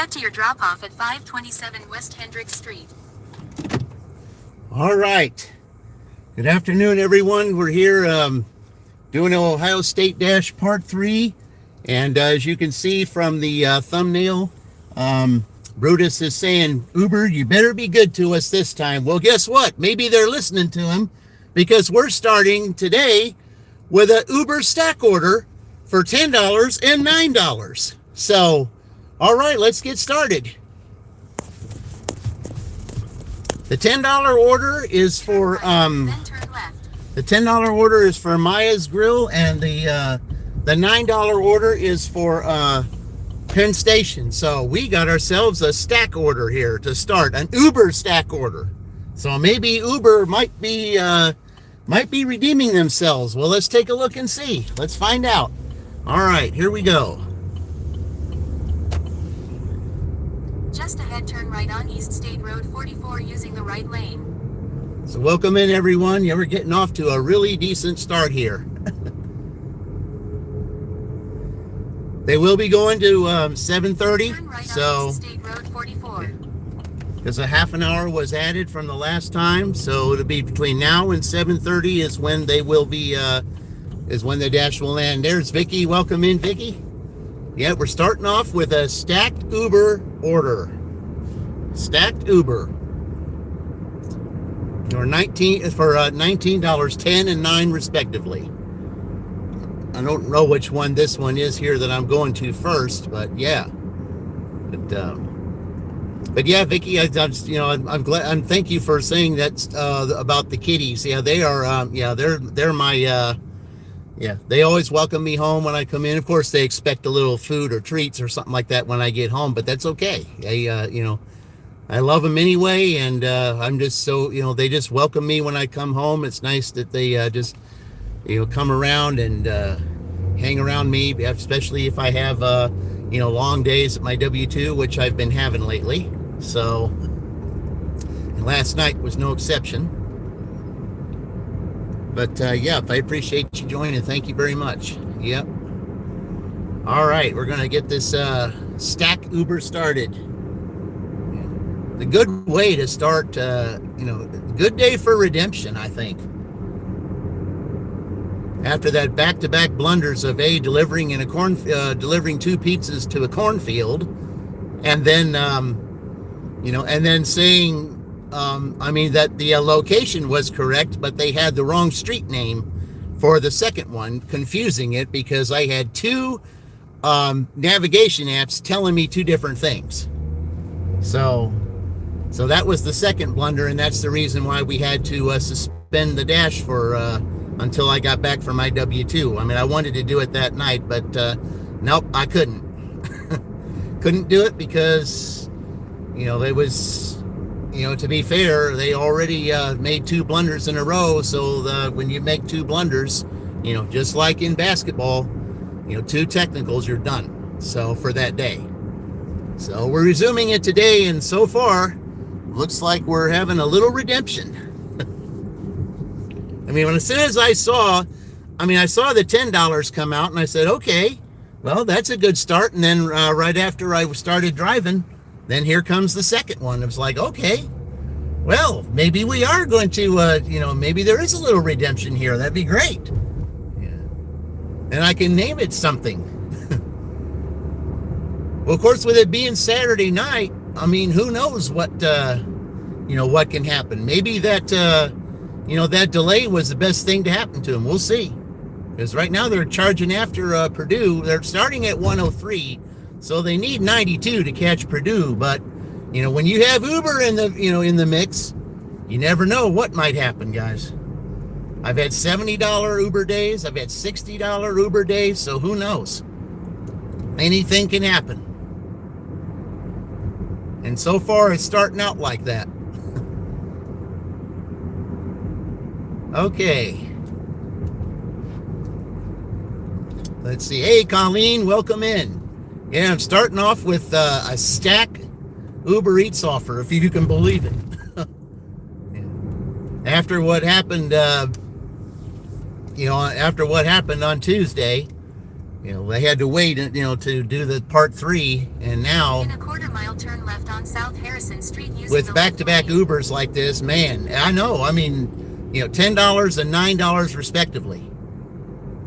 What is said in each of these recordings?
Expect your drop-off at 527 West Hendricks Street. All right. Good afternoon, everyone. We're here doing Ohio State Dash Part 3. And as you can see from the thumbnail, Brutus is saying, Uber, you better be good to us this time. Well, guess what? Maybe they're listening to him because we're starting today with an Uber stack order for $10 and $9. So, all right, let's get started. The $10 order is for the $10 order is for Maya's Grill, and the $9 order is for Penn Station. So we got ourselves a stack order here to start, an Uber stack order. So maybe Uber might be redeeming themselves. Well, let's take a look and see. Let's find out. All right, here we go. Just ahead, turn right on East State Road 44 using the right lane. So welcome in, everyone. We're getting off to a really decent start here. They will be going to 7:30. Turn right so on East State Road 44. Because a half an hour was added from the last time, so it'll be between now and 7:30 is when they will be is when the dash will land. There's Vicky. Welcome in, Vicky. Yeah, we're starting off with a stacked Uber order. Stacked Uber. Or $19, 10 and 9 respectively. I don't know which one this one is here that I'm going to first, but yeah. But yeah, Vicky, I'm glad. And thank you for saying that about the kitties. Yeah, they are. They're my. They always welcome me home when I come in. Of course, they expect a little food or treats or something like that when I get home, but that's okay. I love them anyway, and I'm just so they just welcome me when I come home. It's nice that they just come around and hang around me, especially if I have long days at my W-2, which I've been having lately. So, and last night was no exception. But I appreciate you joining. Thank you very much. Yep. All right, we're gonna get this stack Uber started. The good way to start, good day for redemption, I think. After that back-to-back blunders of delivering two pizzas to a cornfield, and then saying that the location was correct, but they had the wrong street name for the second one, confusing it because I had two navigation apps telling me two different things. So that was the second blunder, and that's the reason why we had to suspend the dash for until I got back from my W-2. I wanted to do it that night, but nope, I couldn't. Couldn't do it because, it was, to be fair, they already made two blunders in a row. So when you make two blunders, just like in basketball, two technicals, you're done. So for that day. So we're resuming it today, and so far, looks like we're having a little redemption. As soon as I saw the $10 come out, and I said, okay, well, that's a good start. And then right after I started driving, then here comes the second one. It was like, okay, well, maybe we are going to, maybe there is a little redemption here. That'd be great. Yeah. And I can name it something. Well, of course, with it being Saturday night, who knows what, what can happen. Maybe that, that delay was the best thing to happen to them. We'll see. Because right now they're charging after Purdue. They're starting at 103, so they need 92 to catch Purdue. But, when you have Uber in the mix, you never know what might happen, guys. I've had $70 Uber days. I've had $60 Uber days, so who knows? Anything can happen. And so far, it's starting out like that. Okay. Let's see. Hey, Colleen, welcome in. Yeah, I'm starting off with a stack Uber Eats offer, if you can believe it. After what happened, after what happened on Tuesday, They had to wait, to do the part 3, and now In a quarter-mile, turn left on South Harrison Street using with the back-to-back left lane. Ubers like this, man, I know. I mean, $10 and $9 respectively.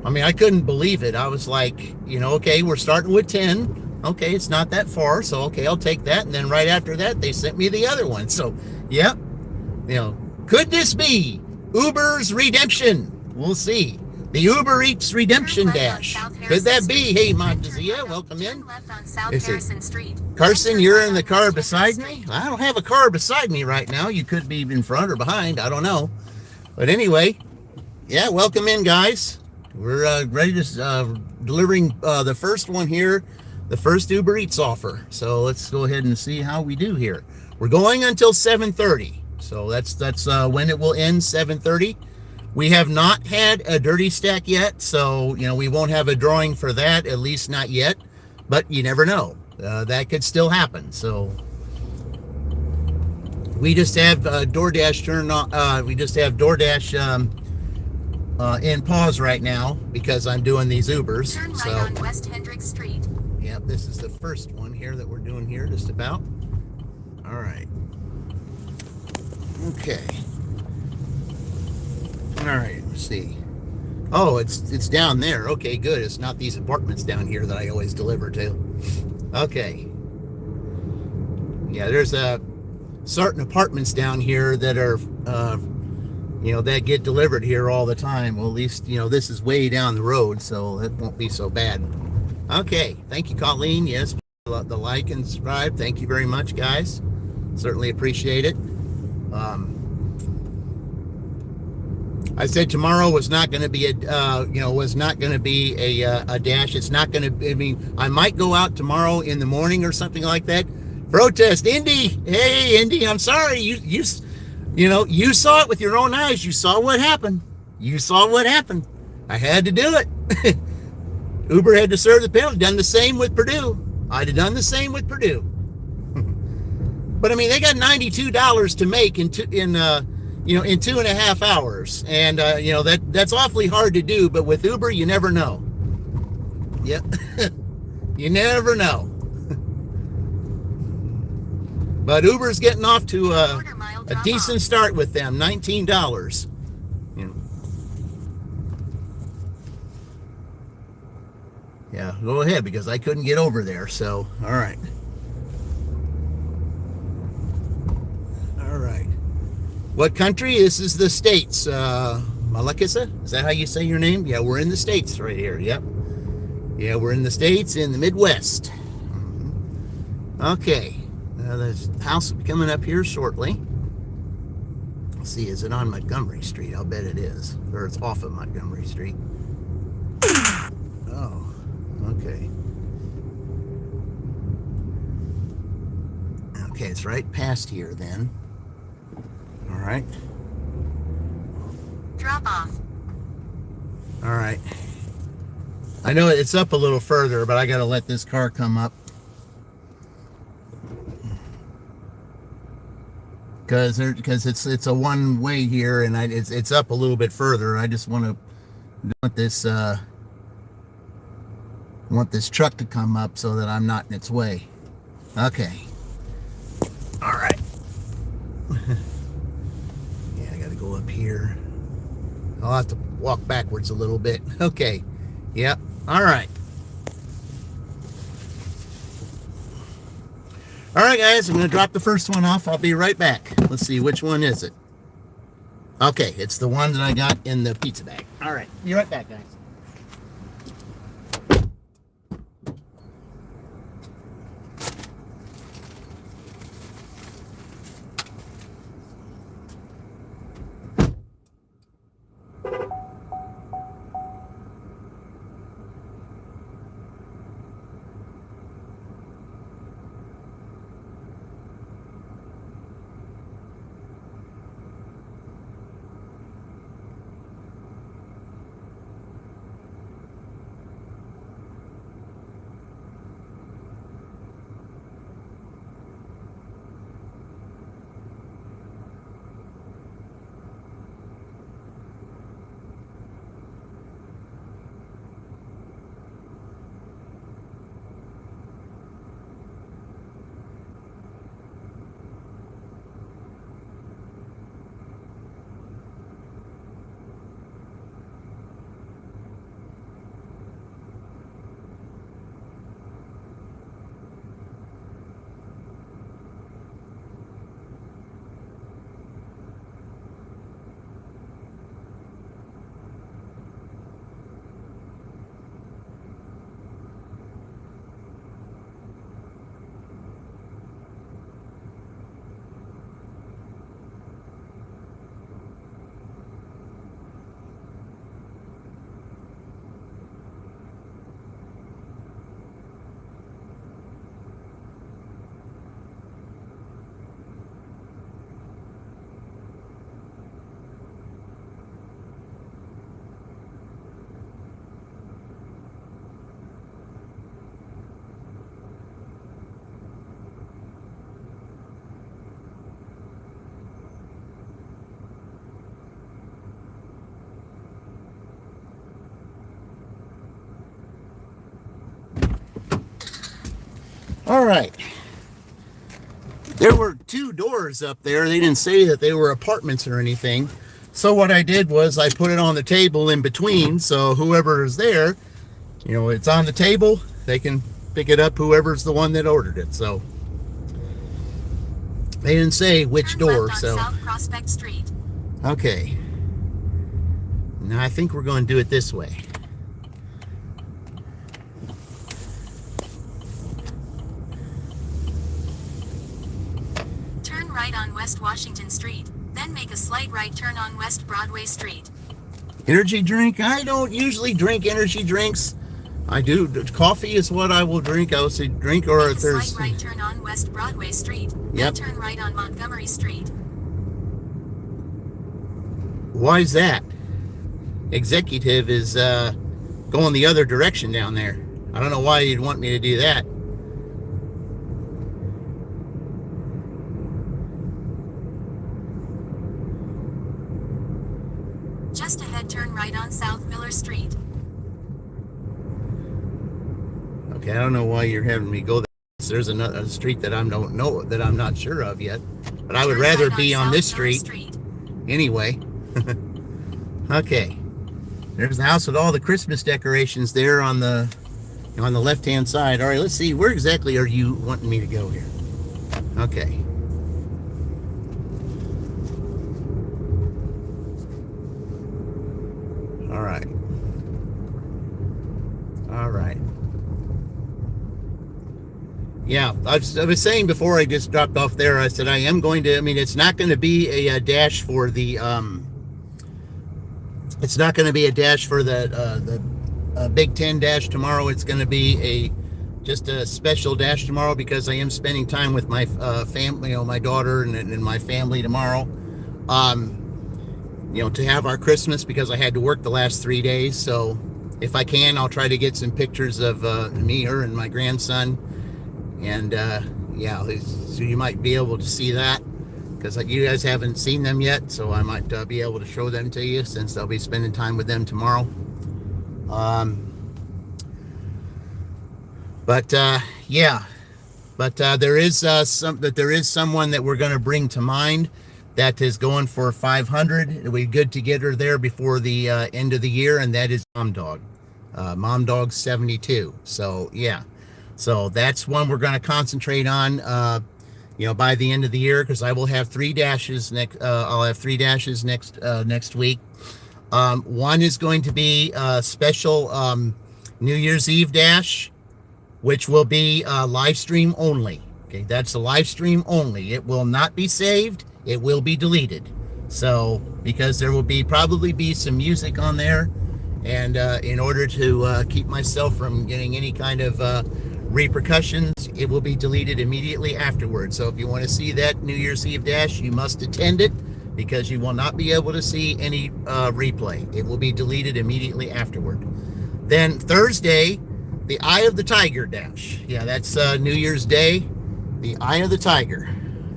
I mean, I couldn't believe it. I was like, okay, we're starting with 10. Okay, it's not that far, so okay, I'll take that. And then right after that, they sent me the other one. So, yep, could this be Uber's redemption? We'll see. The Uber Eats redemption dash. Could that be? Hey, Montezia, welcome in. Left on South Harrison Street. Carson, you're in the car beside me? I don't have a car beside me right now. You could be in front or behind. I don't know. But anyway, yeah, welcome in, guys. We're ready to delivering the first one here, the first Uber Eats offer. So let's go ahead and see how we do here. We're going until 7:30. So that's when it will end, 7:30. We have not had a dirty stack yet, so we won't have a drawing for that, at least not yet. But you never know; that could still happen. So we just have Doordash turned on. We just have Doordash in pause right now because I'm doing these Ubers. Turn right so on West Hendricks Street. Yep, this is the first one here that we're doing here, just about. All right. Okay. All right, let's see. Oh, it's down there. Okay, good. It's not these apartments down here that I always deliver to. Okay. Yeah, there's certain apartments down here that are, that get delivered here all the time. Well, at least, this is way down the road, so it won't be so bad. Okay, thank you, Colleen. Yes, the like and subscribe. Thank you very much, guys. Certainly appreciate it. I said tomorrow was not going to be a dash. It's not going to. I mean, I might go out tomorrow in the morning or something like that. Protest, Indy. Hey, Indy. I'm sorry. You saw it with your own eyes. You saw what happened. I had to do it. Uber had to serve the penalty. Done the same with Purdue. I'd have done the same with Purdue. But I mean, they got $92 to make in 2.5 hours, and that's awfully hard to do. But with Uber, you never know. Yep, you never know. But Uber's getting off to a decent start with them. $19. Yeah, go ahead because I couldn't get over there. So, all right. What country? This is the States. Malakisa? Is that how you say your name? Yeah, we're in the States right here. Yep. Yeah, we're in the States in the Midwest. Okay. There's a house coming up here shortly. Let's see, is it on Montgomery Street? I'll bet it is. Or it's off of Montgomery Street. Oh, okay. Okay, it's right past here then. All right. Drop off. All right. I know it's up a little further, but I got to let this car come up. Because it's a one way here, and it's up a little bit further. I just want this truck to come up so that I'm not in its way. Okay. All right. Yeah, I got to go up here. I'll have to walk backwards a little bit. Okay. Yep. All right. All right, guys, I'm going to drop the first one off. I'll be right back. Let's see, which one is it? Okay, it's the one that I got in the pizza bag. All right, be right back, guys. All right. There were 2 doors up there. They didn't say that they were apartments or anything. So what I did was I put it on the table in between. So whoever is there, it's on the table. They can pick it up, whoever's the one that ordered it. So they didn't say which Turn door. left on So South Prospect Street. okay. Now I think we're going to do it this way. Turn right on West Washington Street, then make a slight right turn on West Broadway Street. Energy drink? I don't usually drink energy drinks. I do. Coffee is what I will drink. I will say drink, or Make if a there's... slight right turn on West Broadway Street, Yep. then turn right on Montgomery Street. Why is that? Executive is going the other direction down there. I don't know why you'd want me to do that. Just ahead, turn right on South Miller Street. Okay, I don't know why you're having me go there. There's another street that I don't know, that I'm not sure of yet. But I would Turn rather right be on South this Miller street anyway. Okay. There's the house with all the Christmas decorations there on the left-hand side. All right, let's see. Where exactly are you wanting me to go here? Okay. All right. All right. Yeah, I was saying before I just dropped off there, I said I am going to, it's not going to be a dash for the, it's not going to be a dash for the Big Ten dash tomorrow. It's going to be just a special dash tomorrow because I am spending time with my family, my daughter and my family tomorrow. To have our Christmas, because I had to work the last 3 days. So if I can, I'll try to get some pictures of me, her, and my grandson. And so you might be able to see that, because you guys haven't seen them yet. So I might be able to show them to you, since I'll be spending time with them tomorrow. But there is someone that we're going to bring to mind that is going for 500. It'll be good to get her there before the end of the year, and that is Mom Dog 72. So yeah, so that's one we're going to concentrate on by the end of the year, because I will have 3 dashes next. I'll have 3 dashes next week. One is going to be a special New Year's Eve dash, which will be live stream only. Okay, that's a live stream only. It will not be saved. It will be deleted. So, because there will probably be some music on there, and in order to keep myself from getting any kind of repercussions, it will be deleted immediately afterwards. So if you want to see that New Year's Eve dash, you must attend it, because you will not be able to see any replay. It will be deleted immediately afterward. Then Thursday, the Eye of the Tiger dash. Yeah, that's New Year's Day. The Eye of the Tiger.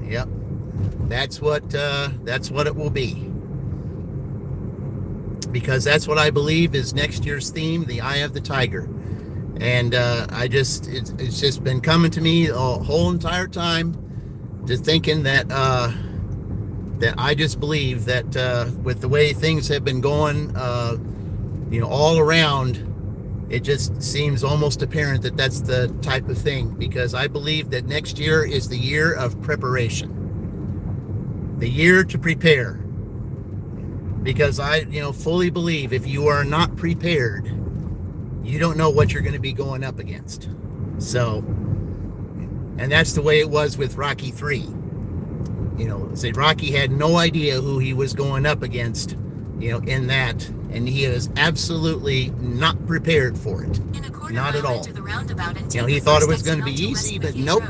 Yep. That's what it will be. Because that's what I believe is next year's theme, the Eye of the Tiger. And it's just been coming to me the whole entire time, to thinking that I just believe that with the way things have been going, all around, it just seems almost apparent that that's the type of thing, because I believe that next year is the year of preparation, the year to prepare, because I fully believe if you are not prepared, you don't know what you're going to be going up against. So, and that's the way it was with Rocky 3. Say Rocky had no idea who he was going up against, in that, and he was absolutely not prepared for it. Not at all. He thought it was going to be easy, but nope.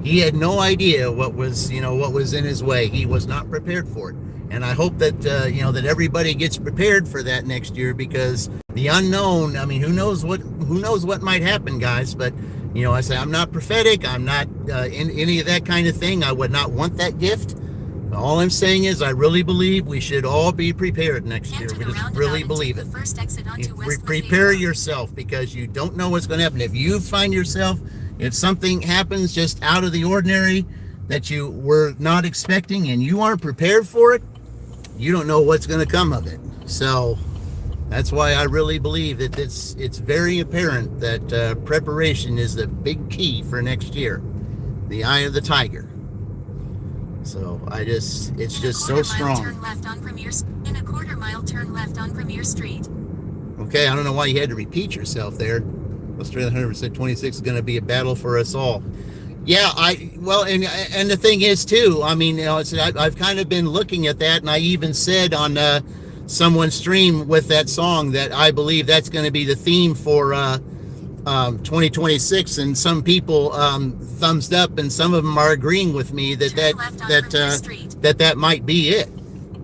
He had no idea what was in his way. He was not prepared for it. And I hope that, that everybody gets prepared for that next year, because the unknown, who knows what might happen, guys. But, I say I'm not prophetic. I'm not in any of that kind of thing. I would not want that gift. All I'm saying is I really believe we should all be prepared next year. We just really believe it. Prepare yourself, because you don't know what's going to happen. If you find yourself, If something happens just out of the ordinary that you were not expecting and you aren't prepared for it, you don't know what's going to come of it. So that's why I really believe that it's very apparent that preparation is the big key for next year. The eye of the tiger. So it's just so strong. In a quarter mile, turn left on Premier Street. Okay, I don't know why you had to repeat yourself there. Australia 100% 26 is going to be a battle for us all. Yeah, and the thing is too, I mean, I've kind of been looking at that, and I even said on someone's stream with that song that I believe that's going to be the theme for 2026, and some people thumbs up, and some of them are agreeing with me that might be it.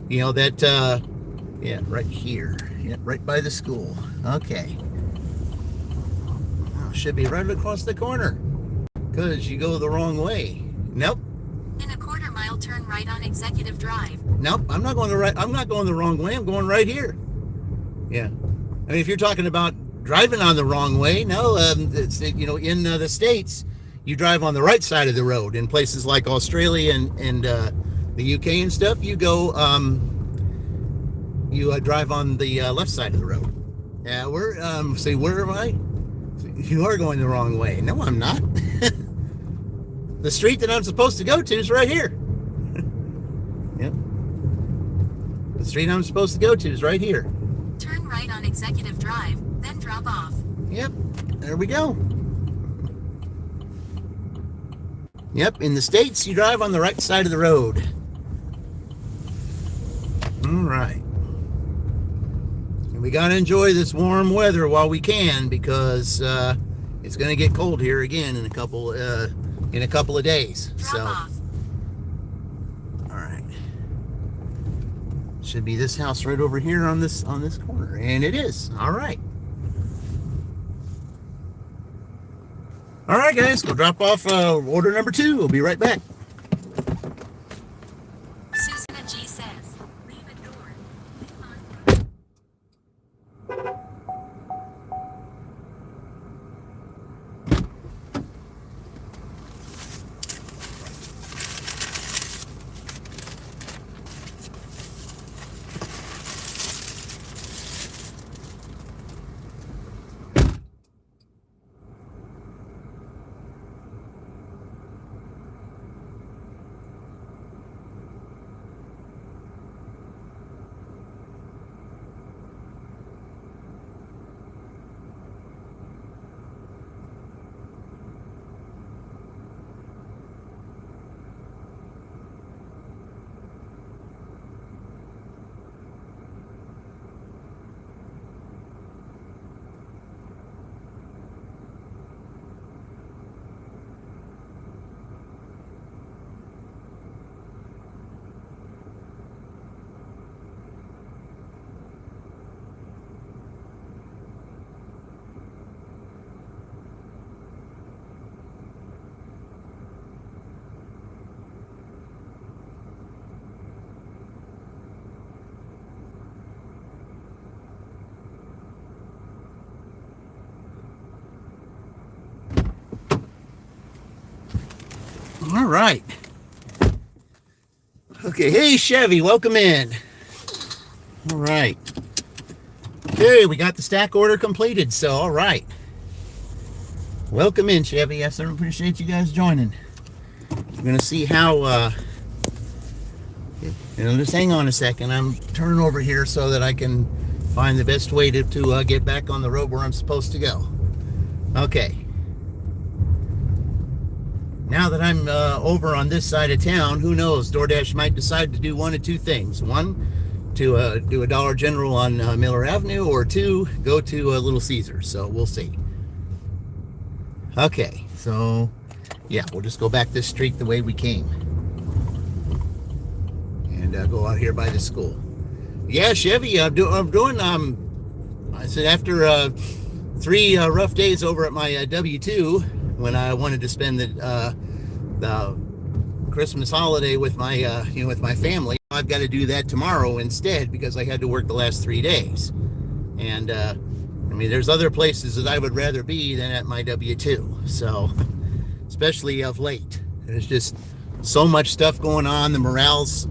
Yeah, right here. Yeah, right by the school. Okay. Oh, should be right across the corner. Because you go the wrong way. Nope. In a quarter mile, turn right on Executive Drive. Nope, I'm not going the wrong way. I'm going right here. Yeah. I mean, if you're talking about driving on the wrong way, no, in the States, you drive on the right side of the road. In places like Australia and the UK and stuff, you go, you drive on the left side of the road. Yeah, where am I? You are going the wrong way. No, I'm not. The street that I'm supposed to go to is right here. Yep. The street I'm supposed to go to is right here. Turn right on Executive Drive, then drop off. Yep, there we go. Yep, in the States, you drive on the right side of the road. All right. And we got to enjoy this warm weather while we can, because it's going to get cold here again in a couple of days. Drop off. All right. Should be this house right over here on this corner, and it is. All right. All right, guys, go drop off order number 2. We'll be right back. Susanna G says, leave a door. All right. Okay, hey Chevy, welcome in. All right. Okay, we got the stack order completed, so all right. Welcome in, Chevy. I certainly appreciate you guys joining. We're gonna see how just hang on a second. I'm turning over here so that I can find the best way to get back on the road where I'm supposed to go. Okay. Now that I'm over on this side of town, who knows? Doordash might decide to do one of two things. One, to do a Dollar General on Miller Avenue, or 2, go to Little Caesars. So we'll see. Okay, so yeah, we'll just go back this street the way we came. And go out here by the school. Yeah, Chevy, I'm doing, I said after 3 rough days over at my W-2, when I wanted to spend the Christmas holiday with my with my family, I've got to do that tomorrow instead, because I had to work the last 3 days. And I mean, there's other places that I would rather be than at my W-2. So especially of late. There's just so much stuff going on. The morale's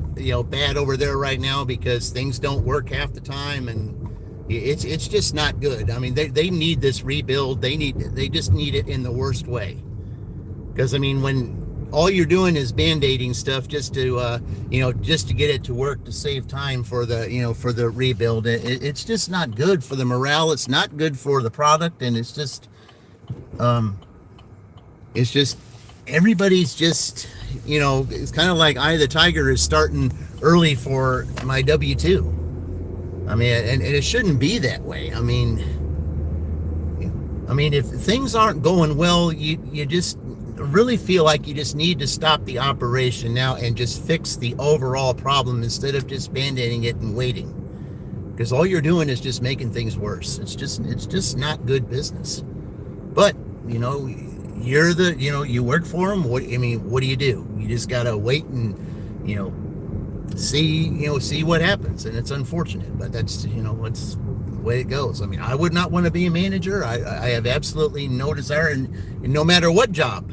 bad over there right now because things don't work half the time, and it's just not good. I mean, they need this rebuild. They just need it in the worst way. Because I mean, when all you're doing is band-aiding stuff just to just to get it to work to save time for the for the rebuild, it's just not good for the morale. It's not good for the product, and it's just everybody's just it's kind of like Eye of the Tiger is starting early for my W-2. I mean, and it shouldn't be that way. I mean, if things aren't going well, you just really feel like you just need to stop the operation now and just fix the overall problem instead of just band-aiding it and waiting, because all you're doing is just making things worse. It's just not good business. But you're you work for them. What do? You just gotta wait and see what happens, and it's unfortunate, but that's it's the way it goes. I mean, I would not want to be a manager. I have absolutely no desire, and no matter what job,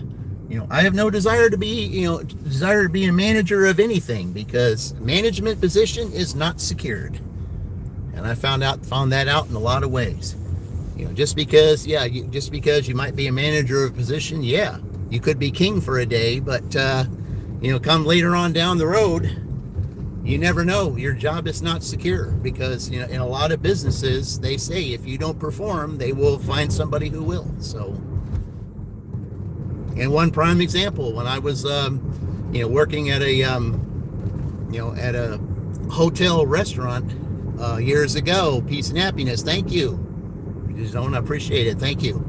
I have no desire to be a manager of anything, because management position is not secured, and I found that out in a lot of ways. Just because you might be a manager of a position, you could be king for a day, but come later on down the road, you never know. Your job is not secure, because in a lot of businesses, they say if you don't perform, they will find somebody who will. So, and one prime example, when I was working at a at a hotel restaurant years ago, Peace and Happiness, thank you. You just don't appreciate it. Thank you.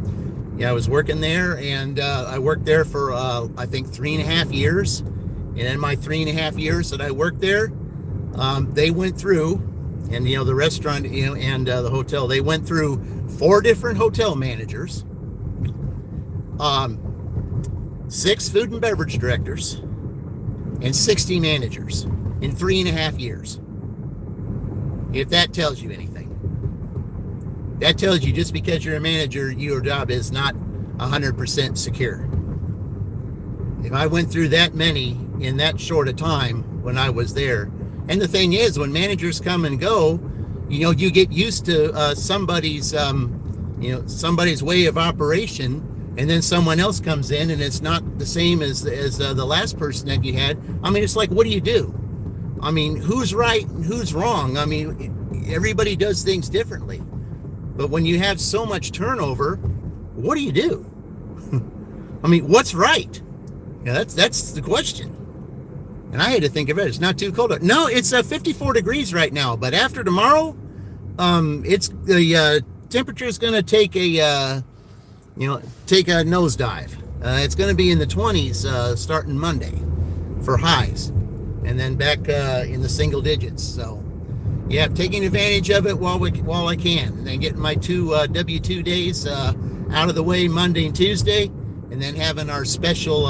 Yeah, I was working there, and I worked there for I think 3.5 years. And in my 3.5 years that I worked there, they went through, and the restaurant and the hotel, they went through 4 different hotel managers, 6 food and beverage directors, and 60 managers in 3.5 years. If that tells you anything. That tells you just because you're a manager, your job is not 100% secure. If I went through that many in that short a time when I was there, and the thing is, when managers come and go, you get used to somebody's way of operation, and then someone else comes in and it's not the same as the last person that you had. I mean, it's like, what do you do? I mean, who's right and who's wrong? I mean, everybody does things differently. But when you have so much turnover, what do you do? I mean, what's right? That's the question. And I had to think of it. It's not too cold. No, it's 54 degrees right now. But after tomorrow, it's the temperature is going to take a nosedive. It's going to be in the 20s starting Monday for highs, and then back in the single digits. So, yeah, taking advantage of it while I can, and then getting my 2 W-2 days out of the way Monday and Tuesday, and then having our special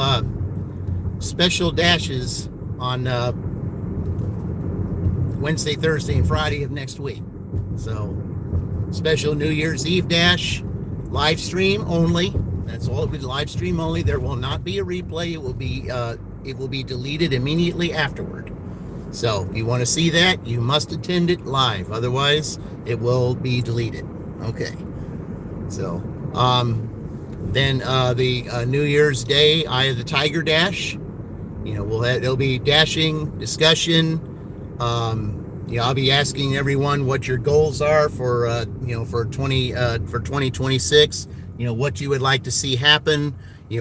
dashes on Wednesday, Thursday, and Friday of next week. So, special New Year's Eve dash, live stream only. That's all. It will be live stream only. There will not be a replay. It will be deleted immediately afterward. So if you want to see that, you must attend it live. Otherwise, it will be deleted. Okay. So, then the New Year's Day Eye of the Tiger dash. There'll be dashing, discussion. I'll be asking everyone what your goals are for 2026. What you would like to see happen.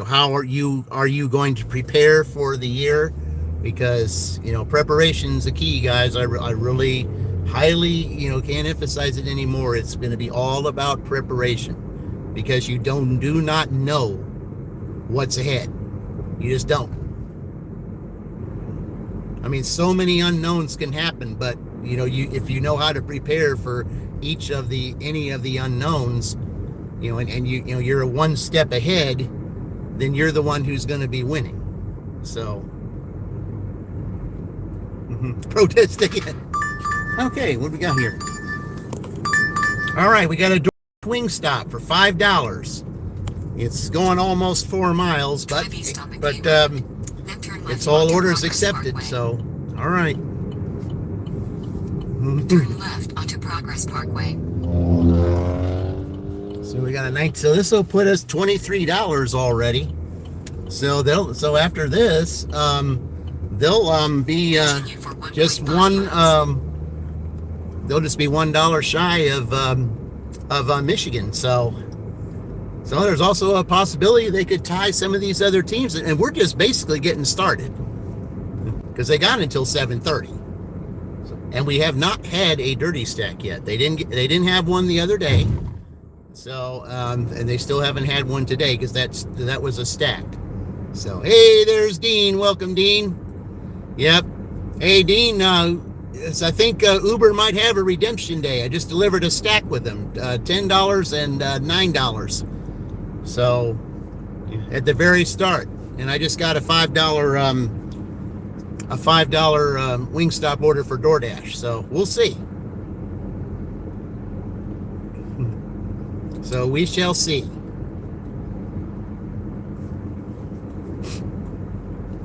How are you going to prepare for the year? Because preparation's the key, guys. I really highly can't emphasize it anymore. It's going to be all about preparation, because you do not know what's ahead. You just don't. I mean, so many unknowns can happen, but if you know how to prepare for any of the unknowns, and you're 1 step ahead, then you're the one who's going to be winning. So. Protest again. Okay, what do we got here? All right, we got a Wingstop for $5. It's going almost 4 miles, but Drive east on McKay Road. Then turn left it's all onto orders Progress accepted. Parkway. So, all right. Turn left onto Progress Parkway. So we got a night. So this will put us $23 already. So after this, they'll be Continue for 1.5 just one. miles. They'll just be $1 shy of Michigan. So there's also a possibility they could tie some of these other teams, and we're just basically getting started because they got until 7:30, and we have not had a dirty stack yet. They didn't have one the other day, so and they still haven't had one today because that was a stack. So hey, there's Dean. Welcome, Dean. Yep. Hey, Dean. I think Uber might have a redemption day. I just delivered a stack with them, $10 and $9. So at the very start, and I just got a $5 Wingstop order for Doordash. So we'll see. So we shall see.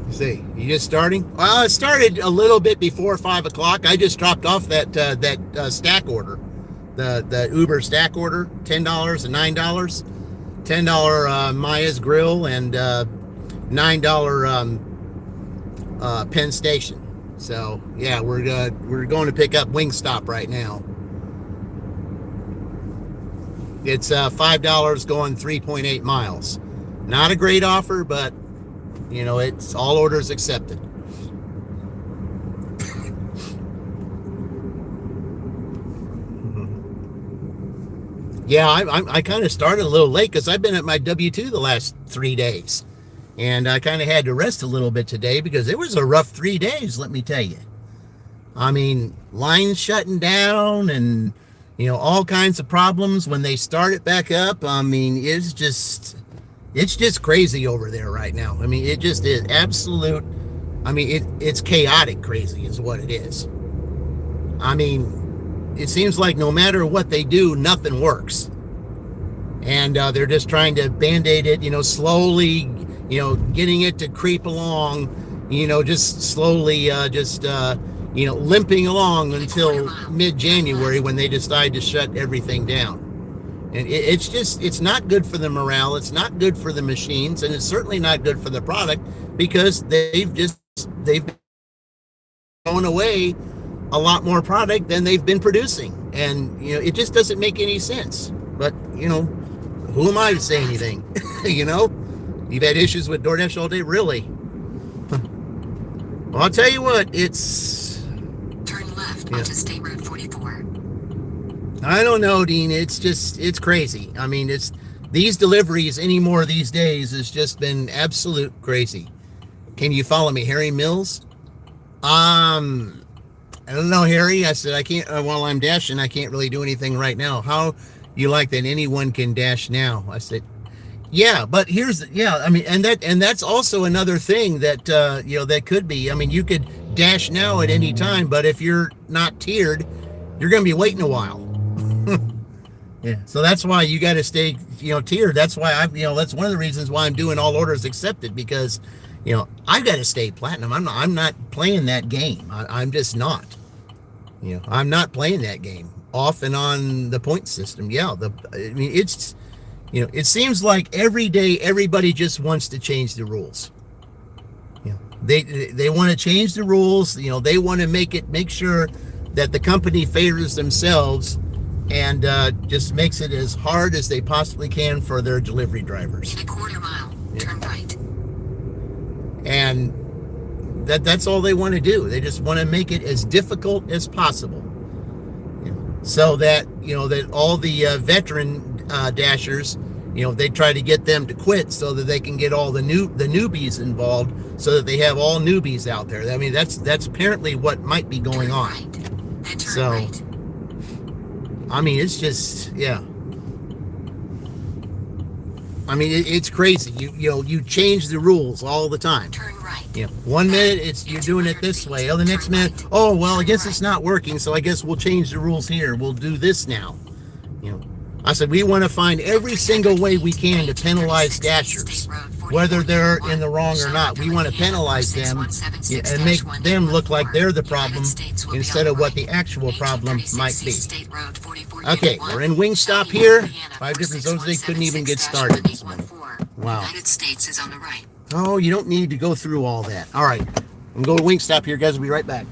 See, you just starting? Well, it started a little bit before 5 o'clock. I just dropped off that stack order, the Uber stack order, $10 and $9, $10 Maya's Grill and $9 Penn Station. So yeah, we're going to pick up Wingstop right now. It's $5 going 3.8 miles. Not a great offer, but you know, it's all orders accepted. Yeah, I kind of started a little late because I've been at my W-2 the last 3 days. And I kind of had to rest a little bit today because it was a rough 3 days, let me tell you. I mean, lines shutting down and, you know, all kinds of problems when they start it back up. I mean, it's just crazy over there right now. I mean, it just is absolute. I mean, it's chaotic crazy is what it is. I mean, it seems like no matter what they do, nothing works. And they're just trying to band-aid it, you know, slowly, you know, getting it to creep along, you know, just slowly, you know, limping along until mid-January when they decide to shut everything down. And it's not good for the morale. It's not good for the machines, and it's certainly not good for the product because they've been throwing away a lot more product than they've been producing. And, you know, it just doesn't make any sense. But, you know, who am I to say anything? You know, you've had issues with DoorDash all day, really? Well, I'll tell you what, it's... Turn left onto State Road 44. I don't know, Dean. It's crazy. I mean, these deliveries anymore these days has just been absolute crazy. Can you follow me, Harry Mills? I don't know, Harry. I said I can't while I'm dashing. I can't really do anything right now. How you like that anyone can dash now? I said, yeah, but I mean, and that's also another thing that you know, that could be. I mean, you could dash now at any time, but if you're not tiered, you're going to be waiting a while. Yeah, so that's why you got to stay, you know, tiered. That's why that's one of the reasons why I'm doing all orders accepted, because, you know, I've got to stay platinum. I'm not playing that game. I'm just not. You know, I'm not playing that game off and on the point system. Yeah, I mean, it's, you know, it seems like every day everybody just wants to change the rules. You know, they want to change the rules. You know, they want to make sure that the company favors themselves and just makes it as hard as they possibly can for their delivery drivers. In a quarter mile, turn right. And that's all they want to do. They just want to make it as difficult as possible, you know, so that, you know, that all the veteran dashers, you know, they try to get them to quit so that they can get all the newbies involved, so that they have all newbies out there. I mean, that's apparently what might be going on. Right. Then turn So, right. I mean, it's just, yeah. I mean, it's crazy. You know, you change the rules all the time. Turn right. You know, 1 minute you're doing it this way. Oh, the next minute, oh well, I guess it's not working, so I guess we'll change the rules here. We'll do this now. You know, I said, we want to find every single way we can to penalize dashers, whether they're in the wrong or not. We want to penalize them and make them look like they're the problem instead of what the actual problem might be. Okay, we're in Wingstop here. 5 different zones. They couldn't even get started this morning. Wow. United States is on the right. Oh, you don't need to go through all that. All right, I'm going to Wingstop here, guys. We'll be right back.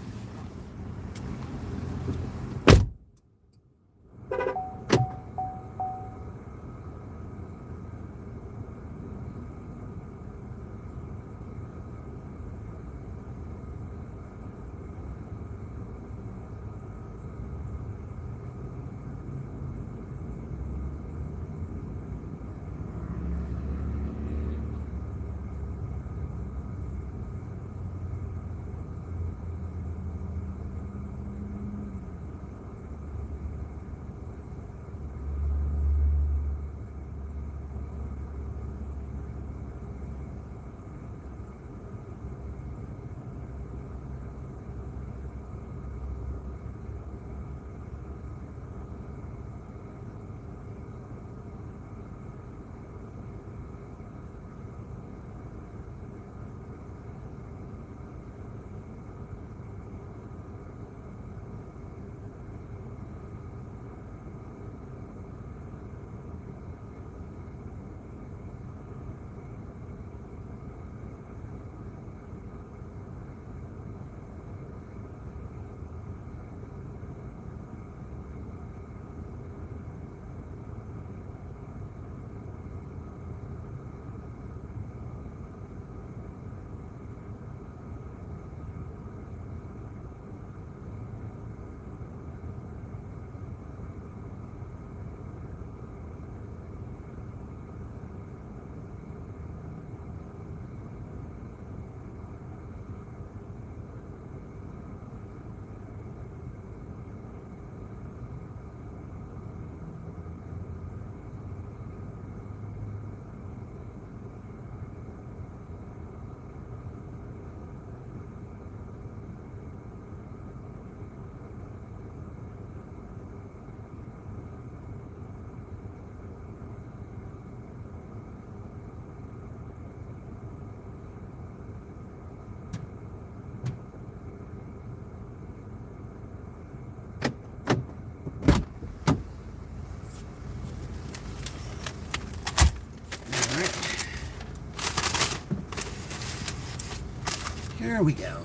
There we go.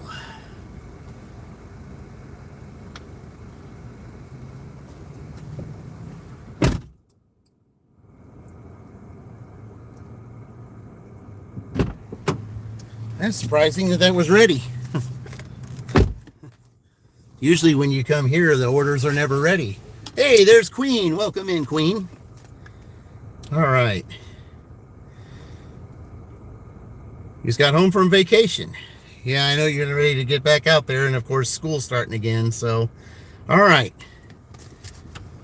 That's surprising that was ready. Usually when you come here, the orders are never ready. Hey, there's Queen. Welcome in, Queen. All right. You just got home from vacation. Yeah, I know you're ready to get back out there, and of course school's starting again, so all right.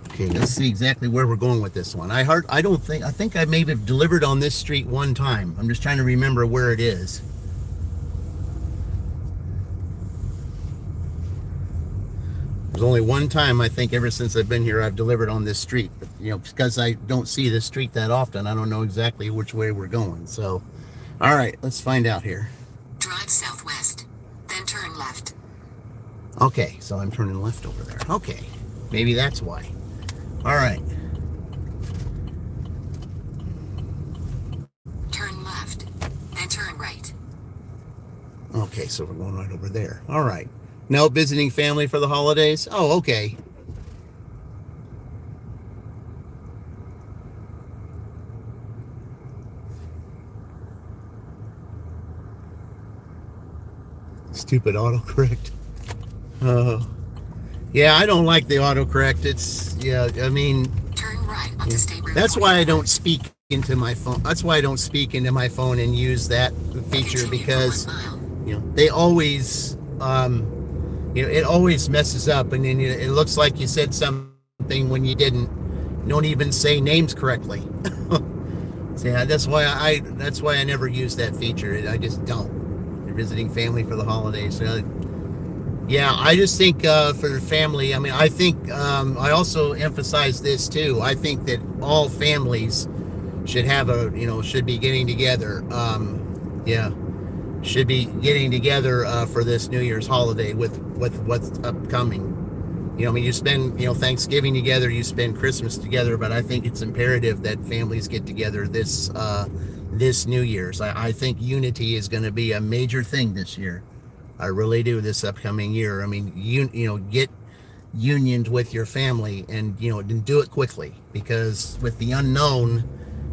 Okay, let's see exactly where we're going with this one. I think I may have delivered on this street one time. I'm just trying to remember where it is. There's only one time, I think, ever since I've been here, I've delivered on this street. But, you know, because I don't see this street that often, I don't know exactly which way we're going. So, all right, let's find out here. Drive southwest, then turn left. Okay, so I'm turning left over there. Okay, maybe that's why. All right. Turn left, then turn right. Okay, so we're going right over there. All right. No visiting family for the holidays? Oh, okay. Stupid autocorrect. Yeah, I don't like the autocorrect. It's, yeah, I mean, turn right onto State Road. That's why I don't speak into my phone. That's why I don't speak into my phone and use that feature, because, you know, they always, you know, it always messes up, and then it looks like you said something when you didn't. You don't even say names correctly. So yeah, that's why I never use that feature. I just don't. You're visiting family for the holidays. Yeah, I just think for the family, I mean, I think I also emphasize this too. I think that all families should have should be getting together. Yeah, should be getting together for this New Year's holiday with what's upcoming. I mean, you spend, Thanksgiving together, you spend Christmas together, but I think it's imperative that families get together this New Year's. I think unity is going to be a major thing this year. I really do, this upcoming year. I mean, get unioned with your family and do it quickly, because with the unknown,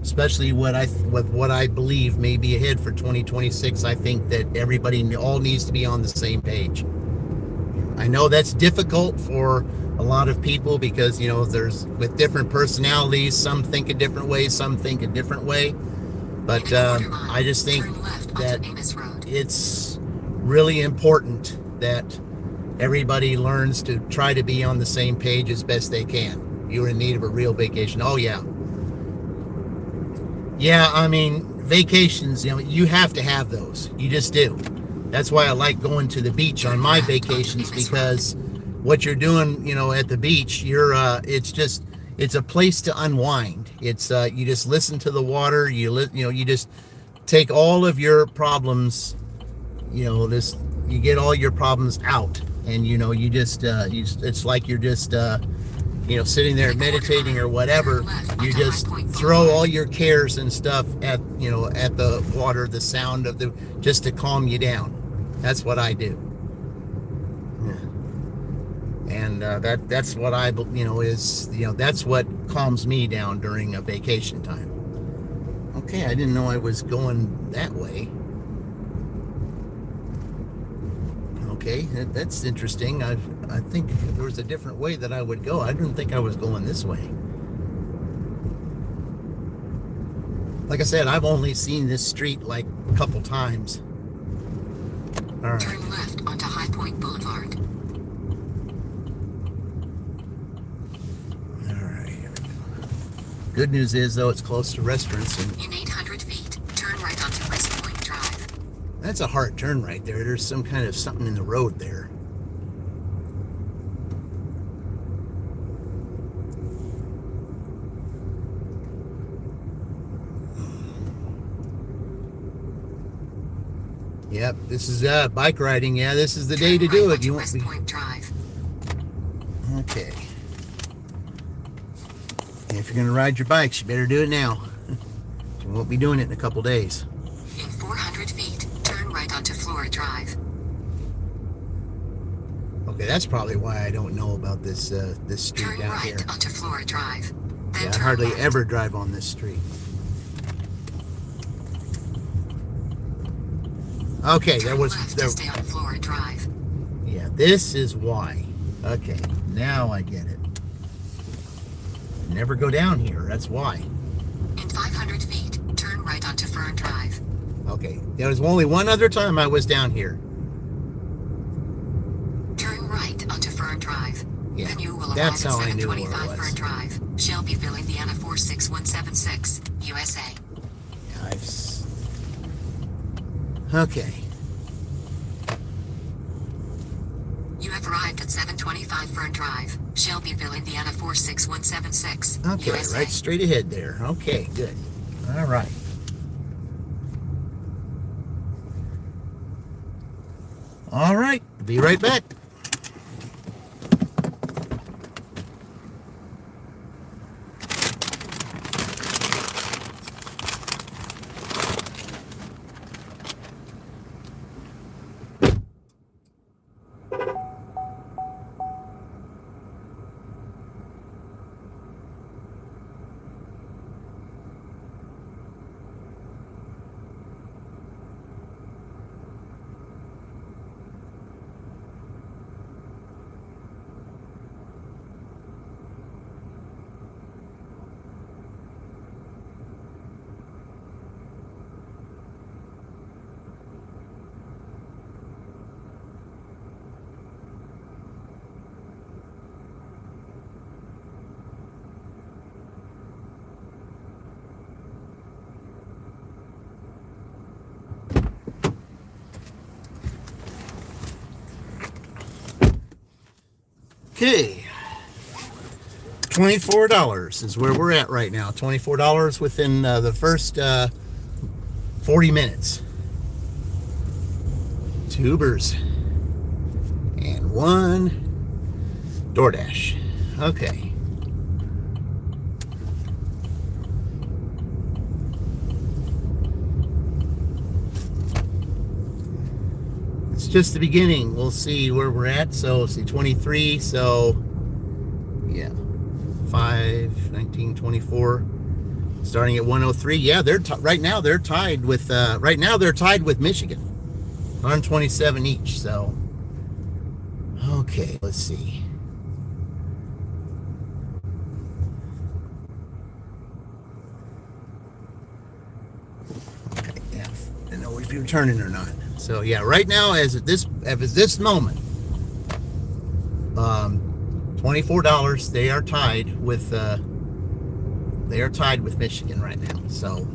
especially with what I believe may be ahead for 2026, I think that everybody all needs to be on the same page. I know that's difficult for a lot of people because there's with different personalities, some think a different way, some think a different way, but I just think that it's really important that everybody learns to try to be on the same page as best they can. You're in need of a real vacation. Oh yeah. Yeah, I mean, vacations, you have to have those. You just do. That's why I like going to the beach on my vacations, because what you're doing, at the beach, it's a place to unwind. It's you just listen to the water, you just take all of your problems, you get all your problems out, and it's like you're just sitting there meditating or whatever. You just throw all your cares and stuff at the water, the sound of just to calm you down. That's what I do. Yeah. And that's what that's what calms me down during a vacation time. Okay, I didn't know I was going that way. Okay, that's interesting. I think there was a different way that I would go. I didn't think I was going this way. Like I said, I've only seen this street like a couple times. All right. Turn left onto High Point Boulevard. All right, here we go. Good news is, though, it's close to restaurants. In 800 feet, turn right onto West Point Drive. That's a hard turn right there. There's some kind of something in the road there. Yep, this is bike riding. Yeah, this is the day to do it. You won't be. Point Drive. Okay. If you're going to ride your bikes, you better do it now. You won't be doing it in a couple days. In 400 feet, turn right onto Flora Drive. Okay, that's probably why I don't know about this street turn down right here. Onto Flora Drive. Then Yeah, I turn hardly left. ever drive on this street. Okay, turn there was left there. to stay on Flora Drive. Yeah, this is why. Okay, now I get it. Never go down here. That's why. In 500 feet, turn right onto Fern Drive. Okay, there was only one other time I was down here. Turn right onto Fern Drive. Yeah, Then you will arrive that's at how I knew where it 725 was. Fern Drive, Shelbyville, Indiana 46176, USA. Okay. You have arrived at 725 Fern Drive, Shelbyville, Indiana 46176, Okay, USA. right straight ahead there. Okay, good. All right. All right, be right back. Okay. $24 is where we're at right now. $24 within the first 40 minutes. 2 Ubers and 1 Doordash. Okay. It's just the beginning. We'll see where we're at. So, see 23. So, yeah. 5, 19, 24. Starting at 103. Yeah, they're right now they're tied with Michigan. 127 each. So, okay, let's see. Okay, yeah, I don't know if you're turning or not. So yeah, right now as at this moment, $24. They are tied with Michigan right now. So,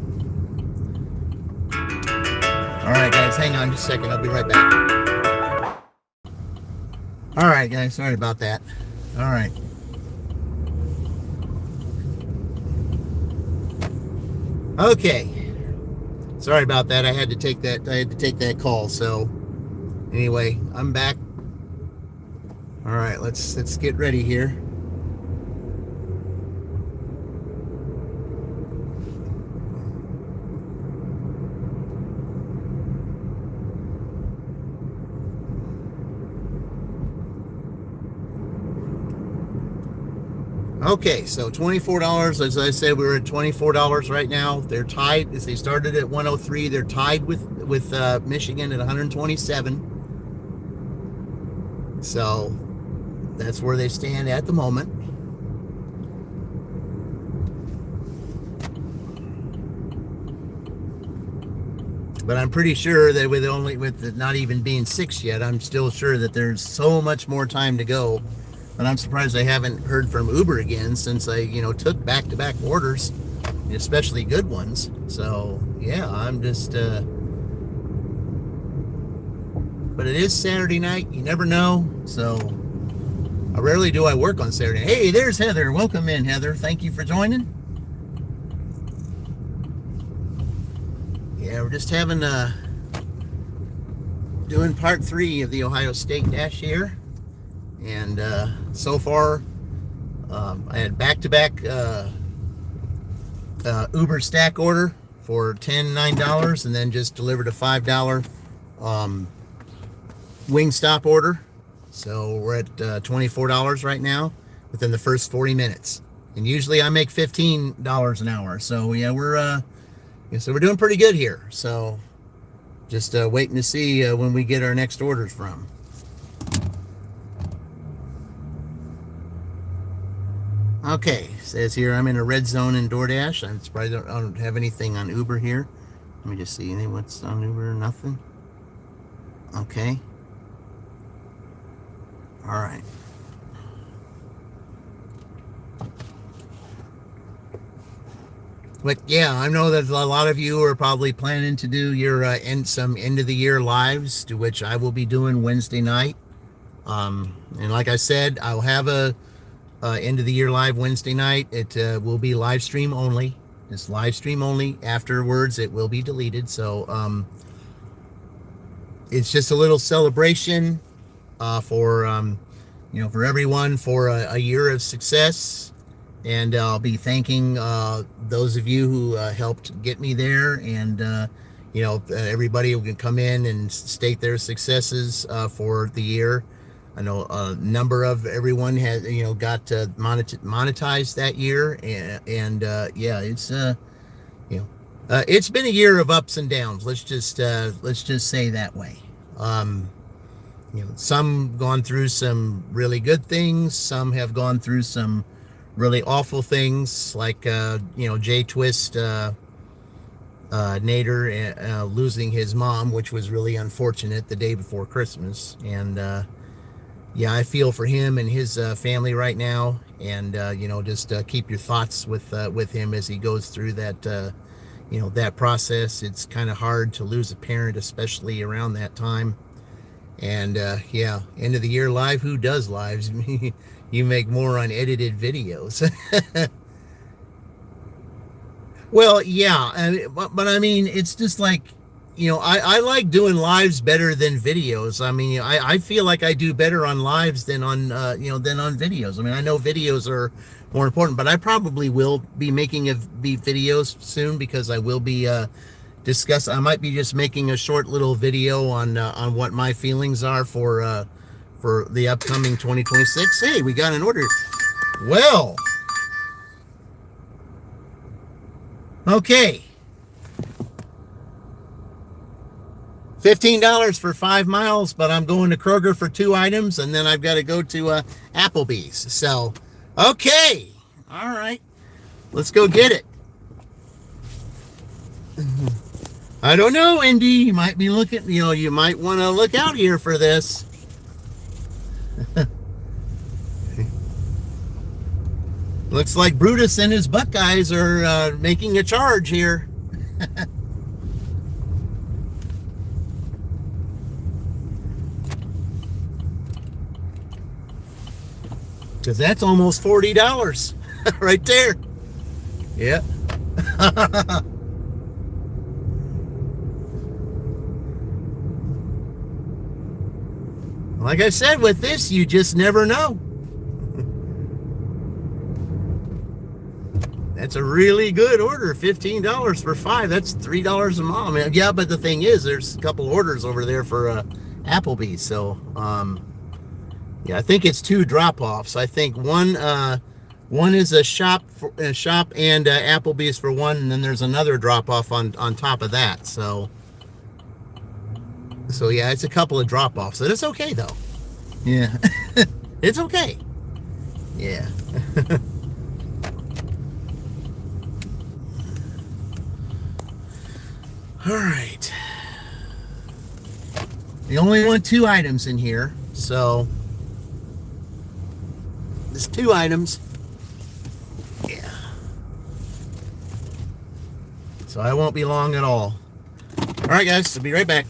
all right, guys, hang on just a second. I'll be right back. All right, guys, sorry about that. All right. Okay. Sorry about that. I had to take that call. So, anyway, I'm back. All right, let's get ready here. Okay, so $24. As I said, we're at $24 right now. They're tied. As they started at 103, they're tied with Michigan at 127. So that's where they stand at the moment. But I'm pretty sure that with it not even being 6 yet, I'm still sure that there's so much more time to go. But I'm surprised I haven't heard from Uber again since I, took back-to-back orders, especially good ones. So, yeah, I'm just, but it is Saturday night. You never know. So, rarely do I work on Saturday. Hey, there's Heather. Welcome in, Heather. Thank you for joining. Yeah, we're just having, doing part 3 of the Ohio State Dash here. And so far, I had back-to-back Uber stack order for $9, and then just delivered a $5 Wingstop order. So we're at $24 right now within the first 40 minutes. And usually I make $15 an hour. So yeah, we're doing pretty good here. So just waiting to see when we get our next orders from. Okay, says here I'm in a red zone in Doordash. I'm surprised I don't have anything on Uber here. Let me just see what's on Uber. Nothing. Okay. All right. But yeah, I know that a lot of you are probably planning to do your some end of the year lives, to which I will be doing Wednesday night. And like I said, I'll have a end of the year live Wednesday night. It will be live stream only. It's live stream only. Afterwards, it will be deleted. So it's just a little celebration for everyone for a year of success. And I'll be thanking those of you who helped get me there, and everybody who can come in and state their successes for the year. I know a number of everyone has, got monetized that year, and yeah, it's been a year of ups and downs. Let's just say that way. Some gone through some really good things. Some have gone through some really awful things, like Jay Twist, Nader losing his mom, which was really unfortunate the day before Christmas, and. Yeah, I feel for him and his family right now, and just keep your thoughts with him as he goes through that that process. It's kind of hard to lose a parent, especially around that time. And yeah, end of the year live. Who does lives? You make more unedited videos. Well, yeah, but I mean, it's just like, I like doing lives better than videos. I mean, I feel like I do better on lives than on, than on videos. I mean, I know videos are more important, but I probably will be making be videos soon, because I will be I might be just making a short little video on what my feelings are for the upcoming 2026. Hey, we got an order. Well, okay. $15 for 5 miles, but I'm going to Kroger for 2 items, and then I've got to go to Applebee's. So, okay. All right. Let's go get it. I don't know, Indy. You might be looking, you might want to look out here for this. Looks like Brutus and his Buckeyes are making a charge here. Because that's almost $40 right there. Yeah. Like I said, with this, you just never know. That's a really good order. $15 for 5. That's $3 a mile. I mean, yeah, but the thing is, there's a couple orders over there for Applebee. So, yeah, I think it's 2 drop-offs. I think one is a shop and Applebee's for 1, and then there's another drop-off on top of that. So yeah, it's a couple of drop-offs. So it's okay though. Yeah, it's okay. Yeah. All right. They only want 2 items in here, so there's 2 items. Yeah. So I won't be long at all. All right, guys. I'll be right back.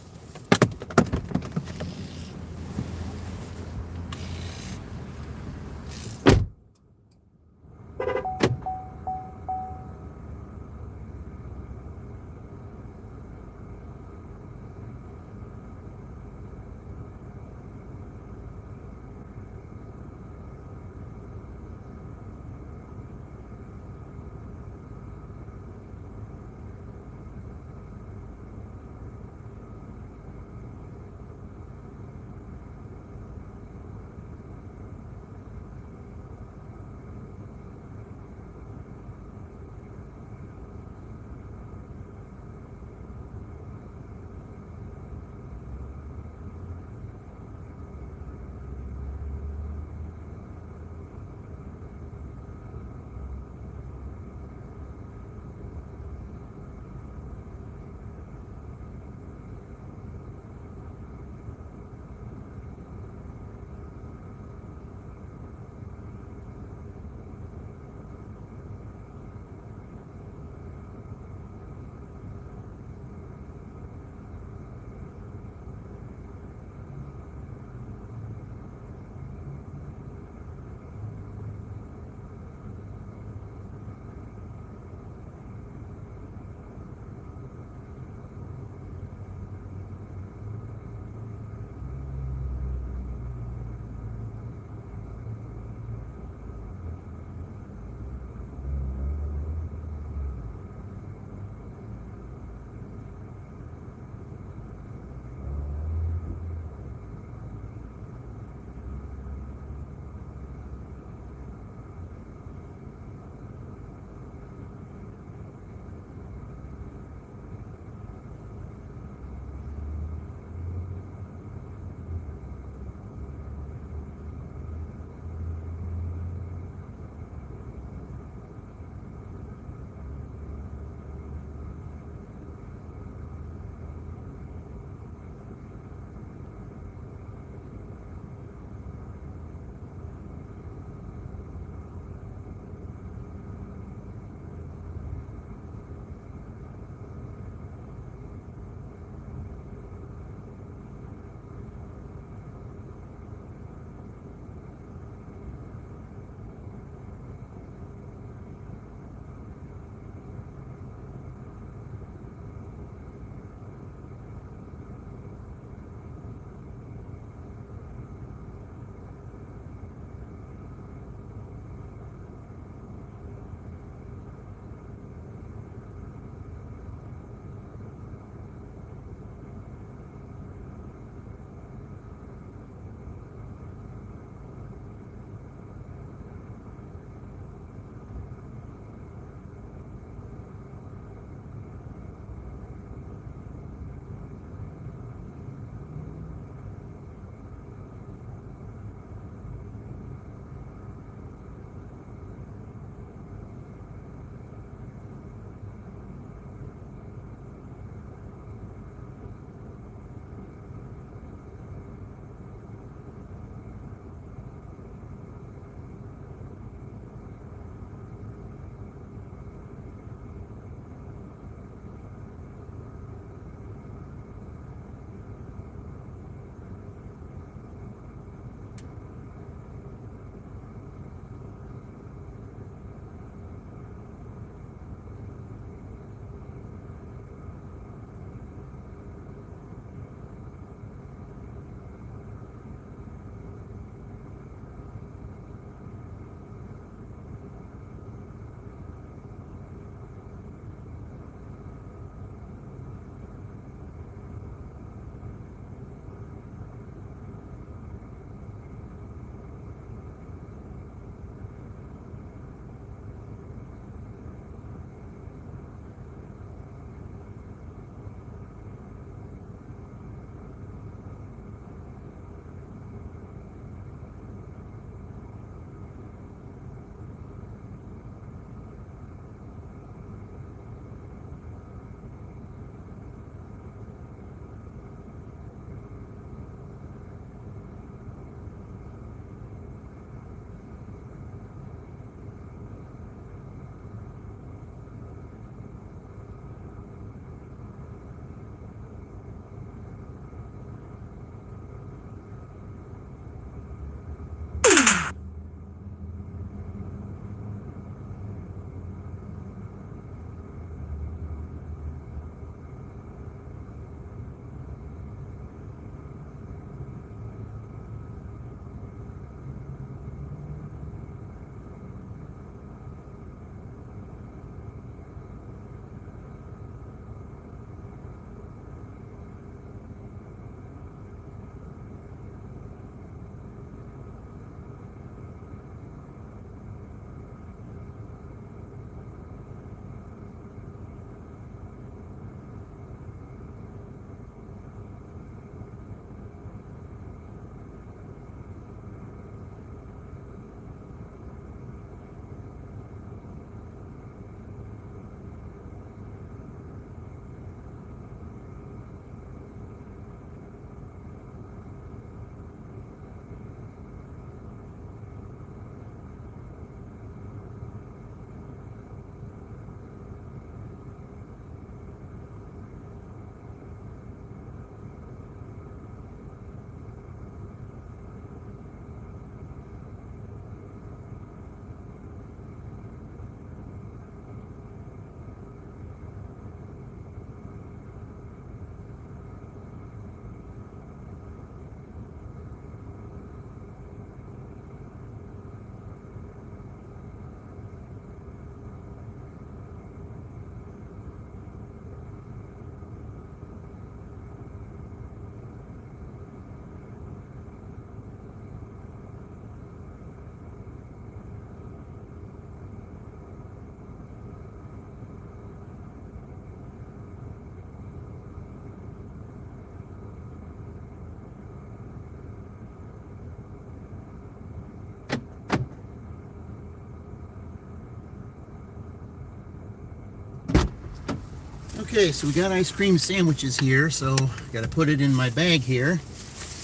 Okay, so we got ice cream sandwiches here, so got to put it in my bag here,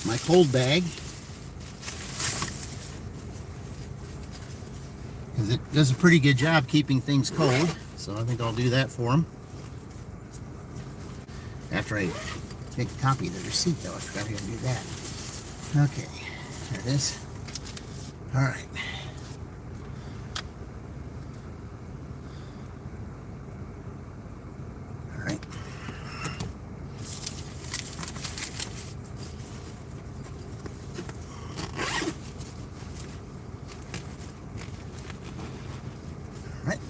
my cold bag, because it does a pretty good job keeping things cold. So I think I'll do that for them. After I make a copy of the receipt, though, I forgot I got to do that. Okay, there it is. All right. All right. All right.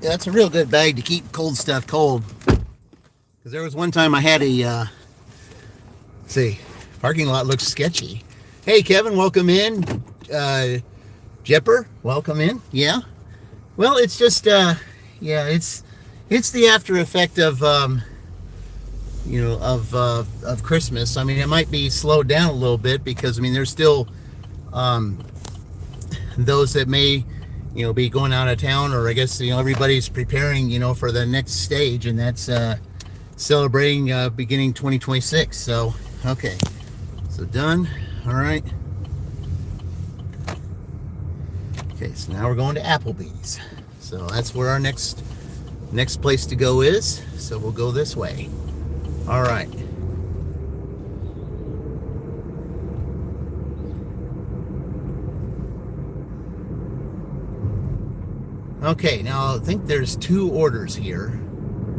Yeah, that's a real good bag to keep cold stuff cold. Because there was one time I had a, let's see, parking lot looks sketchy. Hey, Kevin, welcome in. Jepper, welcome in. Yeah. Well, it's just, yeah, it's the after effect of, you know, of Christmas. I mean, it might be slowed down a little bit because, I mean, there's still those that may, you know, be going out of town, or I guess, you know, everybody's preparing, you know, for the next stage, and that's celebrating beginning 2026. So, okay, so done. All right. Okay, so now we're going to Applebee's. So that's where our next place to go is. So we'll go this way. All right. Okay, now I think there's 2 orders here.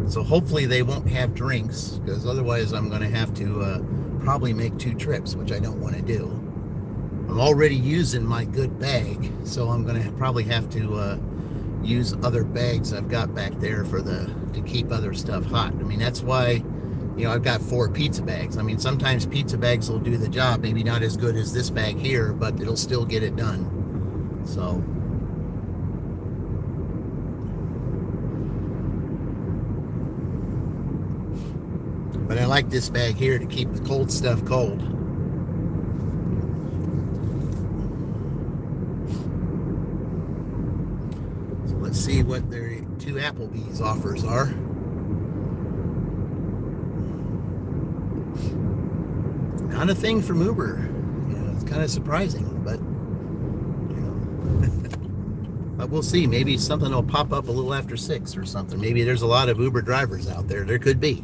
So hopefully they won't have drinks, because otherwise I'm going to have to probably make 2 trips, which I don't want to do. I'm already using my good bag, so I'm going to probably have to use other bags I've got back there to keep other stuff hot. I mean, that's why, you know, I've got 4 pizza bags. I mean, sometimes pizza bags will do the job, maybe not as good as this bag here, but it'll still get it done. So, but I like this bag here to keep the cold stuff cold. So let's see what their 2 Applebee's offers are. Not a thing from Uber. You know, it's kind of surprising, but you know, but we'll see. Maybe something will pop up a little after 6 or something. Maybe there's a lot of Uber drivers out there. There could be.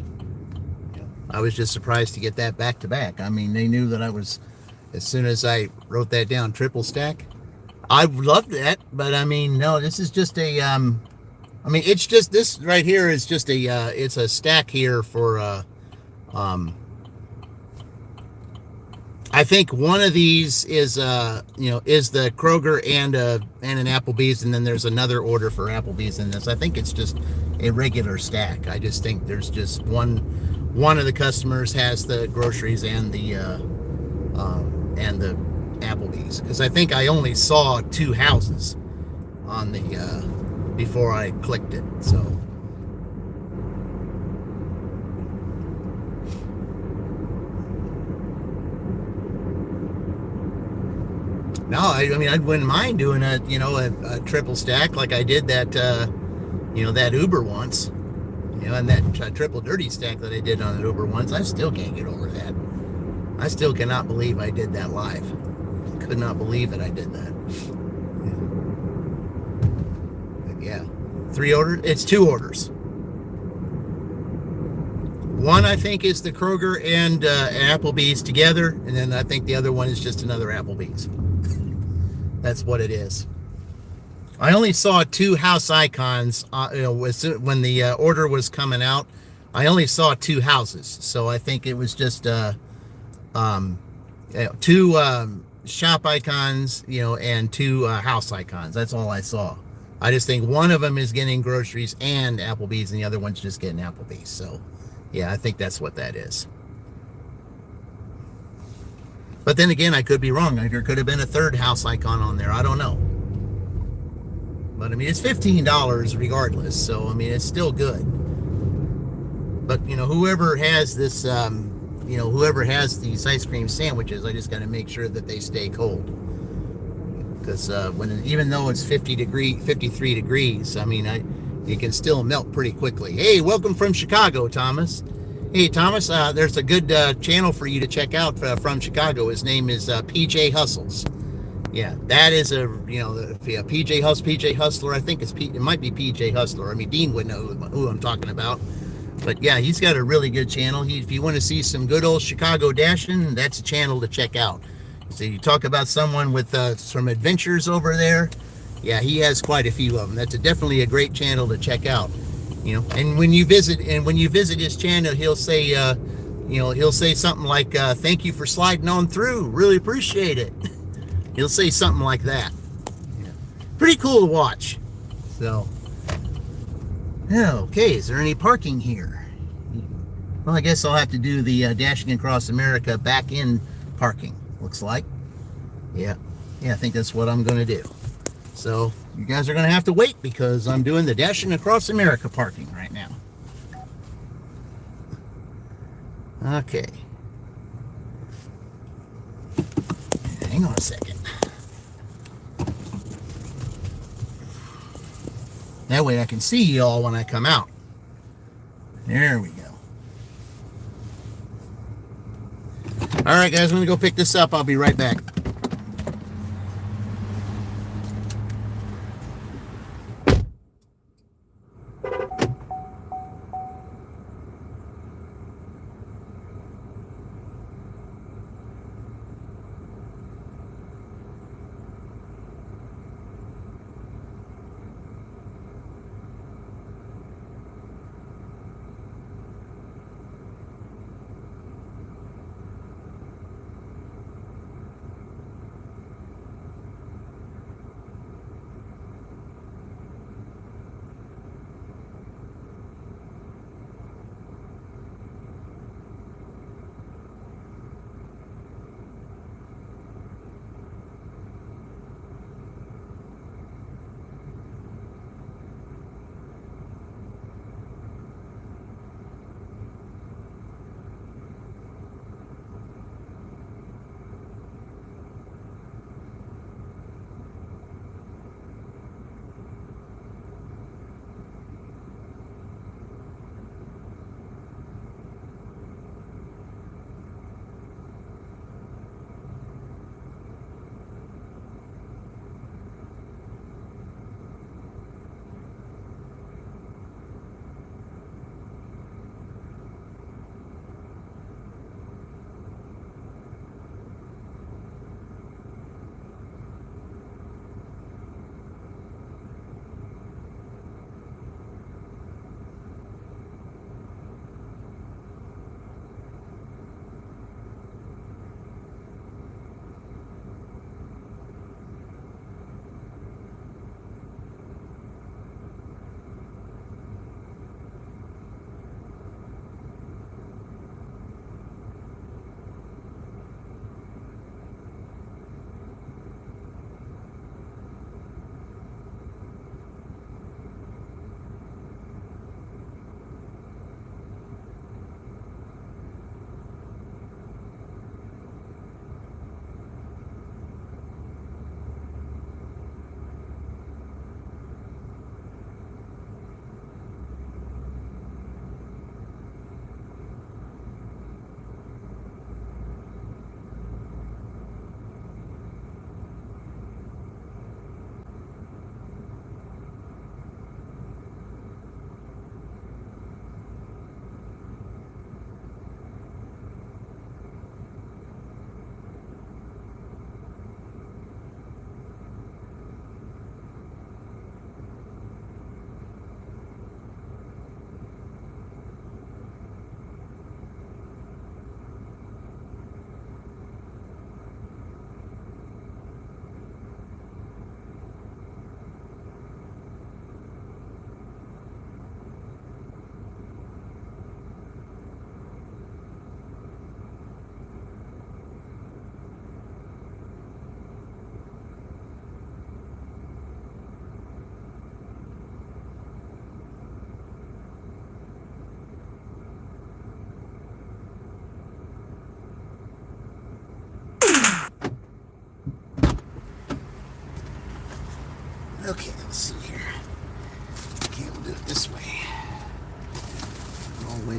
I was just surprised to get that back to back. I mean, they knew that I was, as soon as I wrote that down, triple stack. I loved that, but I mean, no, this is just a, I mean, it's just, this right here is just a, it's a stack here for, I think one of these is, you know, is the Kroger and an Applebee's, and then there's another order for Applebee's in this. I think it's just a regular stack. I just think there's just one of the customers has the groceries and the Applebee's, because I think I only saw 2 houses on the before I clicked it. So no, I mean, I wouldn't mind doing a triple stack like I did that you know, that Uber once. You know, and that triple dirty stack that I did on an Uber once, I still can't get over that. I still cannot believe I did that live. Could not believe that I did that. Yeah. 3 orders? It's 2 orders. One, I think, is the Kroger and Applebee's together, and then I think the other one is just another Applebee's. That's what it is. I only saw 2 house icons, you know, when the order was coming out. I only saw 2 houses, so I think it was just 2 shop icons, you know, and 2 house icons. That's all I saw. I just think one of them is getting groceries and Applebee's, and the other one's just getting Applebee's. So, yeah, I think that's what that is. But then again, I could be wrong. There could have been a 3rd house icon on there. I don't know. But I mean, it's $15 regardless, so I mean, it's still good. But you know, whoever has this whoever has these ice cream sandwiches, I just got to make sure that they stay cold. Because even though it's 53 degrees, it can still melt pretty quickly. Hey, welcome from Chicago, Thomas. Hey, Thomas, there's a good channel for you to check out from Chicago. His name is PJ Hustles. Yeah, that is PJ Hustler. I think it might be PJ Hustler. Dean would know who I'm talking about. But yeah, he's got a really good channel. If you want to see some good old Chicago dashing, that's a channel to check out. So you talk about someone with some adventures over there. Yeah, he has quite a few of them. That's definitely a great channel to check out. And when you visit his channel, he'll say something like, "Thank you for sliding on through. Really appreciate it." He'll say something like that. Yeah. Pretty cool to watch. So, okay, is there any parking here? Well, I guess I'll have to do the Dashing Across America back in parking, looks like. Yeah, I think that's what I'm going to do. So, you guys are going to have to wait because I'm doing the Dashing Across America parking right now. Okay. Hang on a second. That way I can see you all when I come out. There we go. All right, guys, I'm going to go pick this up. I'll be right back.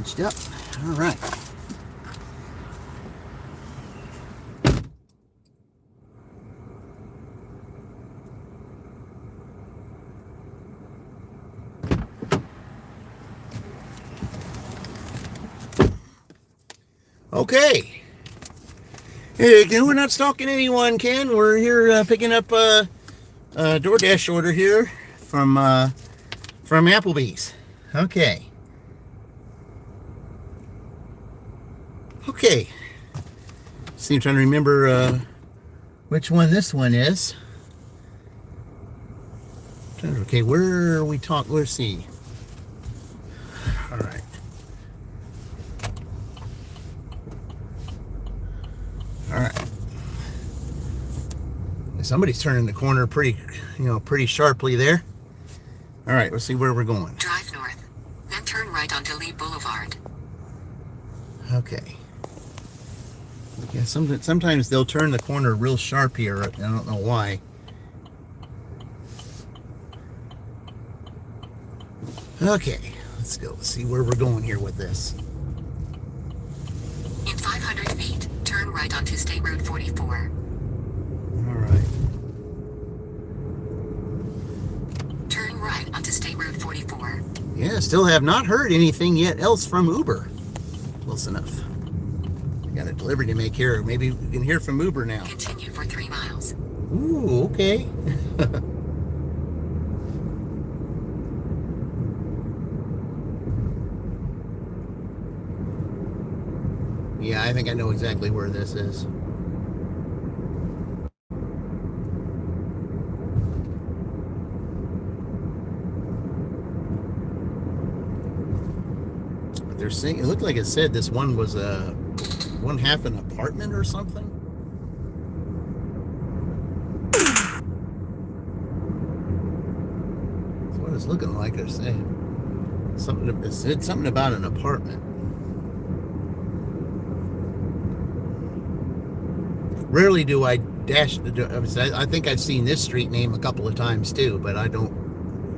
packaged up. All right. Okay. Hey, we're not stalking anyone, Ken. We're here picking up a Doordash order here from Applebee's. Okay. Okay. See, I'm trying to remember which one this one is. Okay, where are we talking? Let's see. All right. All right. Somebody's turning the corner pretty sharply there. All right, let's see where we're going. Drive north, then turn right onto Lee Boulevard. Okay. Yeah, sometimes they'll turn the corner real sharp here. I don't know why. Okay, let's go. Let's see where we're going here with this. In 500 feet, turn right onto State Road 44. All right. Turn right onto State Road 44. Yeah, still have not heard anything yet else from Uber. Close enough. Got a delivery to make here. Maybe we can hear from Uber now. Continue for 3 miles. Ooh, okay. Yeah, I think I know exactly where this is. But they're saying, it looked like it said this one was one half an apartment or something. That's what it's looking like. They're saying it said something about an apartment. Rarely do I dash. I think I've seen this street name a couple of times too, but I don't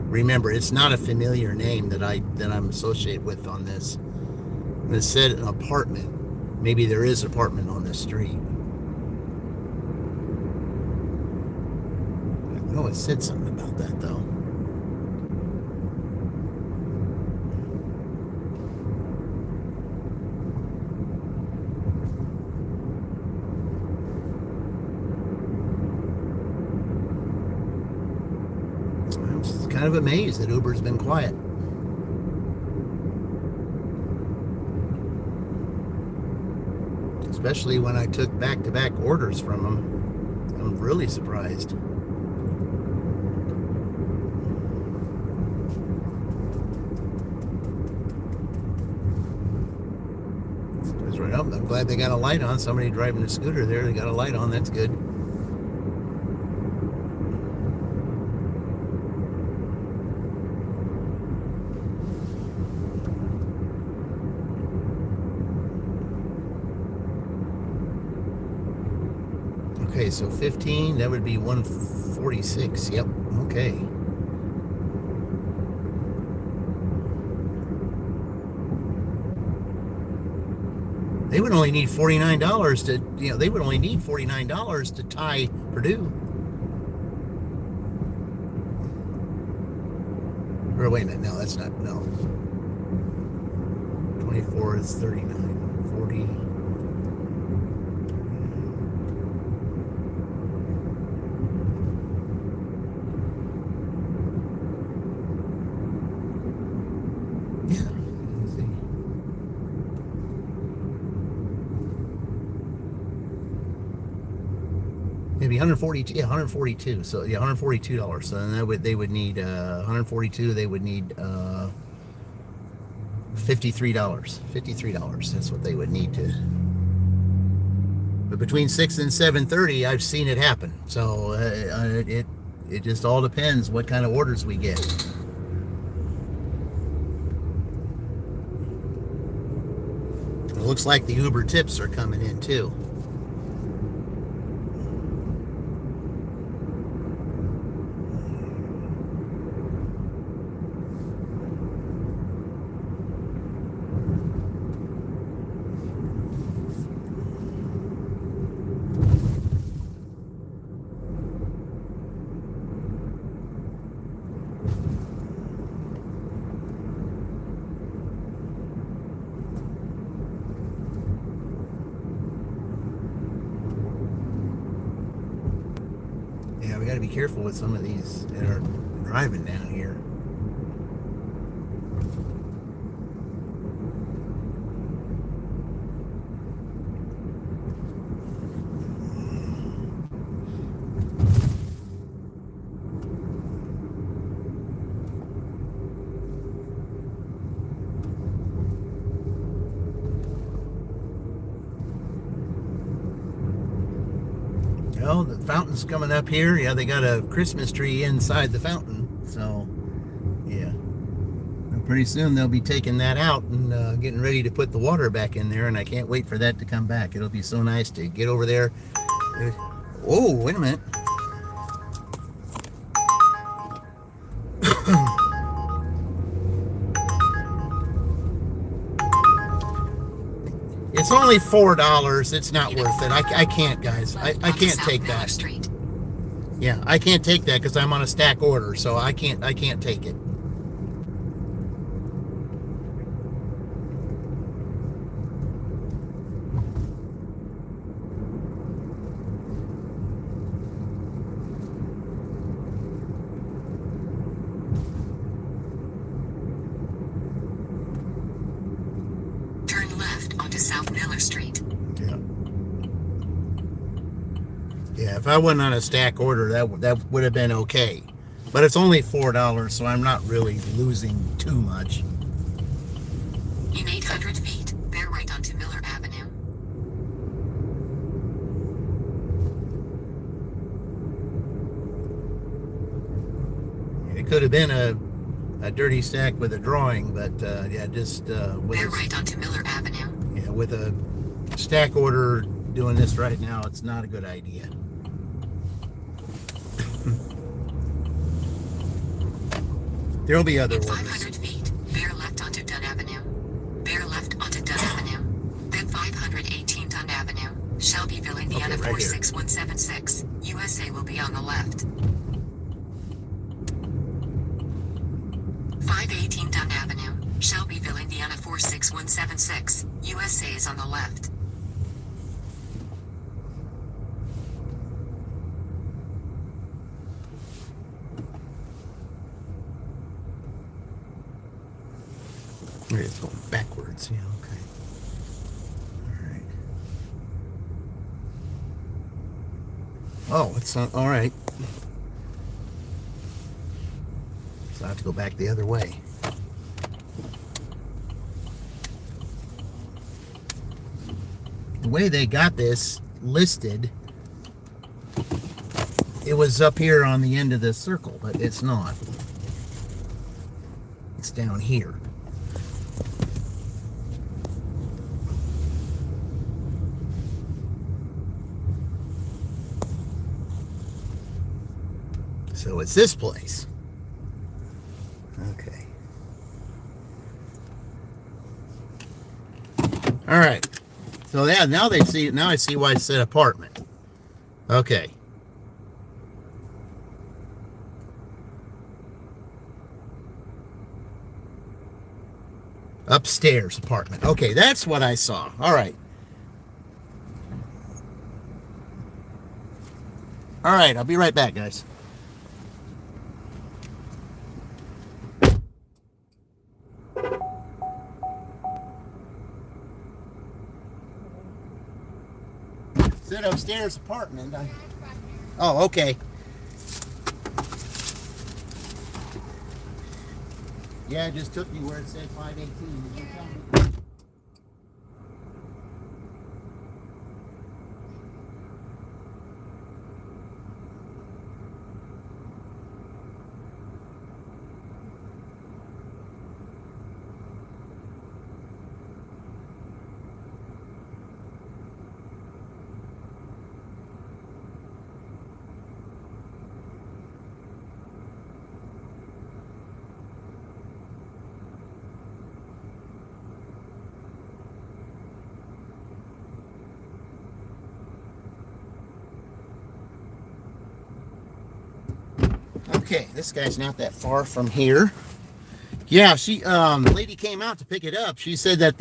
remember. It's not a familiar name that I'm associated with on this. And it said an apartment. Maybe there is an apartment on this street. I know it said something about that though. I'm kind of amazed that Uber's been quiet. Especially when I took back-to-back orders from them. I'm really surprised. It's right up. I'm glad they got a light on. Somebody driving a scooter there, they got a light on. That's good. Okay, so 15, that would be 146. Yep, okay. They would only need $49 to, they would only need $49 to tie Purdue. Or wait a minute, no, that's not, no. 24 is 39, 40. Maybe 142. Yeah, 142. So yeah, $142. So then they would need 142. They would need $53. $53. That's what they would need to. But between 6 and 7:30, I've seen it happen. So it just all depends what kind of orders we get. It looks like the Uber tips are coming in too. to be careful with some of these that are driving down here. Well, the fountain's coming up here. Yeah, they got a Christmas tree inside the fountain. So, yeah. And pretty soon they'll be taking that out and getting ready to put the water back in there. And I can't wait for that to come back. It'll be so nice to get over there. Oh, wait a minute. It's only $4. It's not worth it. I can't, guys. I can't take that. Yeah, I can't take that because I'm on a stack order, so I can't take it. South Miller Street. Yeah. Yeah, if I wasn't on a stack order, that would have been okay. But it's only $4, so I'm not really losing too much. In 800 feet, bear right onto Miller Avenue. It could have been a dirty stack with a drawing, but yeah, just bear right onto Miller Avenue. Yeah, with a stack order doing this right now, it's not a good idea. There'll be other orders. 500 feet, bear left onto Dunn Avenue. Bear left onto Dunn Avenue. Then 518 Dunn Avenue, Shelbyville, Indiana, Okay, right 46176. USA will be on the left. 518 Dunn Avenue, Shelbyville, Indiana, 46176. USA is on the left. It's going backwards. Yeah, okay. All right. Oh, it's not. All right. So I have to go back the other way. The way they got this listed, it was up here on the end of the circle, but it's not. It's down here. So it's this place. Okay. All right. So yeah, now I see why it said apartment. Okay. Upstairs apartment. Okay, that's what I saw. All right. All right, I'll be right back, guys. Said upstairs apartment. Oh, okay. Yeah, it just took me where it said 518. Okay, this guy's not that far from here. Yeah, she lady came out to pick it up. She said that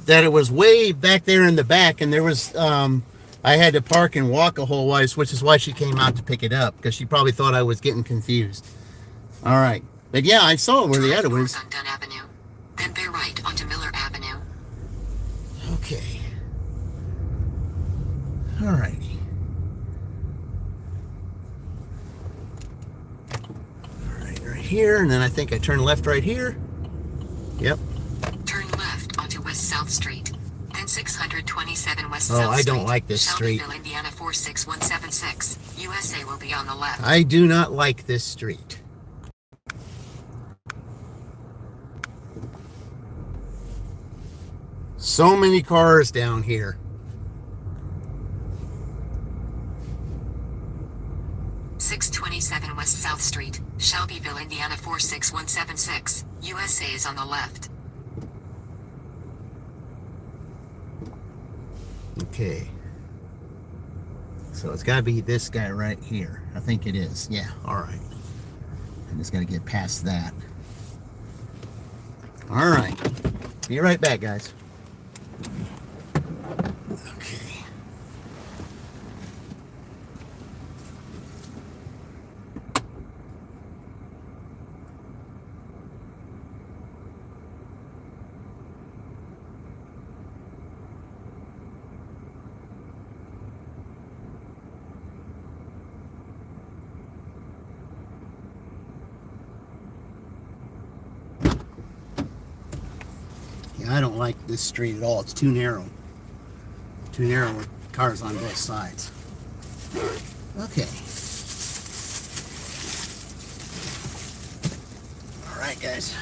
that it was way back there in the back, and there was I had to park and walk a whole ways, which is why she came out to pick it up, because she probably thought I was getting confused. All right. But yeah, I saw where the other was. On Dunn Avenue, then bear right onto Miller Avenue. Okay. All righty. All right, right here, and then I think I turn left right here. Yep. Turn left onto West South Street, then 627 West Oh, South I Street. don't like this street. Shelbyville, Indiana 46176. USA will be on the left. I do not like this street. So many cars down here. .627 West South Street, Shelbyville, Indiana 46176. USA is on the left. Okay. So it's got to be this guy right here. I think it is. Yeah, all right. I just got to get past that. All right. Be right back, guys. Okay. Yeah, I don't like this street at all. It's too narrow. Too narrow with cars on both sides. Okay. All right, guys.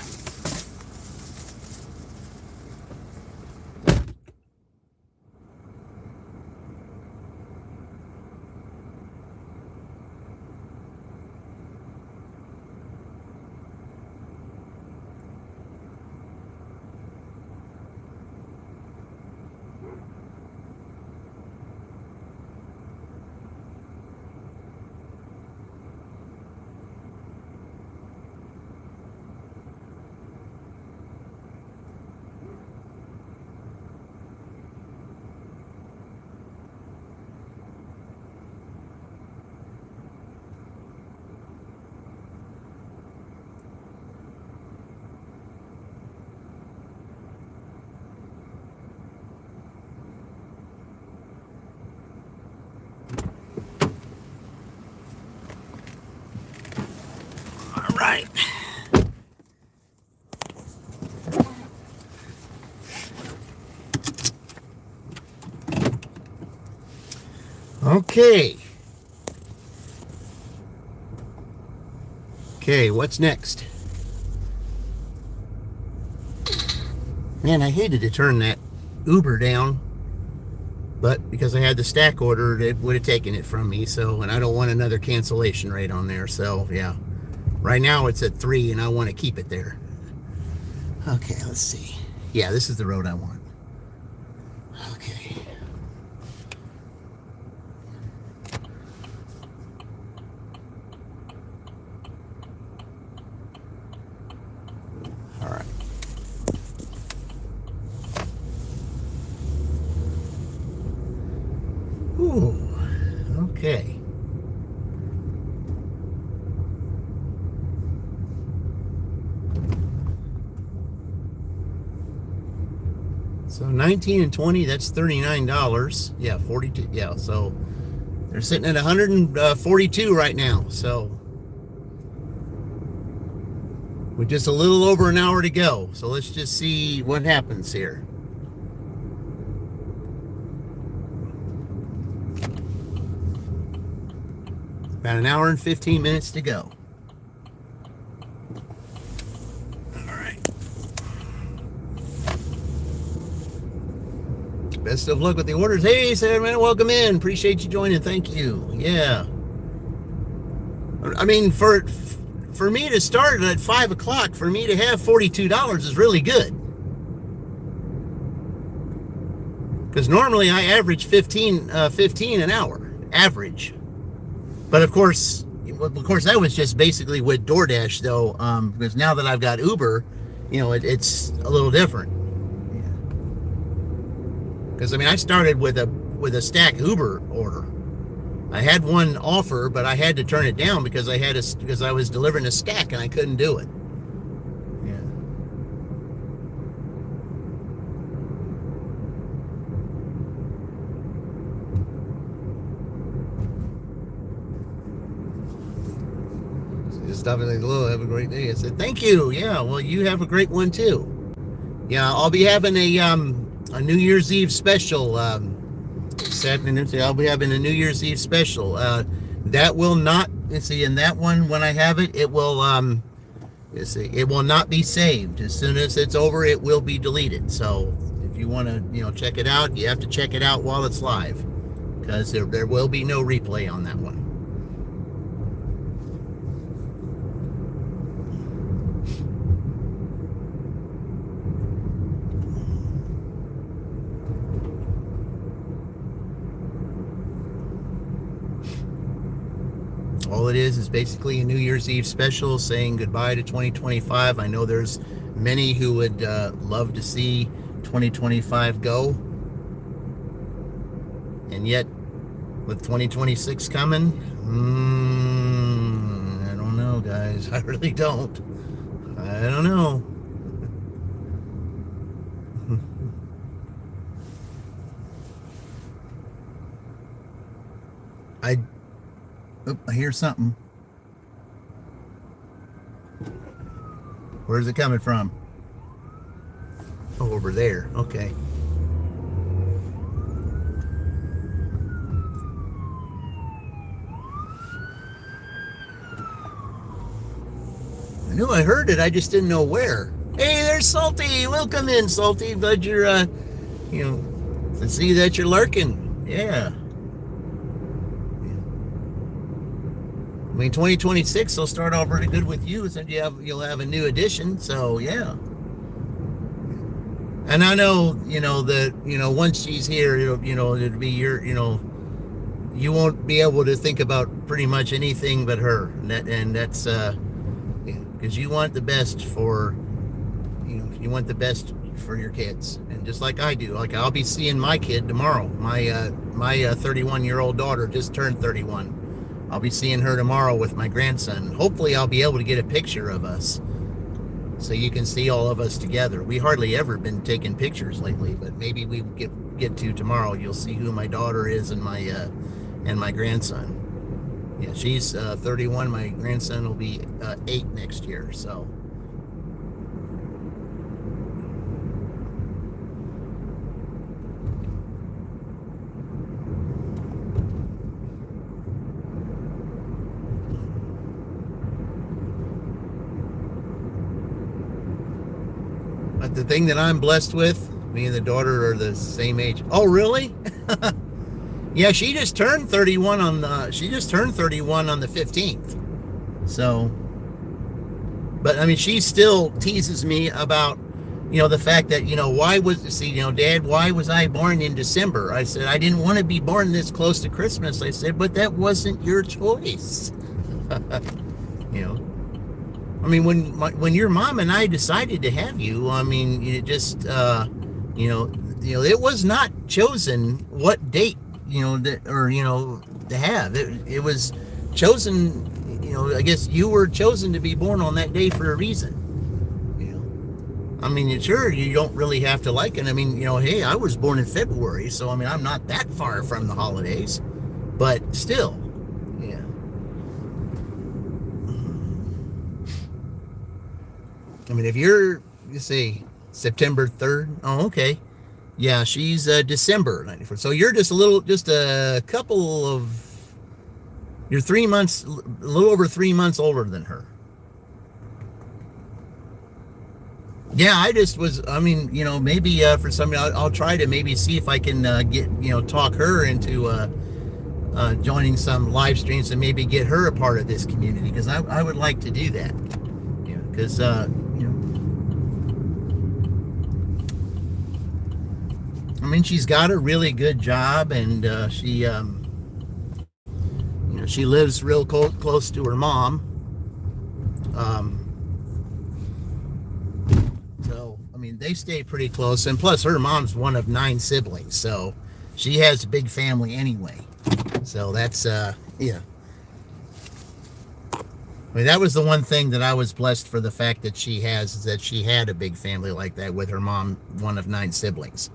All right. Okay. Okay, what's next? Man, I hated to turn that Uber down, but because I had the stack order, it would have taken it from me. So, and I don't want another cancellation rate on there. So, yeah. Right now it's at 3 and I want to keep it there. Okay, let's see. Yeah, this is the road I want. Okay. All right. Ooh, okay. So 19 and 20, that's $39. Yeah, 42. Yeah, so they're sitting at 142 right now. So with just a little over an hour to go. So let's just see what happens here. About an hour and 15 minutes to go. All right. Best of luck with the orders. Hey, Sarah, welcome in. Appreciate you joining. Thank you. Yeah. I mean, for me to start at 5 o'clock, for me to have $42 is really good. Because normally I average 15 an hour. Average. But of course, that was just basically with Doordash, though, because now that I've got Uber, it's a little different. Because I mean, I started with a with a stack Uber order. I had one offer, but I had to turn it down because I was delivering a stack and I couldn't do it. Yeah. So just stopping like, hello, have a great day. I said, thank you. Yeah, well, you have a great one too. Yeah, I'll be having a New Year's Eve special. Saturday, I'll be having a New Year's Eve special. That will not, in that one, when I have it, it will, it will not be saved. As soon as it's over, it will be deleted. So if you want to, check it out, you have to check it out while it's live, because there will be no replay on that one. All it is basically a New Year's Eve special saying goodbye to 2025. I know there's many who would love to see 2025 go. And yet, with 2026 coming, I don't know, guys. I really don't. I don't know. I hear something. Where's it coming from? Oh, over there. Okay. I knew I heard it. I just didn't know where. Hey, there's Salty. Welcome in, Salty. Glad you're, to see that you're lurking. Yeah. I mean, 2026 will start off really good with you, since you'll have a new edition. So yeah. And I know, that, once she's here, it'll be your, you won't be able to think about pretty much anything but her. And that's, because you want the best for, you want the best for your kids. And just like I do, like I'll be seeing my kid tomorrow. My 31-year-old daughter just turned 31. I'll be seeing her tomorrow with my grandson. Hopefully I'll be able to get a picture of us so you can see all of us together. We hardly ever been taking pictures lately, but maybe we get to tomorrow. You'll see who my daughter is and my grandson. Yeah, she's 31. My grandson will be 8 next year. So. But the thing that I'm blessed with, me and the daughter are the same age. Oh, really? Yeah, she just turned 31 on the 15th. So, but I mean, she still teases me about, the fact that, Dad, why was I born in December? I said, I didn't want to be born this close to Christmas. I said, but that wasn't your choice. I mean, when your mom and I decided to have you, I mean, it just, it was not chosen what date, to have. It was chosen, I guess you were chosen to be born on that day for a reason. I mean, sure, you don't really have to like it. I mean, hey, I was born in February, so I mean, I'm not that far from the holidays, but still. I mean, if you're, September 3rd, oh, okay. Yeah, she's December 94. So you're just a couple of, you're 3 months, a little over 3 months older than her. Yeah, I just was, I mean, maybe for somebody, I'll try to maybe see if I can talk her into joining some live streams and maybe get her a part of this community, because I would like to do that. Because, I mean, she's got a really good job, and she lives real close to her mom. So, I mean, they stay pretty close, and plus her mom's one of 9 siblings, so she has a big family anyway. So that's, yeah. I mean, that was the one thing that I was blessed for the fact that she has, is that she had a big family like that with her mom, one of 9 siblings.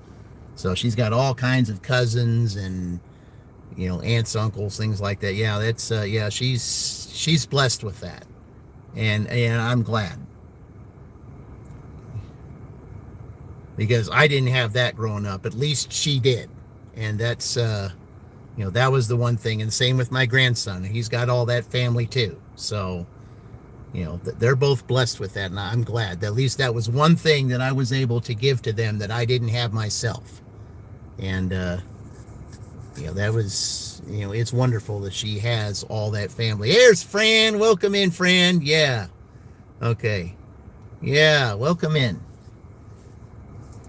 So she's got all kinds of cousins and, you know, aunts, uncles, things like that. Yeah, that's, yeah, she's blessed with that. And I'm glad. Because I didn't have that growing up. At least she did. And that's, you know, that was the one thing. And same with my grandson. He's got all that family too. So, you know, they're both blessed with that. And I'm glad that at least that was one thing that I was able to give to them that I didn't have myself. And, you know, that was, you know, it's wonderful that she has all that family. There's Fran. Welcome in, Fran. Yeah. Okay. Yeah. Welcome in.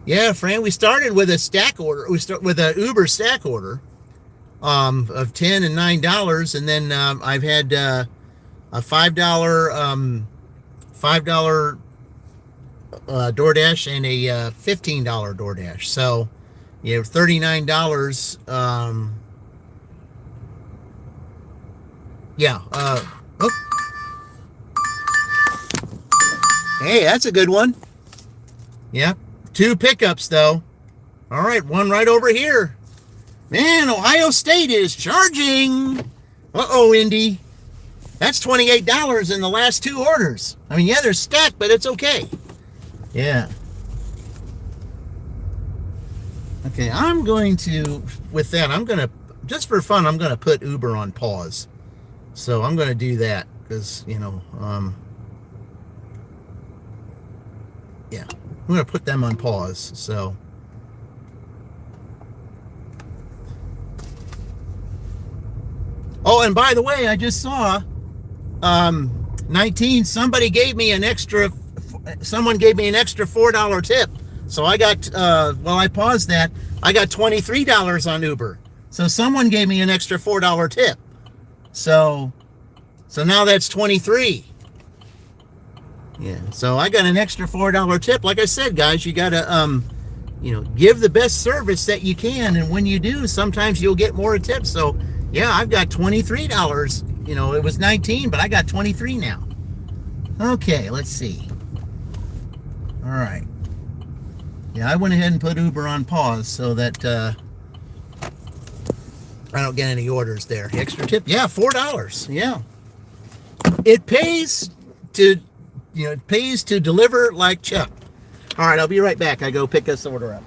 Yeah, Fran, we started with a stack order. We start with an Uber stack order of $10 and $9, and then I've had a $5 Doordash and a $15 Doordash. So, you know, $39. Yeah. Oh. Hey, that's a good one. Yeah. 2 pickups, though. All right, one right over here. Man, Ohio State is charging. Uh-oh, Indy. That's $28 in the last 2 orders. I mean, yeah, they're stacked, but it's okay. Yeah. Okay, I'm going to, with that, I'm going to, just for fun, I'm going to put Uber on pause. So I'm going to do that because, you know, yeah. I'm going to put them on pause, so. Oh, and by the way, I just saw 19, someone gave me an extra $4 tip. So I got, well, I paused that. I got $23 on Uber. So someone gave me an extra $4 tip. So now that's 23. Yeah, so I got an extra $4 tip. Like I said, guys, you got to, you know, give the best service that you can. And when you do, sometimes you'll get more tips. So, yeah, I've got $23. You know, it was 19, but I got 23 now. Okay, let's see. All right. Yeah, I went ahead and put Uber on pause so that I don't get any orders there. Extra tip? Yeah, $4. Yeah. It pays to... You know, it pays to deliver like Chuck. All right, I'll be right back. I go pick this order up.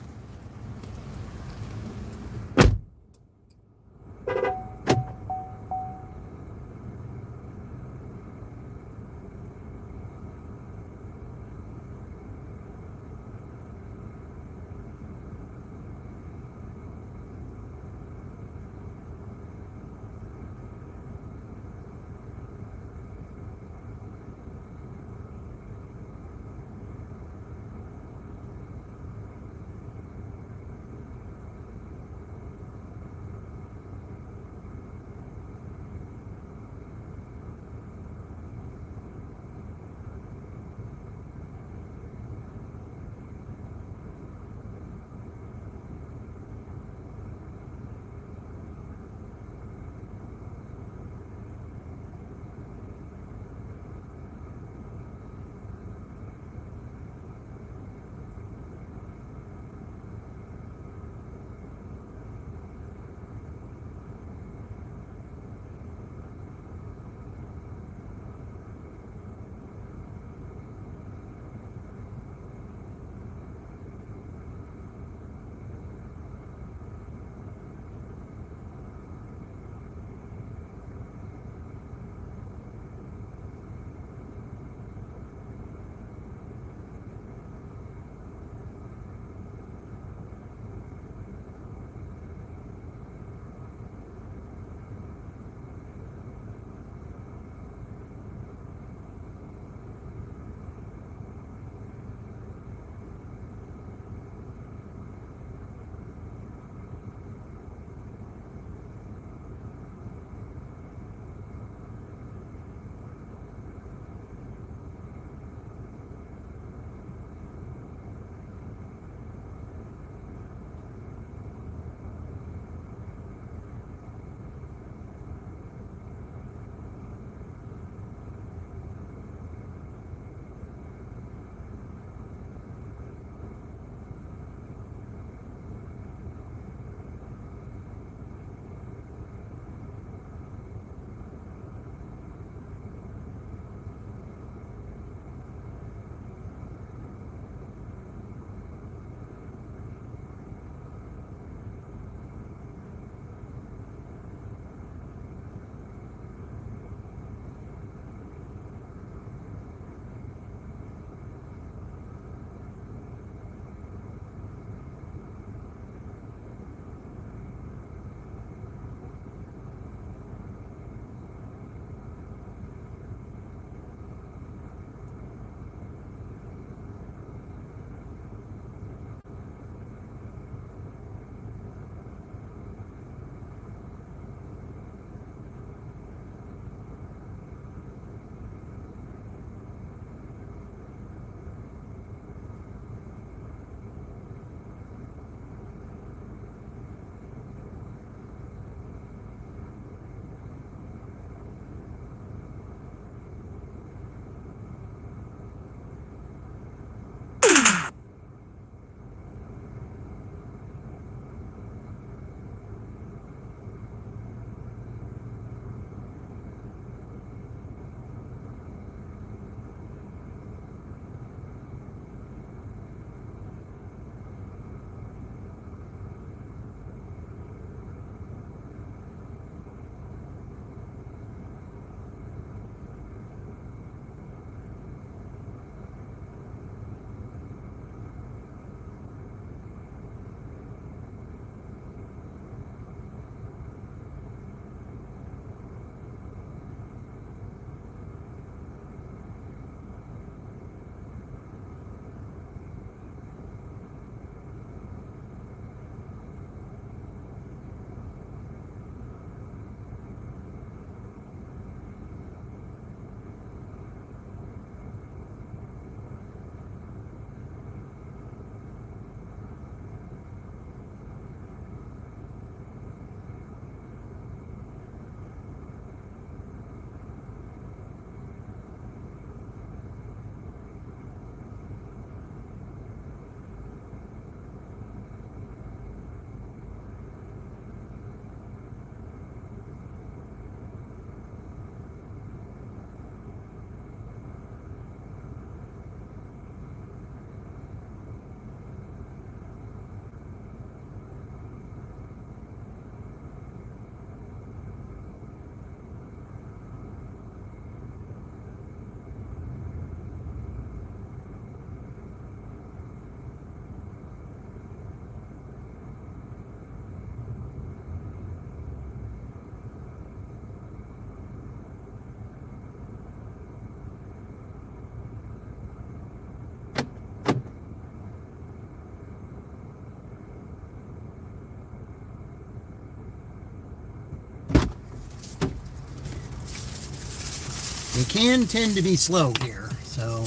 They can tend to be slow here, so.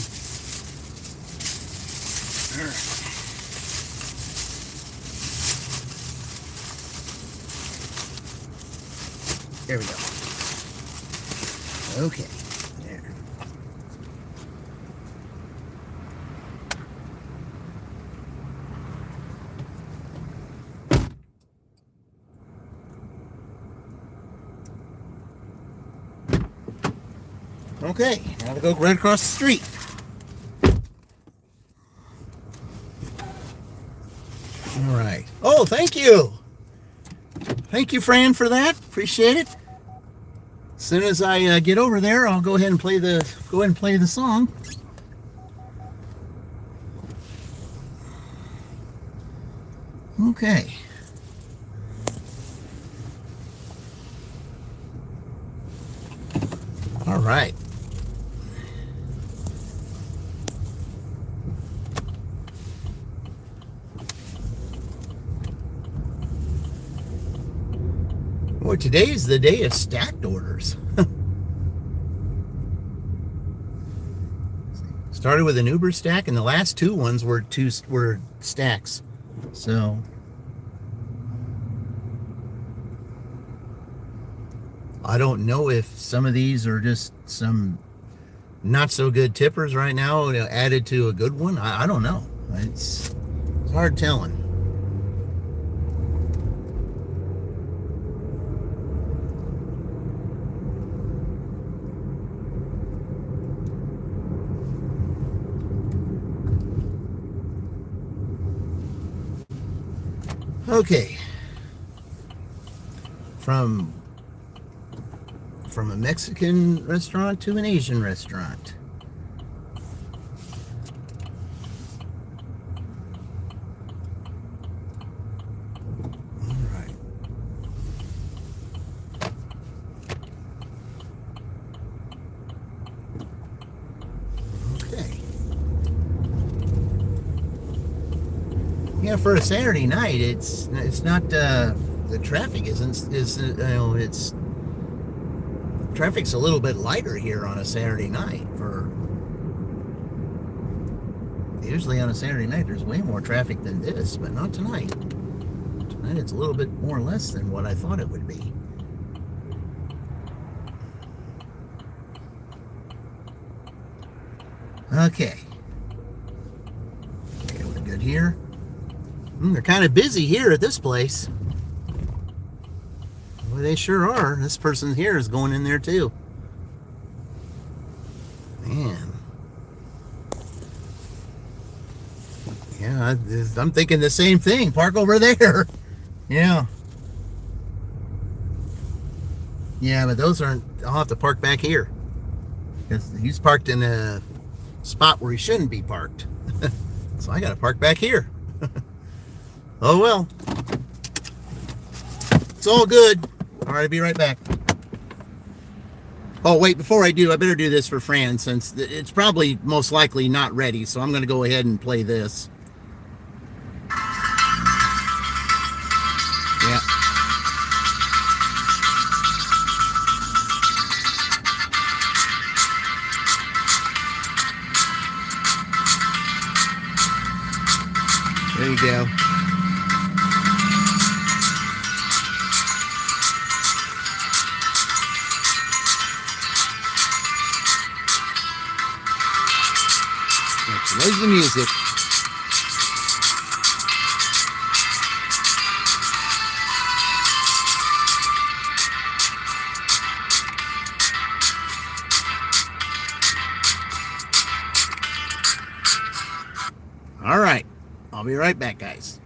All right. There we go. Okay, there. Okay, now to go right across the street. All right. Oh, thank you. Thank you, Fran, for that. Appreciate it. As soon as I get over there, I'll go ahead and play the song. Okay. All right. Well, today is the day of stacked orders. Started with an Uber stack, and the last two ones were stacks. So I don't know if some of these are just some not so good tippers right now, added to a good one. I don't know. It's hard telling. Okay. From a Mexican restaurant to an Asian restaurant. All right. Okay. Yeah, for a Saturday night, it's not the traffic it's traffic's a little bit lighter here on a Saturday night. Usually on a Saturday night there's way more traffic than this, but not tonight. Tonight it's a little bit more or less than what I thought it would be. Okay, we're good here. They're kind of busy here at this place. Well, they sure are. This person here is going in there too. Man. Yeah, I'm thinking the same thing. Park over there. Yeah. Yeah, but those aren't. I'll have to park back here. Because he's parked in a spot where he shouldn't be parked. So I got to park back here. Oh well. It's all good. All right, I'll be right back. Oh, wait, before I do, I better do this for Fran, since it's probably most likely not ready, so I'm going to go ahead and play this. Yeah. There you go. There's the music. All right. I'll be right back, guys.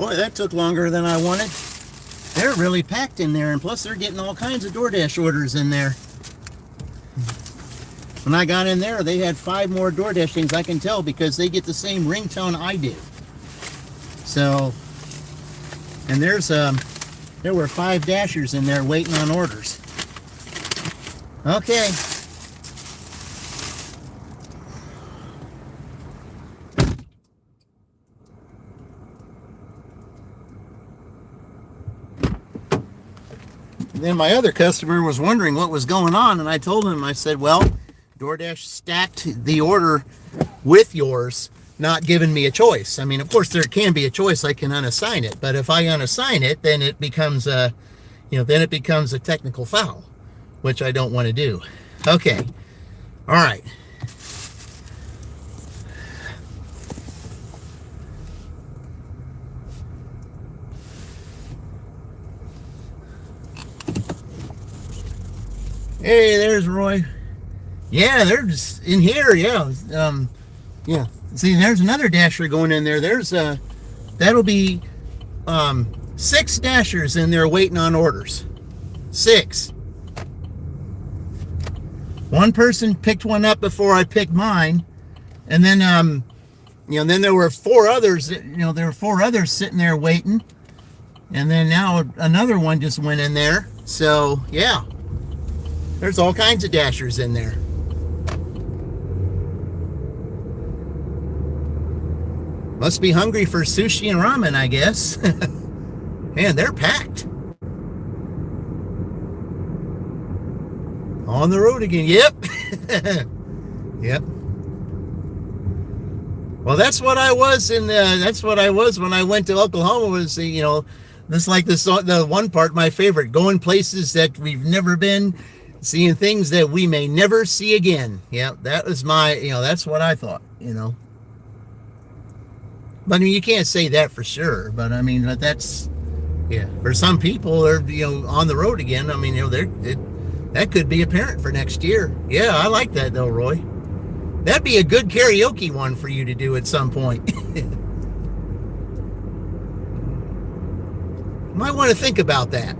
Boy, that took longer than I wanted. They're really packed in there, and plus they're getting all kinds of DoorDash orders in there. When I got in there, they had 5 more DoorDash things. I can tell because they get the same ringtone I do. So, and there were 5 Dashers in there waiting on orders. Okay. Then my other customer was wondering what was going on, and I told him, I said, well, DoorDash stacked the order with yours, not giving me a choice. I mean, of course, there can be a choice. I can unassign it, but if I unassign it, then it becomes a technical foul, which I don't want to do. Okay. All right. Hey, there's Roy. Yeah, they're just in here. Yeah. Yeah. See, there's another Dasher going in there. That'll be 6 Dashers in there waiting on orders. 6. One person picked one up before I picked mine, and then then there were 4 others. There were 4 others sitting there waiting, and then now another one just went in there. So yeah, there's all kinds of Dashers in there. Must be hungry for sushi and ramen, I guess. Man, they're packed. On the road again. Yep. Yep. Well, that's what I was when I went to Oklahoma. Was the one part, my favorite, going places that we've never been, seeing things that we may never see again. Yeah, that was that's what I thought. But I mean, you can't say that for sure. But I mean, that's, yeah. For some people, they're on the road again. I mean, that could be apparent for next year. Yeah, I like that though, Roy. That'd be a good karaoke one for you to do at some point. Might want to think about that.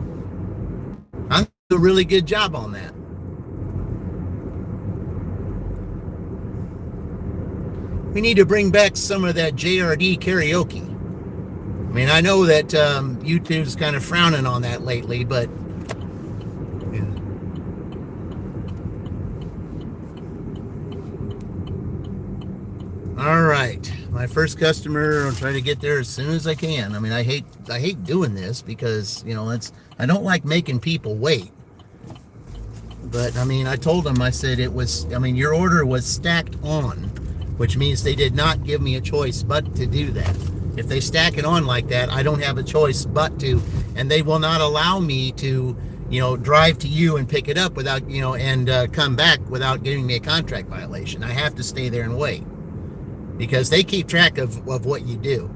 I'll do a really good job on that. We need to bring back some of that JRD karaoke. I mean, I know that YouTube's kind of frowning on that lately, but yeah. All right, my first customer. I'll try to get there as soon as I can. I mean, I hate doing this because I don't like making people wait. But I mean, I told them, I said your order was stacked on, which means they did not give me a choice but to do that. If they stack it on like that, I don't have a choice but to, and they will not allow me to, drive to you and pick it up without, and come back without giving me a contract violation. I have to stay there and wait because they keep track of what you do.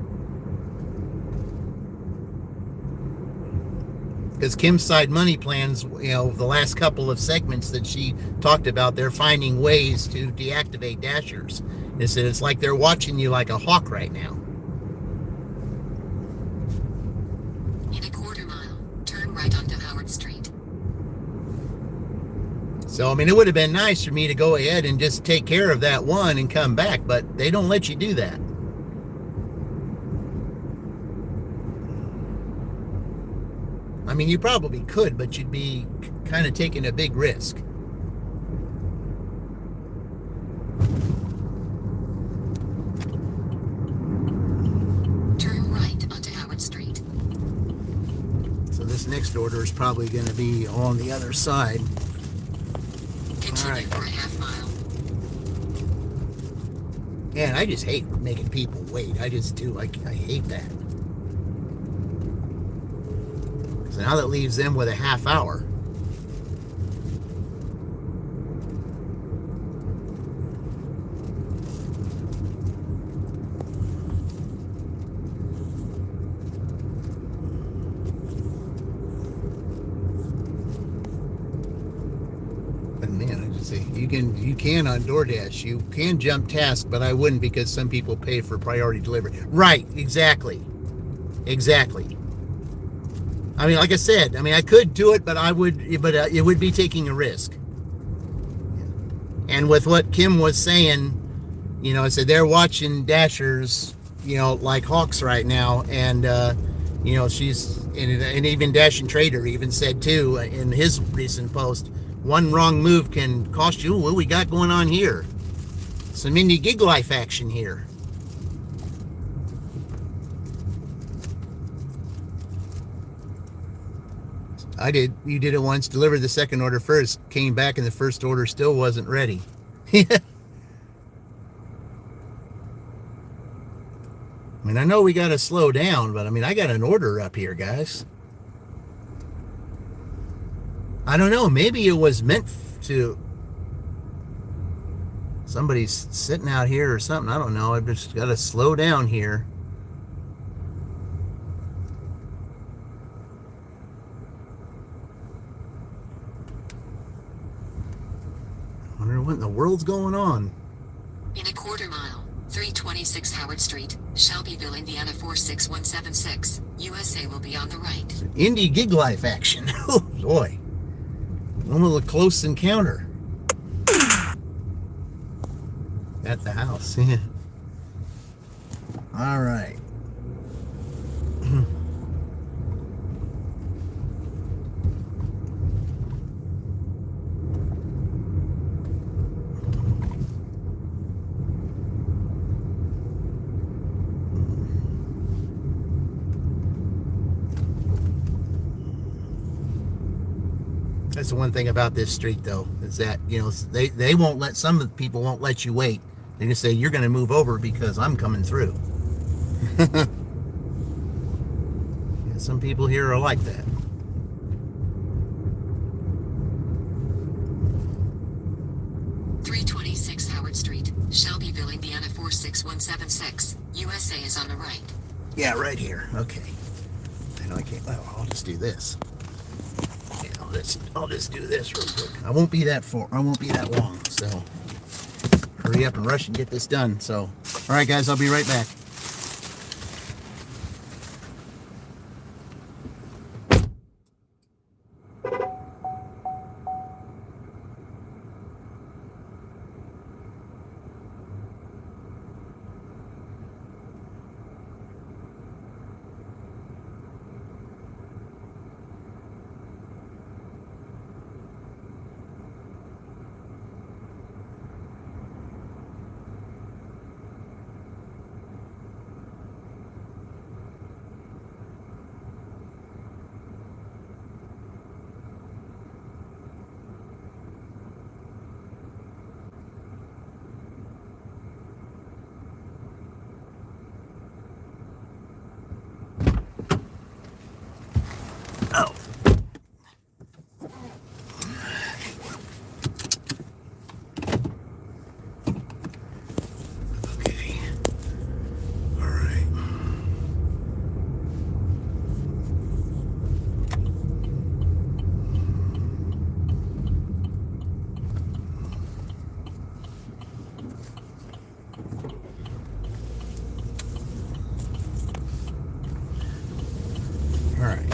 Because Kim's Side Money Plans, the last couple of segments that she talked about, they're finding ways to deactivate Dashers. It's like they're watching you like a hawk right now. In a quarter mile, turn right onto Howard Street. So, I mean, it would have been nice for me to go ahead and just take care of that one and come back, but they don't let you do that. I mean, you probably could, but you'd be kind of taking a big risk. Turn right onto Howard Street. So this next order is probably going to be on the other side. Continue All right. for a half mile. Man, I just hate making people wait. I just do. I hate that. So now that leaves them with a half hour. But man, I just say you can on DoorDash. You can jump task, but I wouldn't because some people pay for priority delivery. Right, exactly. Exactly. I mean, like I said, I mean, I could do it, but it would be taking a risk. And with what Kim was saying, I said they're watching Dashers, like hawks right now, and and even Dash and Trader even said too in his recent post, one wrong move can cost you. What we got going on here? Some indie gig life action here. You did it once, delivered the second order first, came back and the first order still wasn't ready. I mean, I know we got to slow down, but I mean, I got an order up here, guys. I don't know, maybe it was meant to. Somebody's sitting out here or something. I don't know. I've just got to slow down here. I wonder what in the world's going on. In a quarter mile, 326 Howard Street, Shelbyville, Indiana 46176. USA will be on the right. It's an indie gig life action. Oh boy. Almost a close encounter. At the house. Yeah. All right. That's the one thing about this street, though, is that, they won't let, some of the people won't let you wait. They just say, you're going to move over because I'm coming through. Yeah, some people here are like that. Howard Street, Shelbyville, Indiana 46176. USA is on the right. Yeah, right here. Okay. I know I can't. Well, I'll just do this. Yeah, I'll just do this real quick. I won't be that long. So hurry up and rush and get this done. So, all right, guys, I'll be right back. Oh. Okay. All right. All right.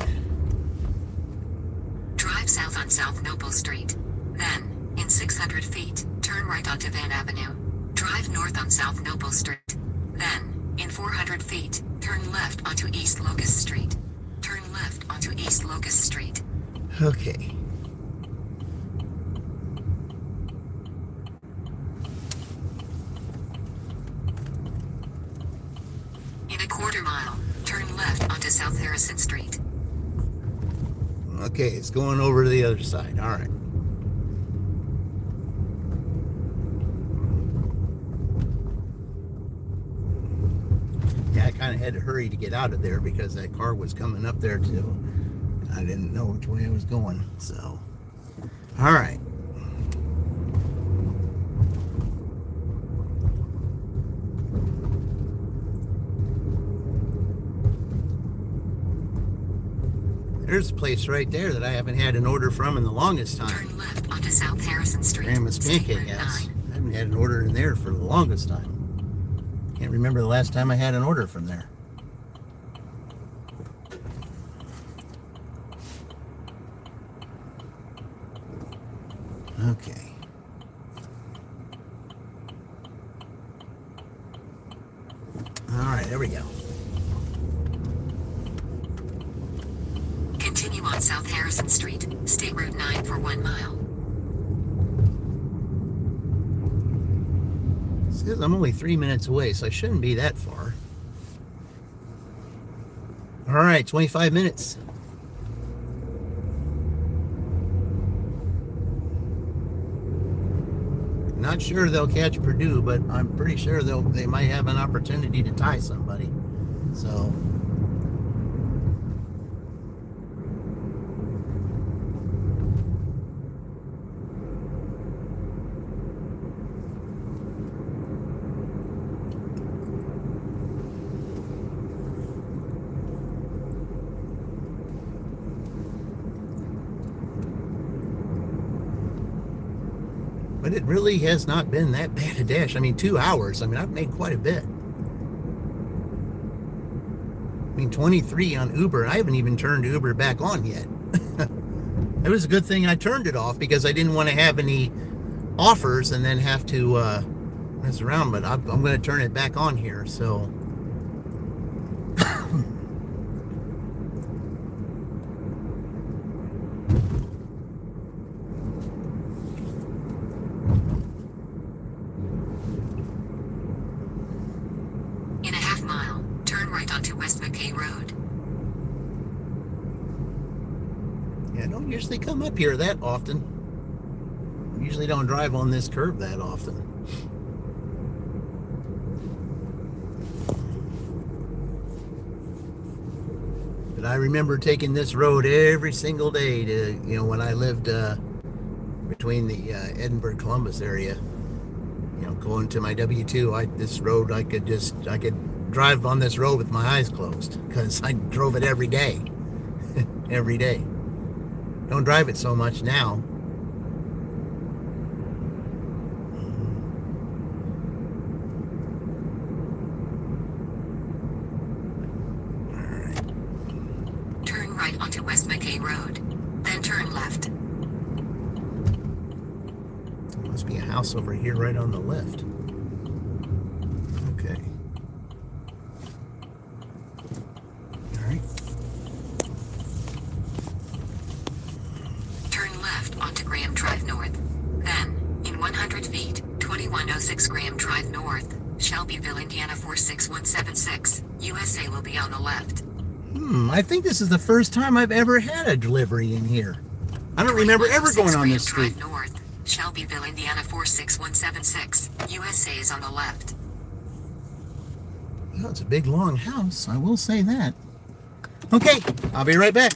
South on South Noble Street. Then, in 600 feet, turn right onto Van Avenue. Drive north on South Noble Street. Then, in 400 feet, turn left onto East Locust Street. Turn left onto East Locust Street. Okay. In a quarter mile, turn left onto South Harrison Street. Okay, it's going over to the other side. All right. Yeah, I kind of had to hurry to get out of there because that car was coming up there too. I didn't know which way I was going. So, all right. There's a place right there that I haven't had an order from in the longest time. Turn left onto South Harrison Street. Grandma's Pancake House. I haven't had an order in there for the longest time. Can't remember the last time I had an order from there. Okay. All right, there we go. Continue on South Harrison Street, State Route 9 for 1 mile. It says I'm only 3 minutes away, so I shouldn't be that far. All right, 25 minutes. Not sure they'll catch Purdue, but I'm pretty sure they might have an opportunity to tie somebody. So but it really has not been that bad a dash. I mean, 2 hours. I mean, I've made quite a bit. I mean, 23 on Uber. I haven't even turned Uber back on yet. It was a good thing I turned it off because I didn't want to have any offers and then have to mess around. But I'm going to turn it back on here. So In a half mile, turn right onto West McKay Road. yeah, I don't usually come up here that often. I usually don't drive on this curve that often. But I remember taking this road every single day to, when I lived between the Edinburgh Columbus area, going to my W2. This road, I could drive on this road with my eyes closed because I drove it every day. Every day. Don't drive it so much now. Turn right onto West McKay Road. Then turn left. There must be a house over here right on the left. Okay. All right. Turn left onto Graham Drive North. Then, in 100 feet, 2106 Graham Drive North, Shelbyville, Indiana 46176, USA will be on the left. I think this is the first time I've ever had a delivery in here. I don't remember ever going on this street. Drive North, Shelbyville, Indiana 46176, USA is on the left. Well, it's a big, long house. I will say that. Okay, I'll be right back.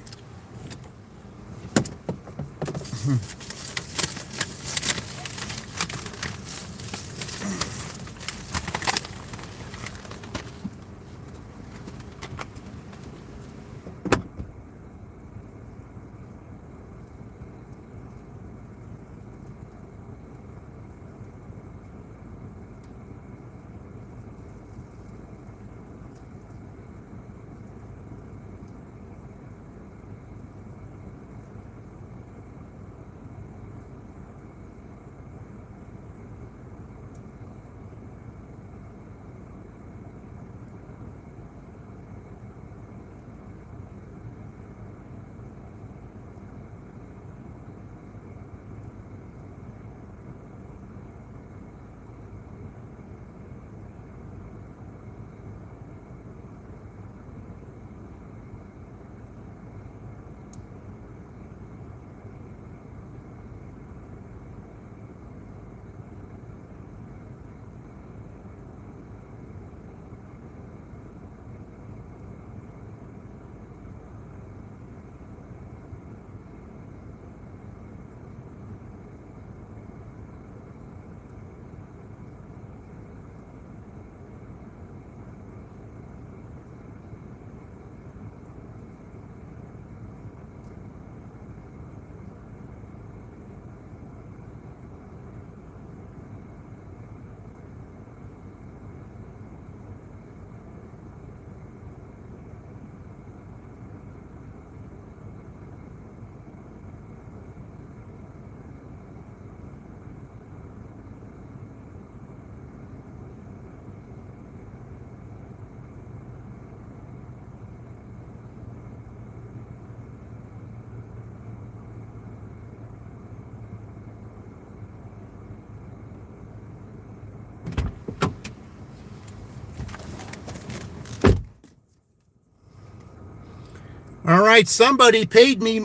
right, somebody paid me,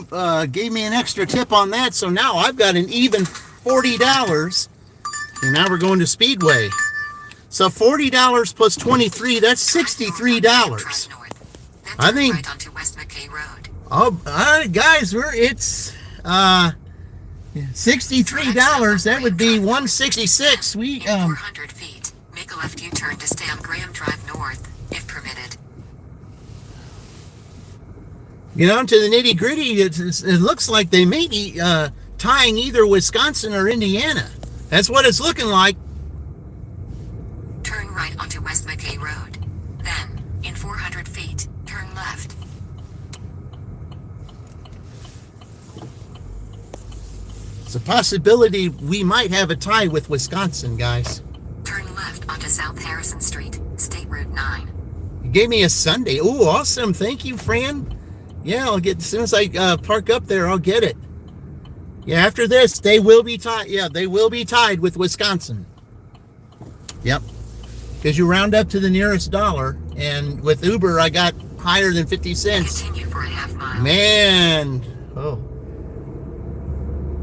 gave me an extra tip on that, so now I've got an even $40. And now we're going to Speedway. So $40 plus 23, that's $63. I think. Right onto West McKay Road. Oh, guys, it's $63. That would be $166. We 400 feet. Make a left U-turn to stay on Graham Drive North, if permitted. You know, to the nitty gritty, it looks like they may be tying either Wisconsin or Indiana. That's what it's looking like. Turn right onto West McKay Road. Then, in 400 feet, turn left. It's a possibility we might have a tie with Wisconsin, guys. Turn left onto South Harrison Street, State Route 9. You gave me a Sunday. Oh, awesome. Thank you, Fran. Yeah, I'll get, as soon as I park up there, I'll get it. Yeah, after this, they will be tied. Yeah, they will be tied with Wisconsin. Yep. Because you round up to the nearest dollar, and with Uber, I got higher than 50 cents. Continue for a half mile. Man. Oh.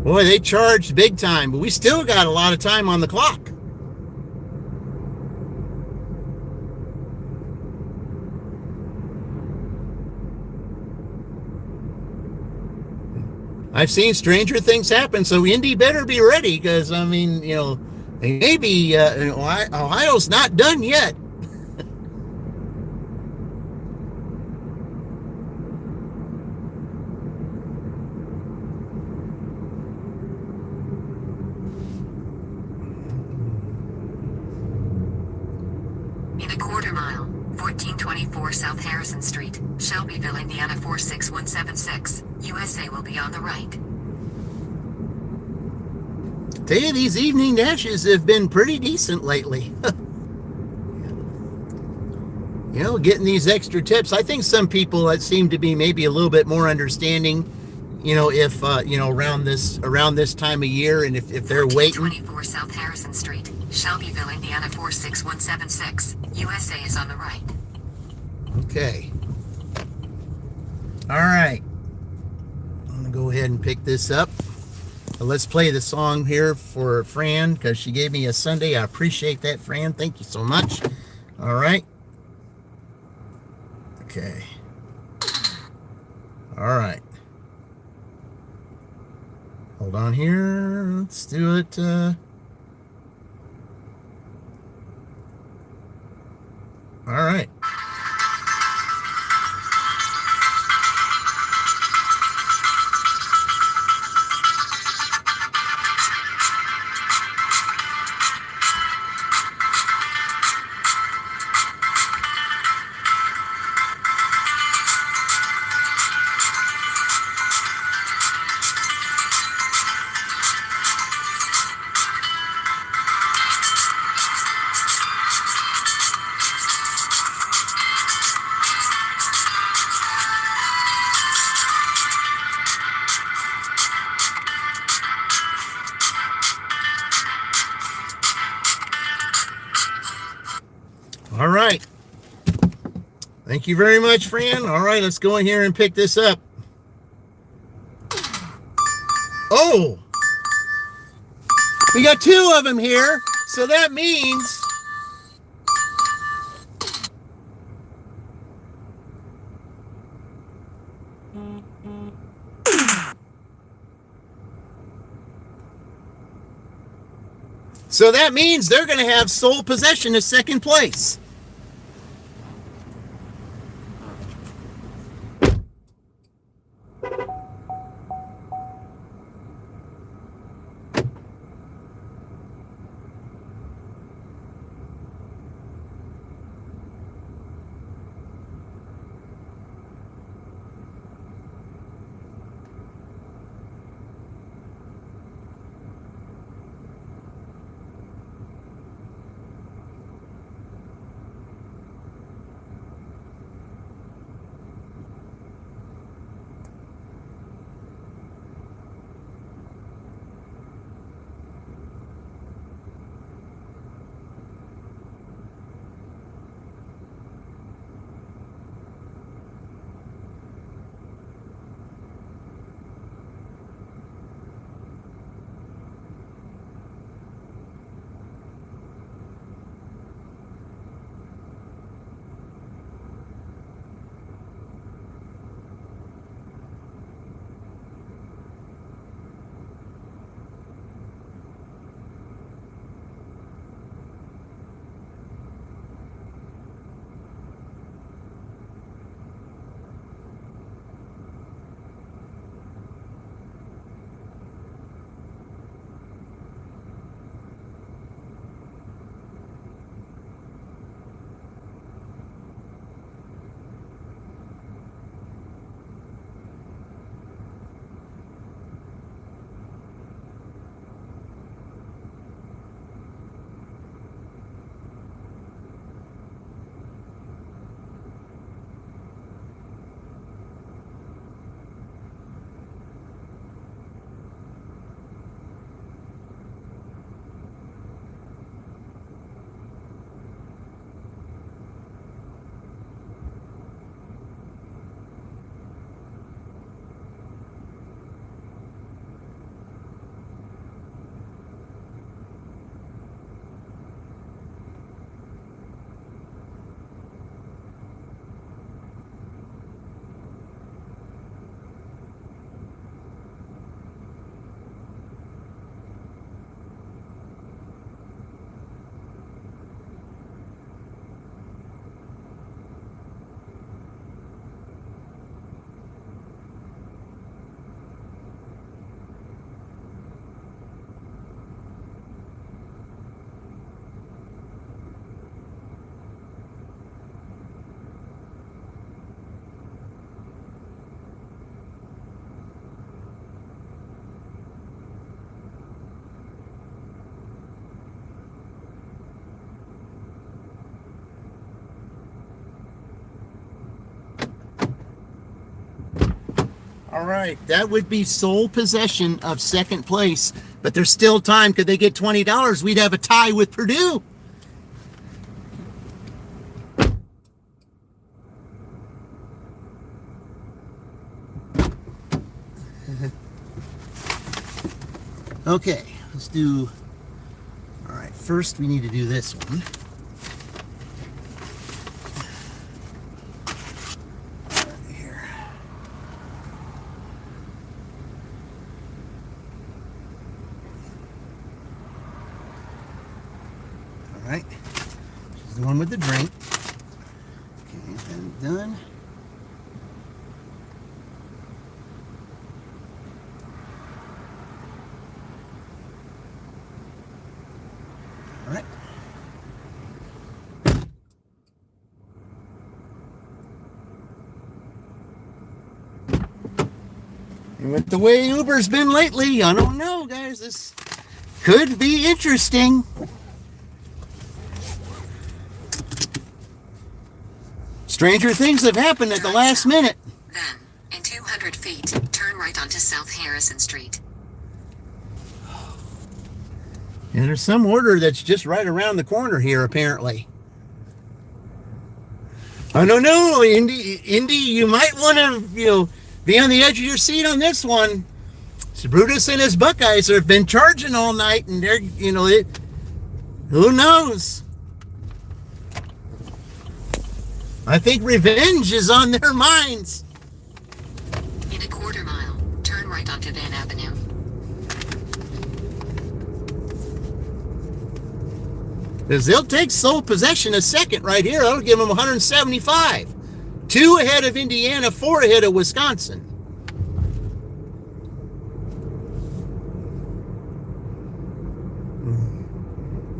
Boy, they charged big time, but we still got a lot of time on the clock. I've seen stranger things happen, so Indy better be ready, because, I mean, you know, maybe Ohio's not done yet. In a quarter mile, 1424 South Harrison Street, Shelbyville, Indiana 46176, USA will be on the right. Tell you, these evening dashes have been pretty decent lately. You know, getting these extra tips. I think some people that seem to be maybe a little bit more understanding, you know, if you know, around this time of year, and if they're waiting. 24 South Harrison Street, Shelbyville, Indiana 46176, USA is on the right. Okay. All right. I'm gonna go ahead and pick this up. Let's play the song here for Fran, because she gave me a Sunday. I appreciate that, Fran. Thank you so much. All right. Okay. All right. Hold on here. Let's do it. All right. All right. Thank you very much, Fran. All right, let's go in here and pick this up. Oh! We got two of them here, so that means... So that means they're going to have sole possession of second place. All right, that would be sole possession of second place, but there's still time. Could they get $20? We'd have a tie with Purdue. Okay, let's do. All right, first we need to do this one. Right, this is the one with the drink. Okay, then done. All right. And with the way Uber's been lately, I don't know, guys. This could be interesting. Stranger things have happened at the last minute. Then, in 200 feet, turn right onto South Harrison Street. And there's some order that's just right around the corner here, apparently. I don't know, Indy, you might want to, be on the edge of your seat on this one. So Brutus and his Buckeyes have been charging all night, and they're, who knows? I think revenge is on their minds. In a quarter mile, turn right onto Van Avenue. Because they'll take sole possession a second right here. That'll give them 175. 2 ahead of Indiana, 4 ahead of Wisconsin.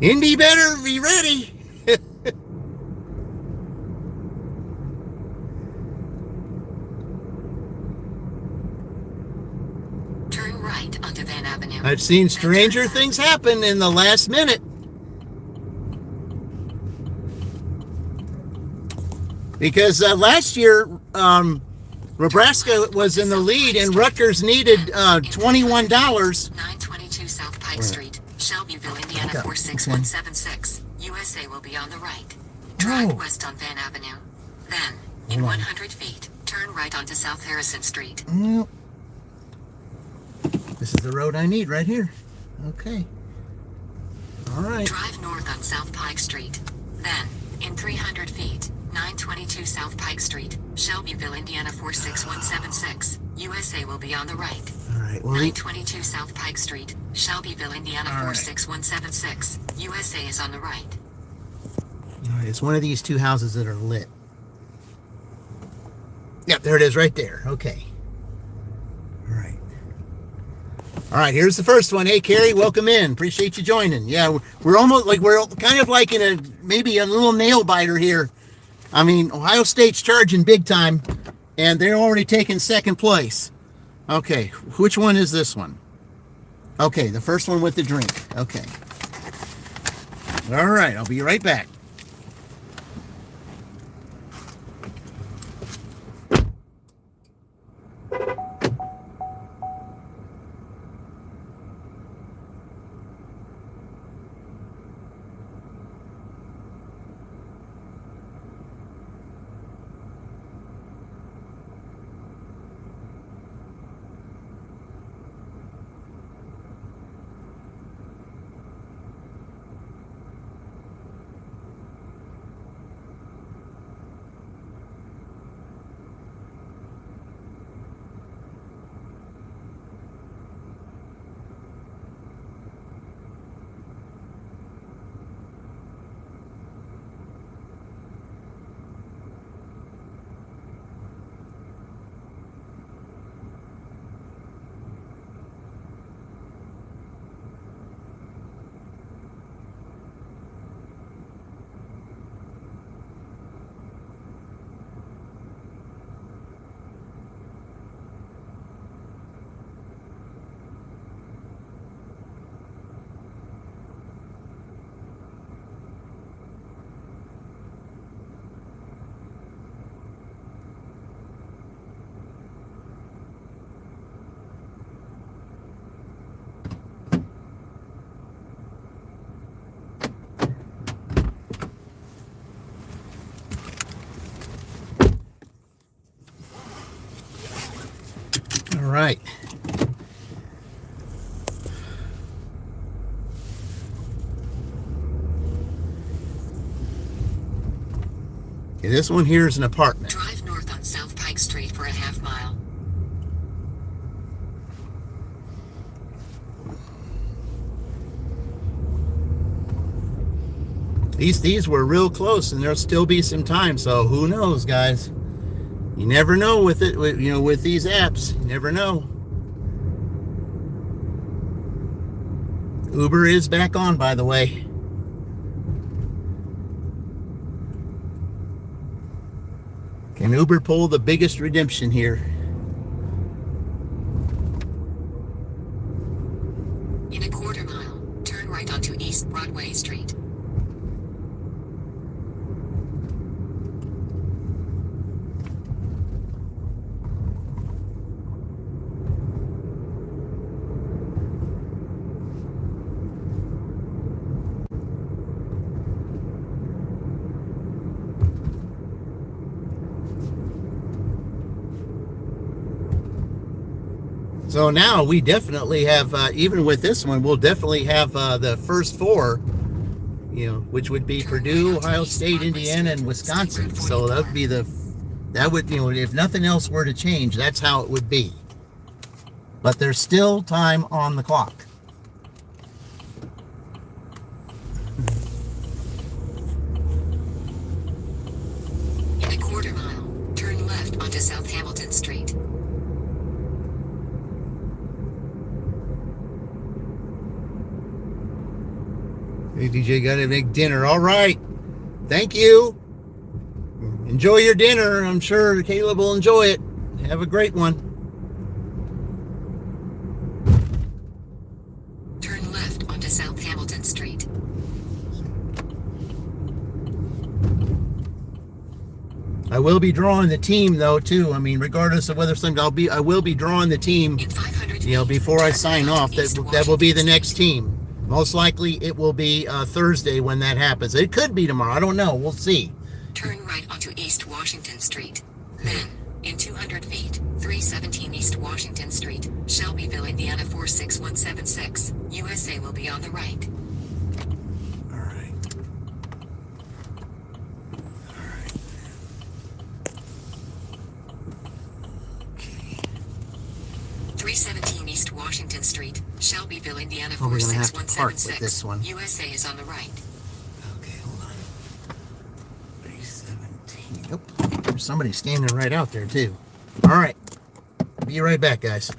Indy better be ready. Turn right onto Van Avenue. I've seen stranger things happen in the last minute. Because last year, Nebraska was in the lead and Rutgers needed $21. 922 South Pike Street, Shelbyville, Indiana 46176. USA will be on the right. Drive west on Van Avenue. Then, in 100 feet, turn right onto South Harrison Street. Well, this is the road I need right here. Okay. All right. Drive north on South Pike Street. Then, in 300 feet, 922 South Pike Street, Shelbyville, Indiana 46176. USA will be on the right. All right. Well, 922 South Pike Street, Shelbyville, Indiana 46176. USA is on the right. all right. It's one of these 2 houses that are lit. Yep, there it is right there. Okay. All right. All right, here's the first one. Hey, Carrie, welcome in. Appreciate you joining. Yeah, we're kind of like in maybe a little nail biter here. I mean, Ohio State's charging big time, and they're already taking second place. Okay, which one is this one? Okay, the first one with the drink. Okay. All right, I'll be right back. right. Okay, this one here is an apartment. Drive north on South Pike Street for a half mile. These were real close, and there'll still be some time. So who knows, guys? You never know with it. With these apps, you never know. Uber is back on, by the way. Can Uber pull the biggest redemption here? In a quarter mile, turn right onto East Broadway Street. So now we definitely have, even with this one, we'll definitely have the first four, which would be Purdue, Ohio State, Indiana, and Wisconsin. So that would be if nothing else were to change, that's how it would be. But there's still time on the clock. In a quarter mile, turn left onto South Hamilton Street. Hey, DJ, got to make dinner. All right. Thank you. Enjoy your dinner. I'm sure Caleb will enjoy it. Have a great one. Turn left onto South Hamilton Street. I will be drawing the team, though, too. I mean, regardless of whether I will be drawing the team, before I sign off. That will be the next team. Most likely it will be Thursday when that happens. It could be tomorrow. I don't know. We'll see. Turn right onto East Washington Street. Then, in 200 feet, 317 East Washington Street, Shelbyville, Indiana 46176. USA will be on the right. All right. 317 East Washington Street, Shelbyville, Indiana Oh, we're gonna have to park with 46176. this one. USA is on the right. Okay, hold on. 317. Nope. There's somebody standing right out there, too. All right. Be right back, guys.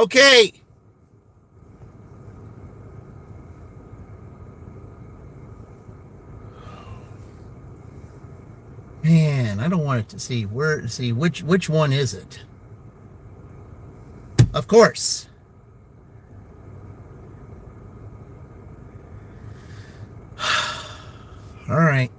Okay. Man, I don't want it to see where. See which one is it? Of course. All right.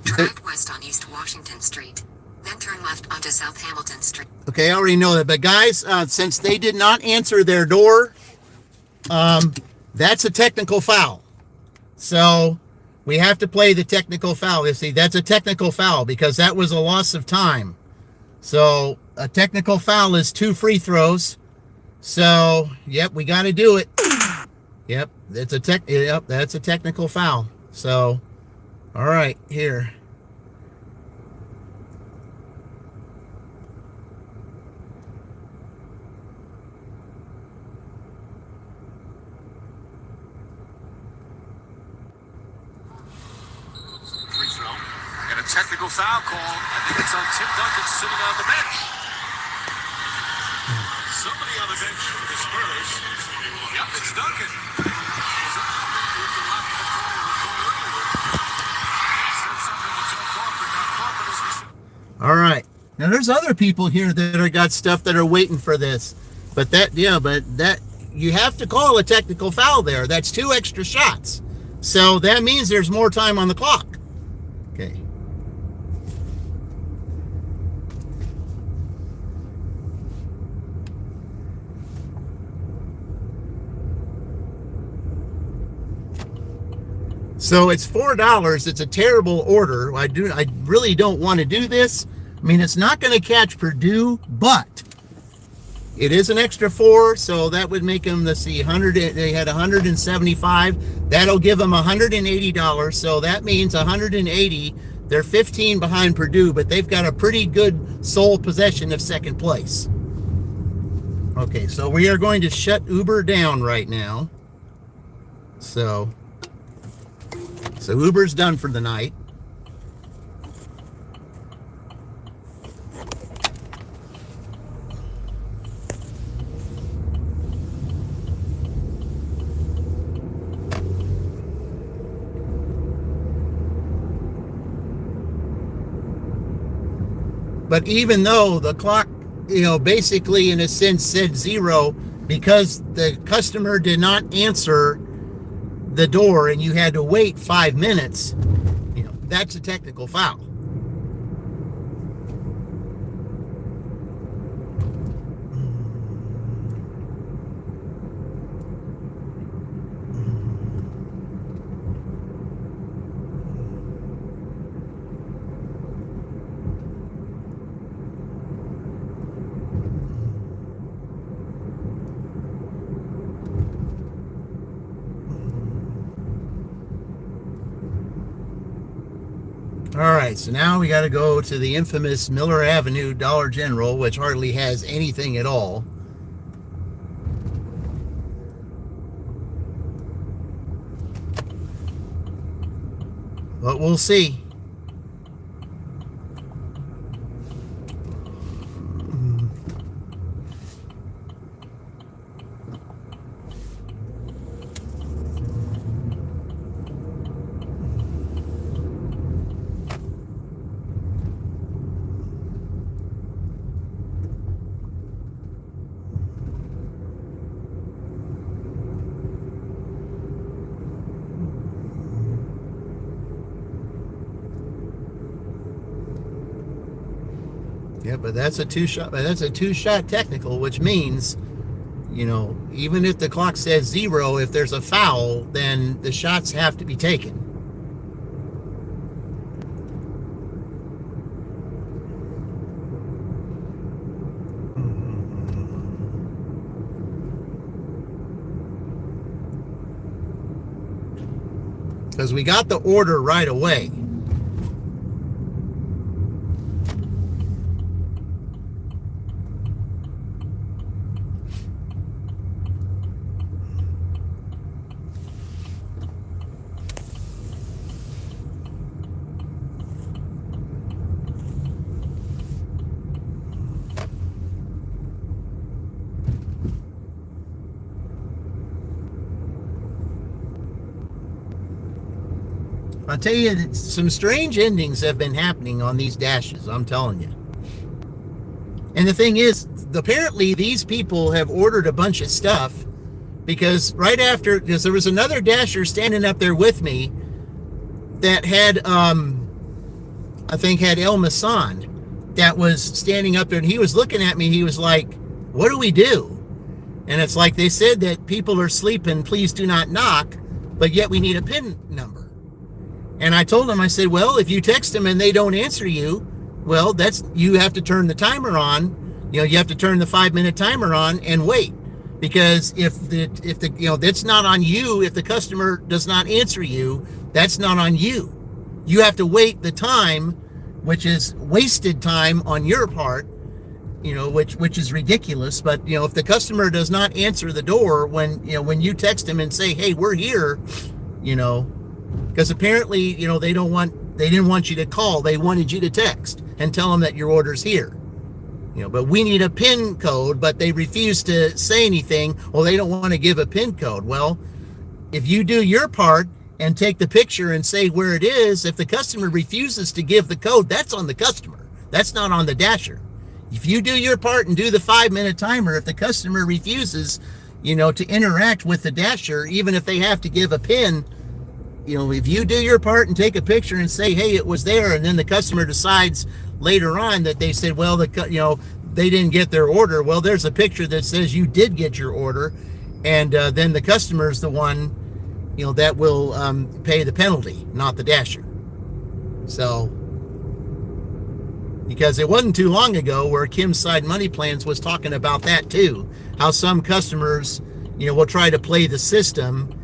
Drive west on East Washington Street, then turn left onto South Hamilton Street. Okay, I already know that. But guys, since they did not answer their door, that's a technical foul. So we have to play the technical foul. You see, that's a technical foul because that was a loss of time. So a technical foul is 2 free throws. So, yep, we got to do it. Yep, that's a technical foul. So, all right, here. Free throw. And a technical foul call. I think it's on Tim Duncan sitting on the bench. Somebody on the bench for the Spurs. Yep, it's Duncan. All right. Now there's other people here that are got stuff that are waiting for this. But that you have to call a technical foul there. That's 2 extra shots. So that means there's more time on the clock. Okay. So it's $4. It's a terrible order. I really don't want to do this. I mean, it's not going to catch Purdue, but it is an extra 4, so that would make them, let's see, 100. They had 175. That'll give them $180. So that means 180. They're 15 behind Purdue, but they've got a pretty good sole possession of second place. Okay, so we are going to shut Uber down right now. So Uber's done for the night. But even though the clock, basically in a sense said 0, because the customer did not answer the door and you had to wait 5 minutes, that's a technical foul. All right, so now we got to go to the infamous Miller Avenue Dollar General, which hardly has anything at all. But we'll see. Yeah, but that's a two-shot technical, which means, even if the clock says 0, if there's a foul, then the shots have to be taken. Because we got the order right away. I'll tell you that some strange endings have been happening on these dashes, I'm telling you. And the thing is, apparently these people have ordered a bunch of stuff because because there was another dasher standing up there with me that had, I think had Unassigned that was standing up there, and he was looking at me. He was like, what do we do? And it's like, they said that people are sleeping, please do not knock, but yet we need a PIN number. And I told him, I said, well, if you text them and they don't answer you, well, you have to turn the timer on. You have to turn the 5-minute timer on and wait. Because if that's not on you. If the customer does not answer you, that's not on you. You have to wait the time, which is wasted time on your part, which is ridiculous. But, if the customer does not answer the door when you text them and say, hey, we're here, because apparently, they didn't want you to call. They wanted you to text and tell them that your order's here. But we need a PIN code, but they refuse to say anything. Well, they don't want to give a PIN code. Well, if you do your part and take the picture and say where it is, if the customer refuses to give the code, that's on the customer. That's not on the dasher. If you do your part and do the 5-minute timer, if the customer refuses, to interact with the dasher, even if they have to give a PIN, if you do your part and take a picture and say, hey, it was there, and then the customer decides later on that they said, well, they didn't get their order. Well, there's a picture that says you did get your order, and then the customer's the one, that will pay the penalty, not the dasher. So, because it wasn't too long ago where Kim's Side Money Plans was talking about that too, how some customers, will try to play the system.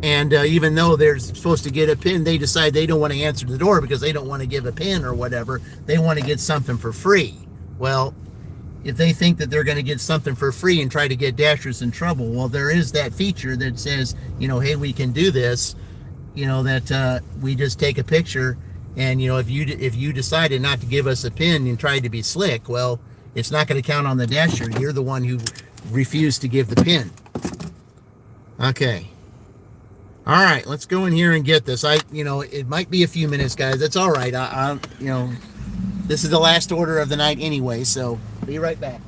And even though they're supposed to get a PIN, they decide they don't want to answer the door because they don't want to give a PIN or whatever. They want to get something for free. Well, if they think that they're going to get something for free and try to get dashers in trouble, well, there is that feature that says, hey, we can do this, that we just take a picture. And, if you decided not to give us a PIN and tried to be slick, well, it's not going to count on the dasher. You're the one who refused to give the PIN. Okay. All right, let's go in here and get this. It might be a few minutes, guys. That's all right. This is the last order of the night anyway, so be right back.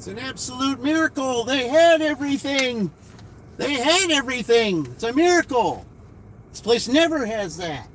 It's an absolute miracle. They had everything. They had everything. It's a miracle. This place never has that.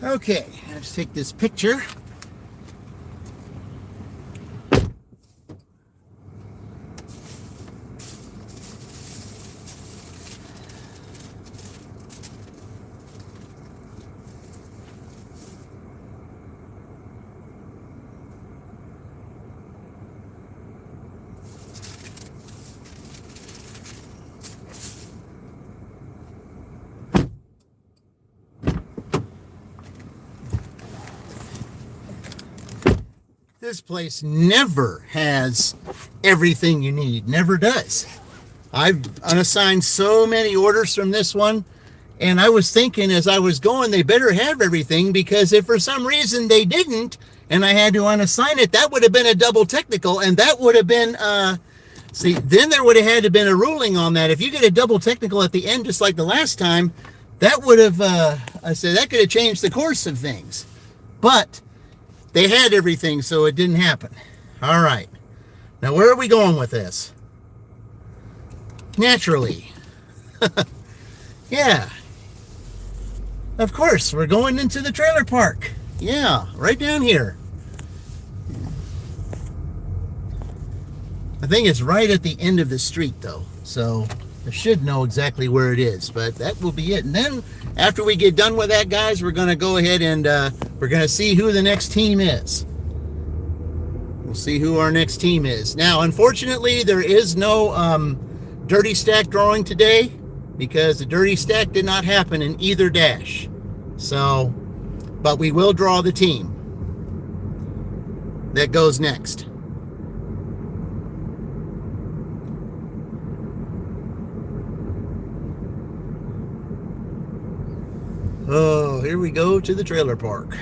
Okay, let's take this picture. This place never has everything you need. Never does. I've unassigned so many orders from this one, and I was thinking as I was going, they better have everything, because if for some reason they didn't, and I had to unassign it, that would have been a double technical, and that would have been, then there would have had to been a ruling on that. If you get a double technical at the end, just like the last time, that would have, I said, that could have changed the course of things. But they had everything, so it didn't happen. All right. Now, where are we going with this? Naturally. Yeah. Of course, we're going into the trailer park. Yeah, right down here. I think it's right at the end of the street, though. So I should know exactly where it is, but that will be it. And then after we get done with that, guys, we're going to go ahead and we're going to see who the next team is. We'll see who our next team is. Now, unfortunately, there is no dirty stack drawing today because the dirty stack did not happen in either dash. So, but we will draw the team that goes next. Oh, here we go to the trailer park.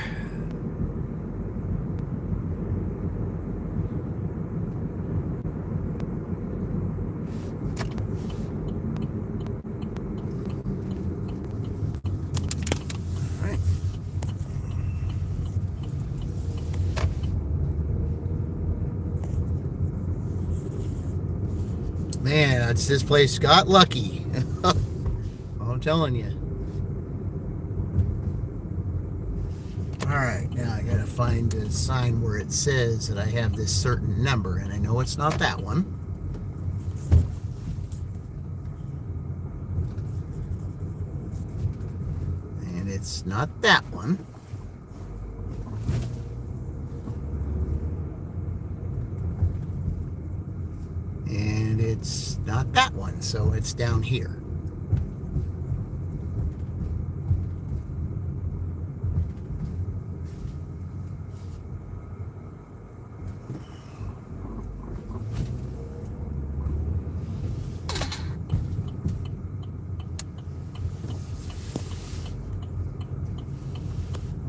All right. Man, this place got lucky. I'm telling you. Alright, now I gotta find a sign where it says that I have this certain number, and I know it's not that one. And it's not that one. And it's not that one, so it's down here.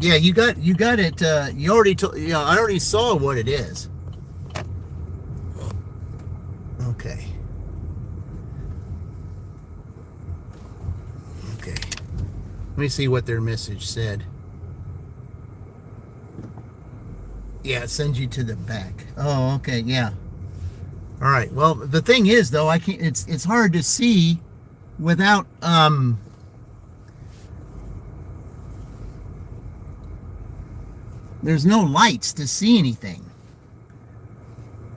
Yeah, you got it. You already I already saw what it is. Okay. Okay. Let me see what their message said. Yeah, it sends you to the back. Oh, okay, yeah. All right. Well, the thing is, though, I can't. It's hard to see without There's no lights to see anything.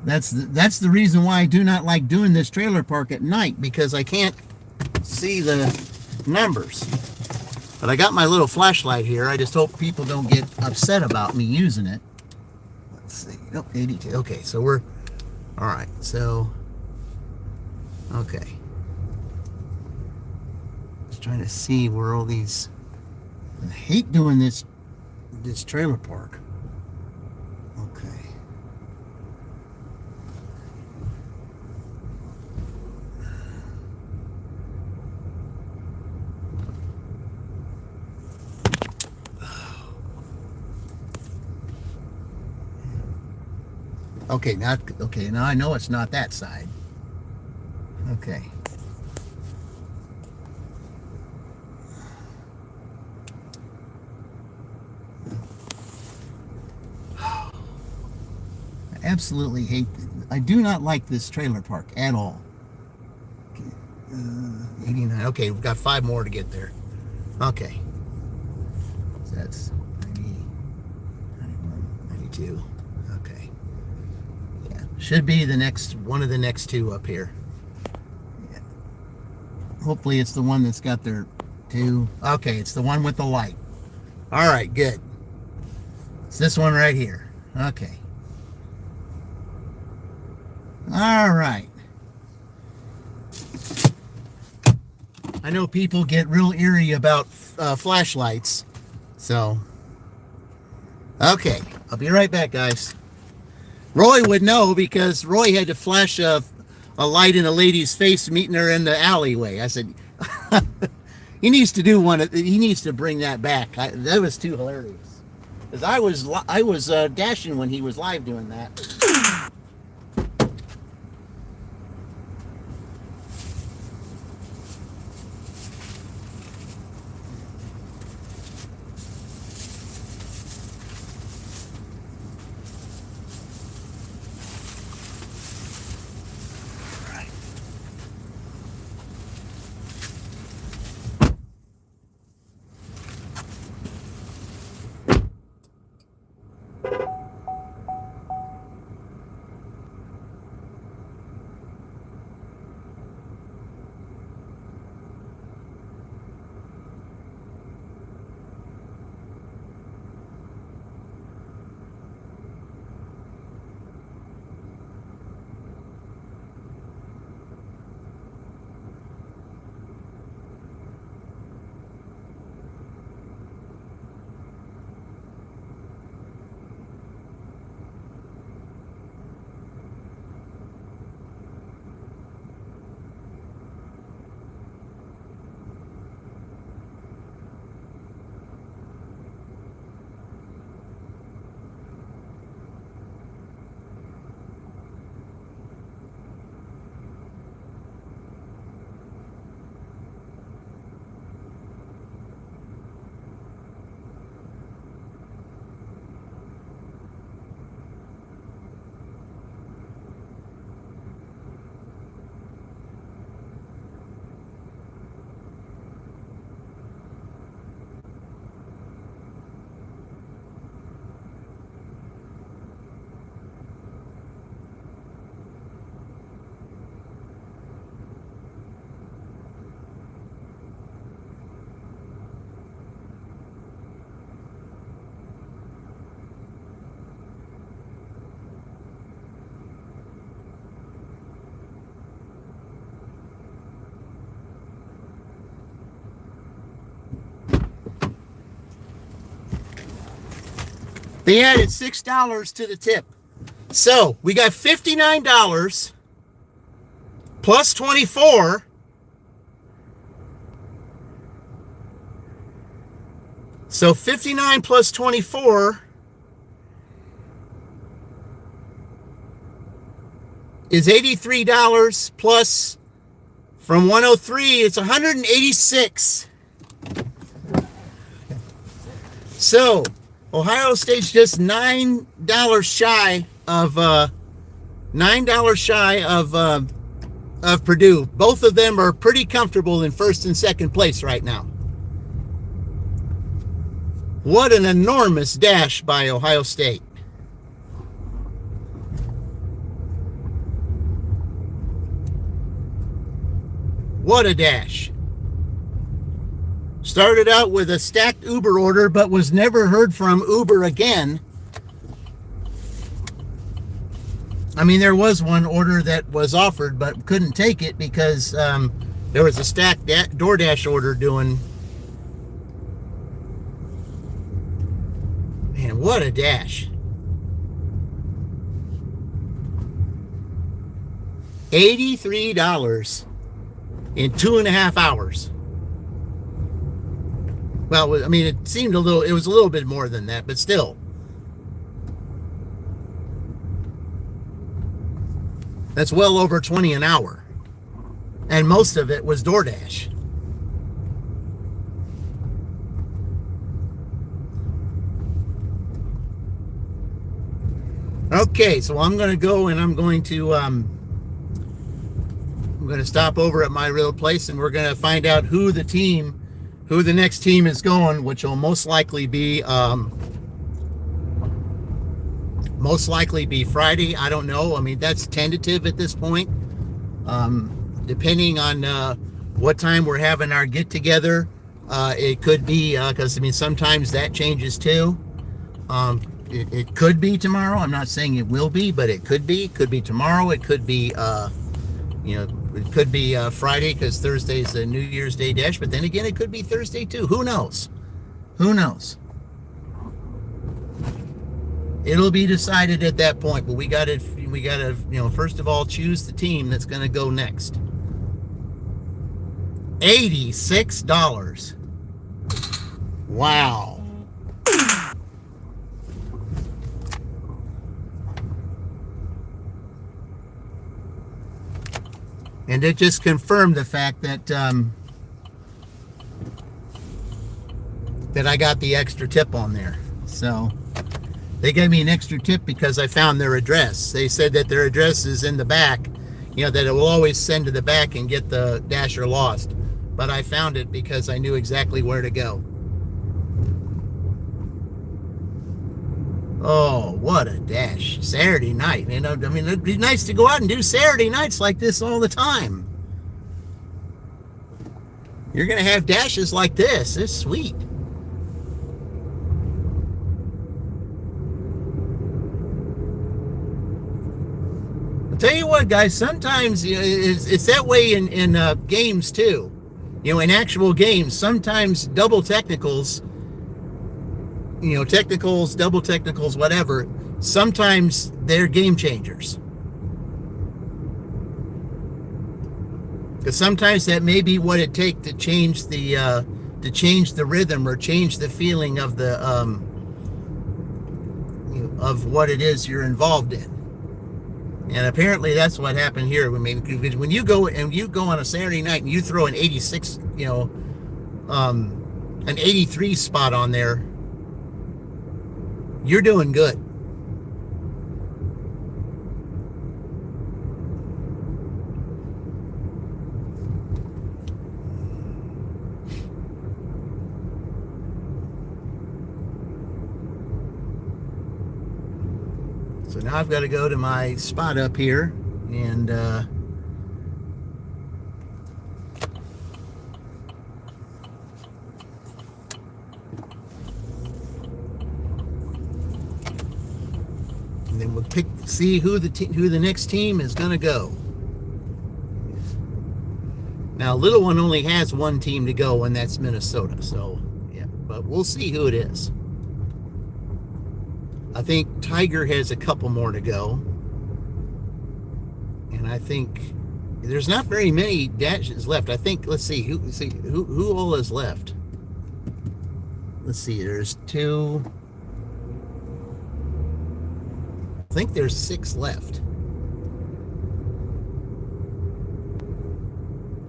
That's the reason why I do not like doing this trailer park at night, because I can't see the numbers. But I got my little flashlight here. I just hope people don't get upset about me using it. Let's see. Oh, 82. Okay, so we're all right. So, okay. Just trying to see where all these. I hate doing this trailer park. Okay. Okay, now I know it's not that side. Okay. I absolutely hate I do not like this trailer park at all. Okay. 89. Okay, we've got 5 more to get there. Okay. So that's 90, 91, 92. Okay. Yeah. Should be the next one of the next 2 up here. Yeah. Hopefully it's the one that's got their 2. Okay, it's the one with the light. All right, good. It's this one right here. Okay. All right. I know people get real eerie about flashlights, so okay, I'll be right back, guys. Roy would know because Roy had to flash a light in a lady's face meeting her in the alleyway. I said, he needs to do one. He needs to bring that back. That was too hilarious. Because I was dashing when he was live doing that. They added $6 to the tip. So we got $59 plus 24. So 59 plus 24 is $83 plus from 103, it's 186. So Ohio State's just $9 shy of Purdue. Both of them are pretty comfortable in first and second place right now. What an enormous dash by Ohio State. What a dash. Started out with a stacked Uber order, but was never heard from Uber again. I mean, there was one order that was offered, but couldn't take it because there was a stacked Doordash order doing. Man, what a dash. $83 in 2.5 hours. Well, I mean, it was a little bit more than that, but still. That's well over 20 an hour. And most of it was DoorDash. Okay, so I'm going to go and I'm going to stop over at my real place, and we're going to find out who the next team is going, which will most likely be Friday. I don't know. I mean, that's tentative at this point. Depending on what time we're having our get together, it could be because I mean sometimes that changes too. It could be tomorrow. I'm not saying it will be, but it could be. Could be tomorrow. It could be it could be Friday because Thursday's the New Year's Day dash. But then again, it could be Thursday too. Who knows? Who knows? It'll be decided at that point. But we got to first of all choose the team that's going to go next. $86. Wow. And it just confirmed the fact that that I got the extra tip on there. So they gave me an extra tip because I found their address. They said that their address is in the back, that it will always send to the back and get the dasher lost. But I found it because I knew exactly where to go. Oh, what a dash. Saturday night. I mean, it'd be nice to go out and do Saturday nights like this all the time. You're going to have dashes like this. It's sweet. I'll tell you what, guys, sometimes it's that way in games too. In actual games, sometimes double technicals, technicals, double technicals, whatever, sometimes they're game changers. Because sometimes that may be what it takes to change the rhythm or change the feeling of the of what it is you're involved in. And apparently that's what happened here. I mean, when you go on a Saturday night and you throw an 86, an 83 spot on there, you're doing good. So now I've got to go to my spot up here and then we'll see who the next team is going to go. Now, Little One only has one team to go, and that's Minnesota. So, yeah, but we'll see who it is. I think Tiger has a couple more to go, and I think there's not very many dashes left. I think let's see who all is left. Let's see. There's 2. I think there's 6 left.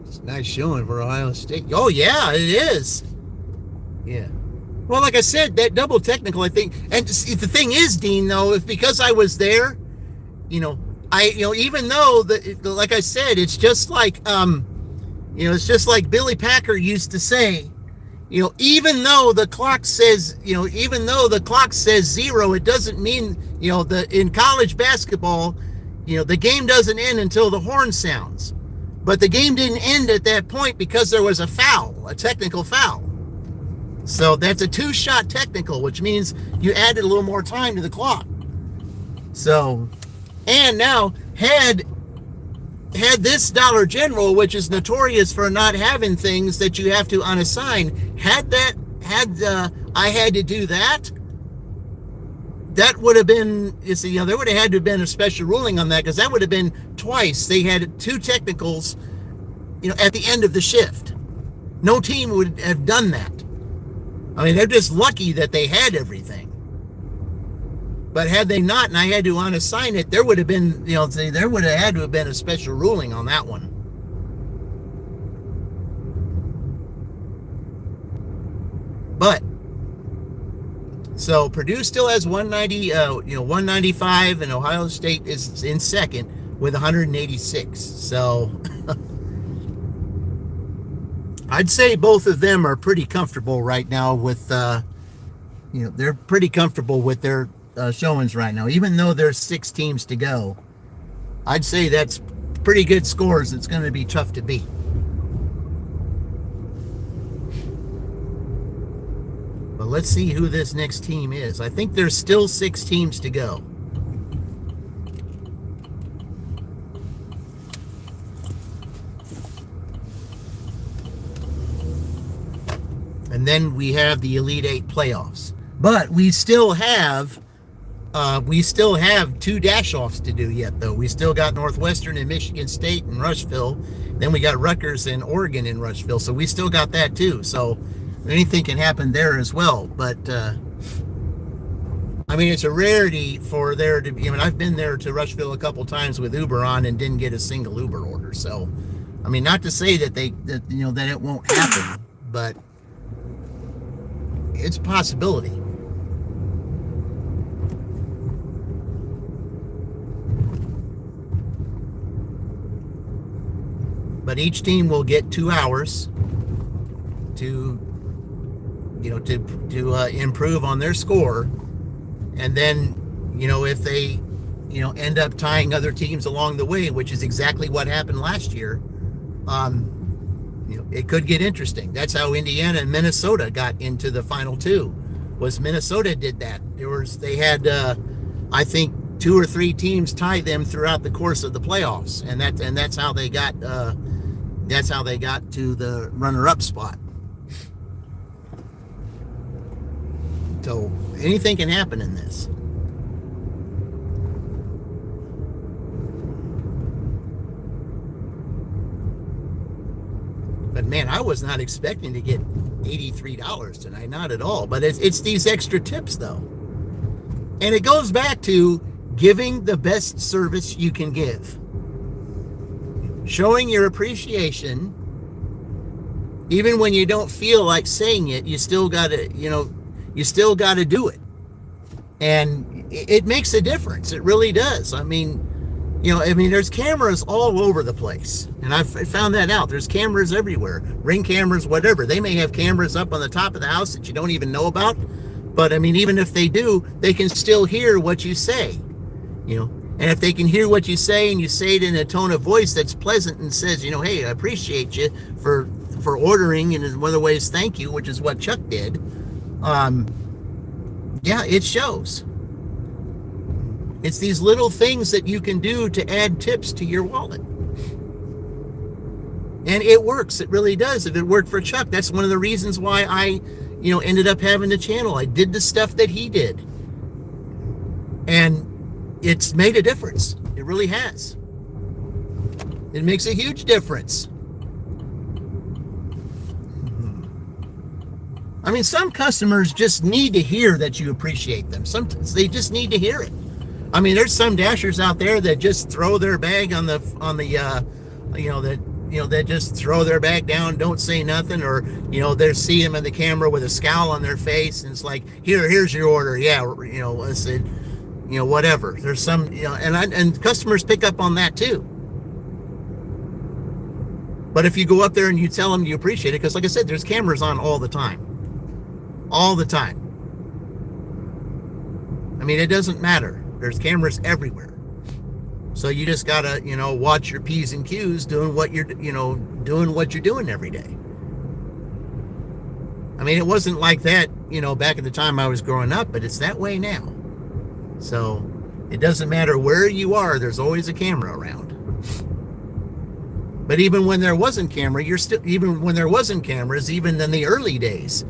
It's a nice showing for Ohio State. Oh, yeah, it is. Yeah. Well, like I said, that double technical, I think, and the thing is, Dean, though, if because I was there, even though like I said, it's just like, it's just like Billy Packer used to say, even though the clock says, zero, it doesn't mean, in college basketball, the game doesn't end until the horn sounds. But the game didn't end at that point because there was a technical foul. So that's a 2-shot technical, which means you added a little more time to the clock. So, and now had this Dollar General, which is notorious for not having things that you have to unassign, I had to do that, that would have been, there would have had to have been a special ruling on that, because that would have been twice. They had 2 technicals, at the end of the shift. No team would have done that. I mean, they're just lucky that they had everything. But had they not, and I had to unassign it, there would have been, there would have had to have been a special ruling on that one. But, so Purdue still has 195, and Ohio State is in second with 186. So, I'd say both of them are pretty comfortable right now with, they're pretty comfortable with their showings right now. Even though there's 6 teams to go, I'd say that's pretty good scores. It's going to be tough to beat. But let's see who this next team is. I think there's still 6 teams to go. And then we have the Elite 8 playoffs. But we still have 2 dash-offs to do yet, though. We still got Northwestern and Michigan State and Rushville. Then we got Rutgers and Oregon in Rushville. So we still got that, too. So anything can happen there as well. But, it's a rarity for there to be. I've been there to Rushville a couple times with Uber on and didn't get a single Uber order. So, not to say that that it won't happen, but it's a possibility. But each team will get 2 hours to improve on their score. And then, if they, end up tying other teams along the way, which is exactly what happened last year, it could get interesting. That's how Indiana and Minnesota got into the final 2. Was Minnesota did that. They had I think 2 or 3 teams tie them throughout the course of the playoffs, and that's how they got to the runner-up spot. So anything can happen in this. But man, I was not expecting to get $83 tonight, not at all. But it's these extra tips, though. And it goes back to giving the best service you can give. Showing your appreciation, even when you don't feel like saying it, you still gotta do it. And it makes a difference. It really does. There's cameras all over the place. And I've found that out. There's cameras everywhere. Ring cameras, whatever. They may have cameras up on the top of the house that you don't even know about. But, even if they do, they can still hear what you say. And if they can hear what you say and you say it in a tone of voice that's pleasant and says, hey, I appreciate you for ordering, and in one of the ways, thank you, which is what Chuck did. It shows. It's these little things that you can do to add tips to your wallet. And it works. It really does. If it worked for Chuck, that's one of the reasons why I, ended up having the channel. I did the stuff that he did. And it's made a difference. It really has. It makes a huge difference. Some customers just need to hear that you appreciate them. Sometimes they just need to hear it. There's some dashers out there that just throw their bag on the they just throw their back down, don't say nothing, or they see them in the camera with a scowl on their face, and it's like, here's your order. Yeah, I said, whatever. There's some, and customers pick up on that too. But if you go up there and you tell them you appreciate it, because like I said, there's cameras on all the time. All the time. I mean, it doesn't matter. There's cameras everywhere. So you just gotta, watch your P's and Q's, doing what you're doing every day. I mean, it wasn't like that, back in the time I was growing up, but it's that way now. So it doesn't matter where you are, there's always a camera around. But even when there wasn't cameras, even in the early days,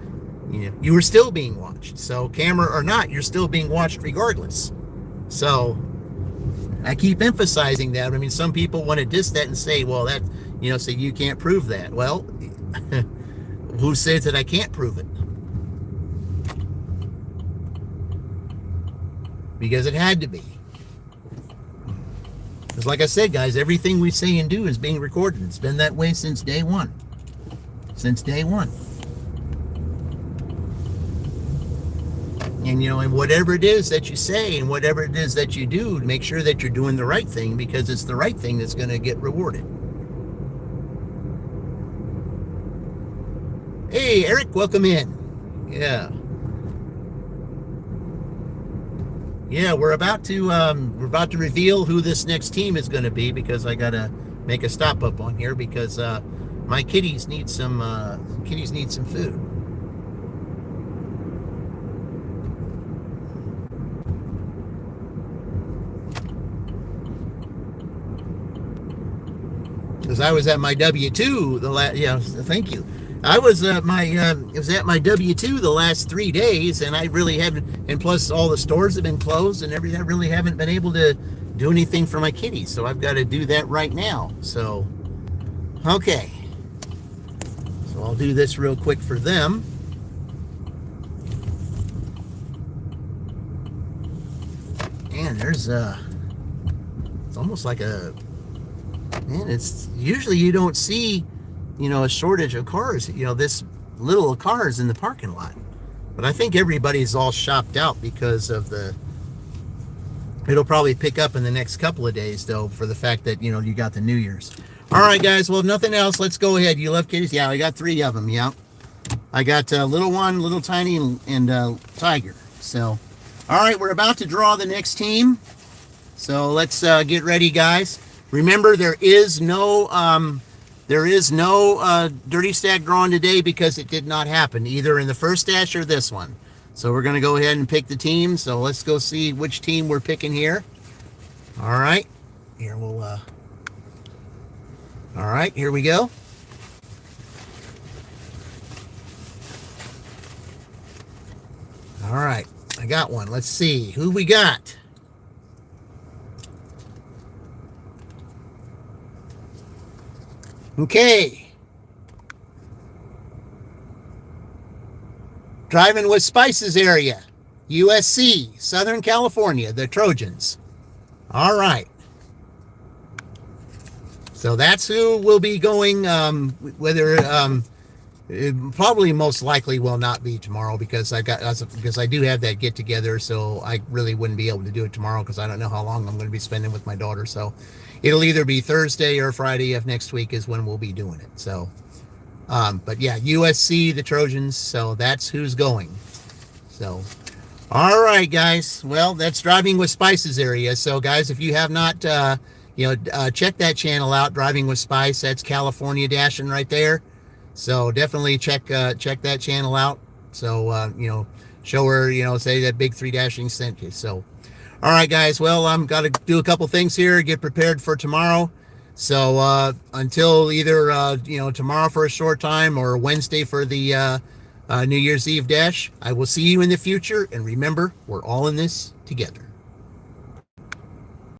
you were still being watched. So camera or not, you're still being watched regardless. So I keep emphasizing that. I mean, some people want to diss that and say, well, that, say you can't prove that. Well, who says that I can't prove it? Because it had to be. Because like I said, guys, everything we say and do is being recorded. It's been that way since day one. Since day one. And, and whatever it is that you say and whatever it is that you do, make sure that you're doing the right thing, because it's the right thing that's going to get rewarded. Hey, Eric, welcome in. Yeah. Yeah, we're about to reveal who this next team is going to be, because I got to make a stop up on here because my kitties need some food. Because I was at my W-2 thank you. I was at my W-2 the last 3 days, and I really haven't, and plus all the stores have been closed and everything. I really haven't been able to do anything for my kitties, so I've got to do that right now. So, okay. So I'll do this real quick for them. And there's it's almost like it's usually you don't see, a shortage of cars, this little cars in the parking lot. But I think everybody's all shopped out because of it'll probably pick up in the next couple of days, though, for the fact that, you got the New Year's. All right, guys, well, if nothing else, let's go ahead. You love kitties? Yeah, I got 3 of them, yeah. I got little one, little tiny, and tiger. So, all right, we're about to draw the next team. So let's get ready, guys. Remember, there is no dirty stack drawing today because it did not happen either in the first stash or this one. So we're going to go ahead and pick the team. So let's go see which team we're picking here. All right. Here we'll all right, here we go. All right. I got one. Let's see who we got. Okay. Driving with Spices area. USC, Southern California, the Trojans. All right. So that's who will be going, it probably most likely will not be tomorrow because I do have that get together, so I really wouldn't be able to do it tomorrow because I don't know how long I'm going to be spending with my daughter. So it'll either be Thursday or Friday of next week is when we'll be doing it. So, but yeah, USC, the Trojans. So that's who's going. So, all right, guys. Well, that's Driving with Spices area. So, guys, if you have not, check that channel out, Driving with Spice. That's California dashing right there. So definitely check that channel out. So, show her, say that Big 3 Dashing sent you. So, all right, guys. Well, I'm got to do a couple things here, get prepared for tomorrow. So, until either, tomorrow for a short time or Wednesday for the New Year's Eve dash, I will see you in the future. And remember, we're all in this together.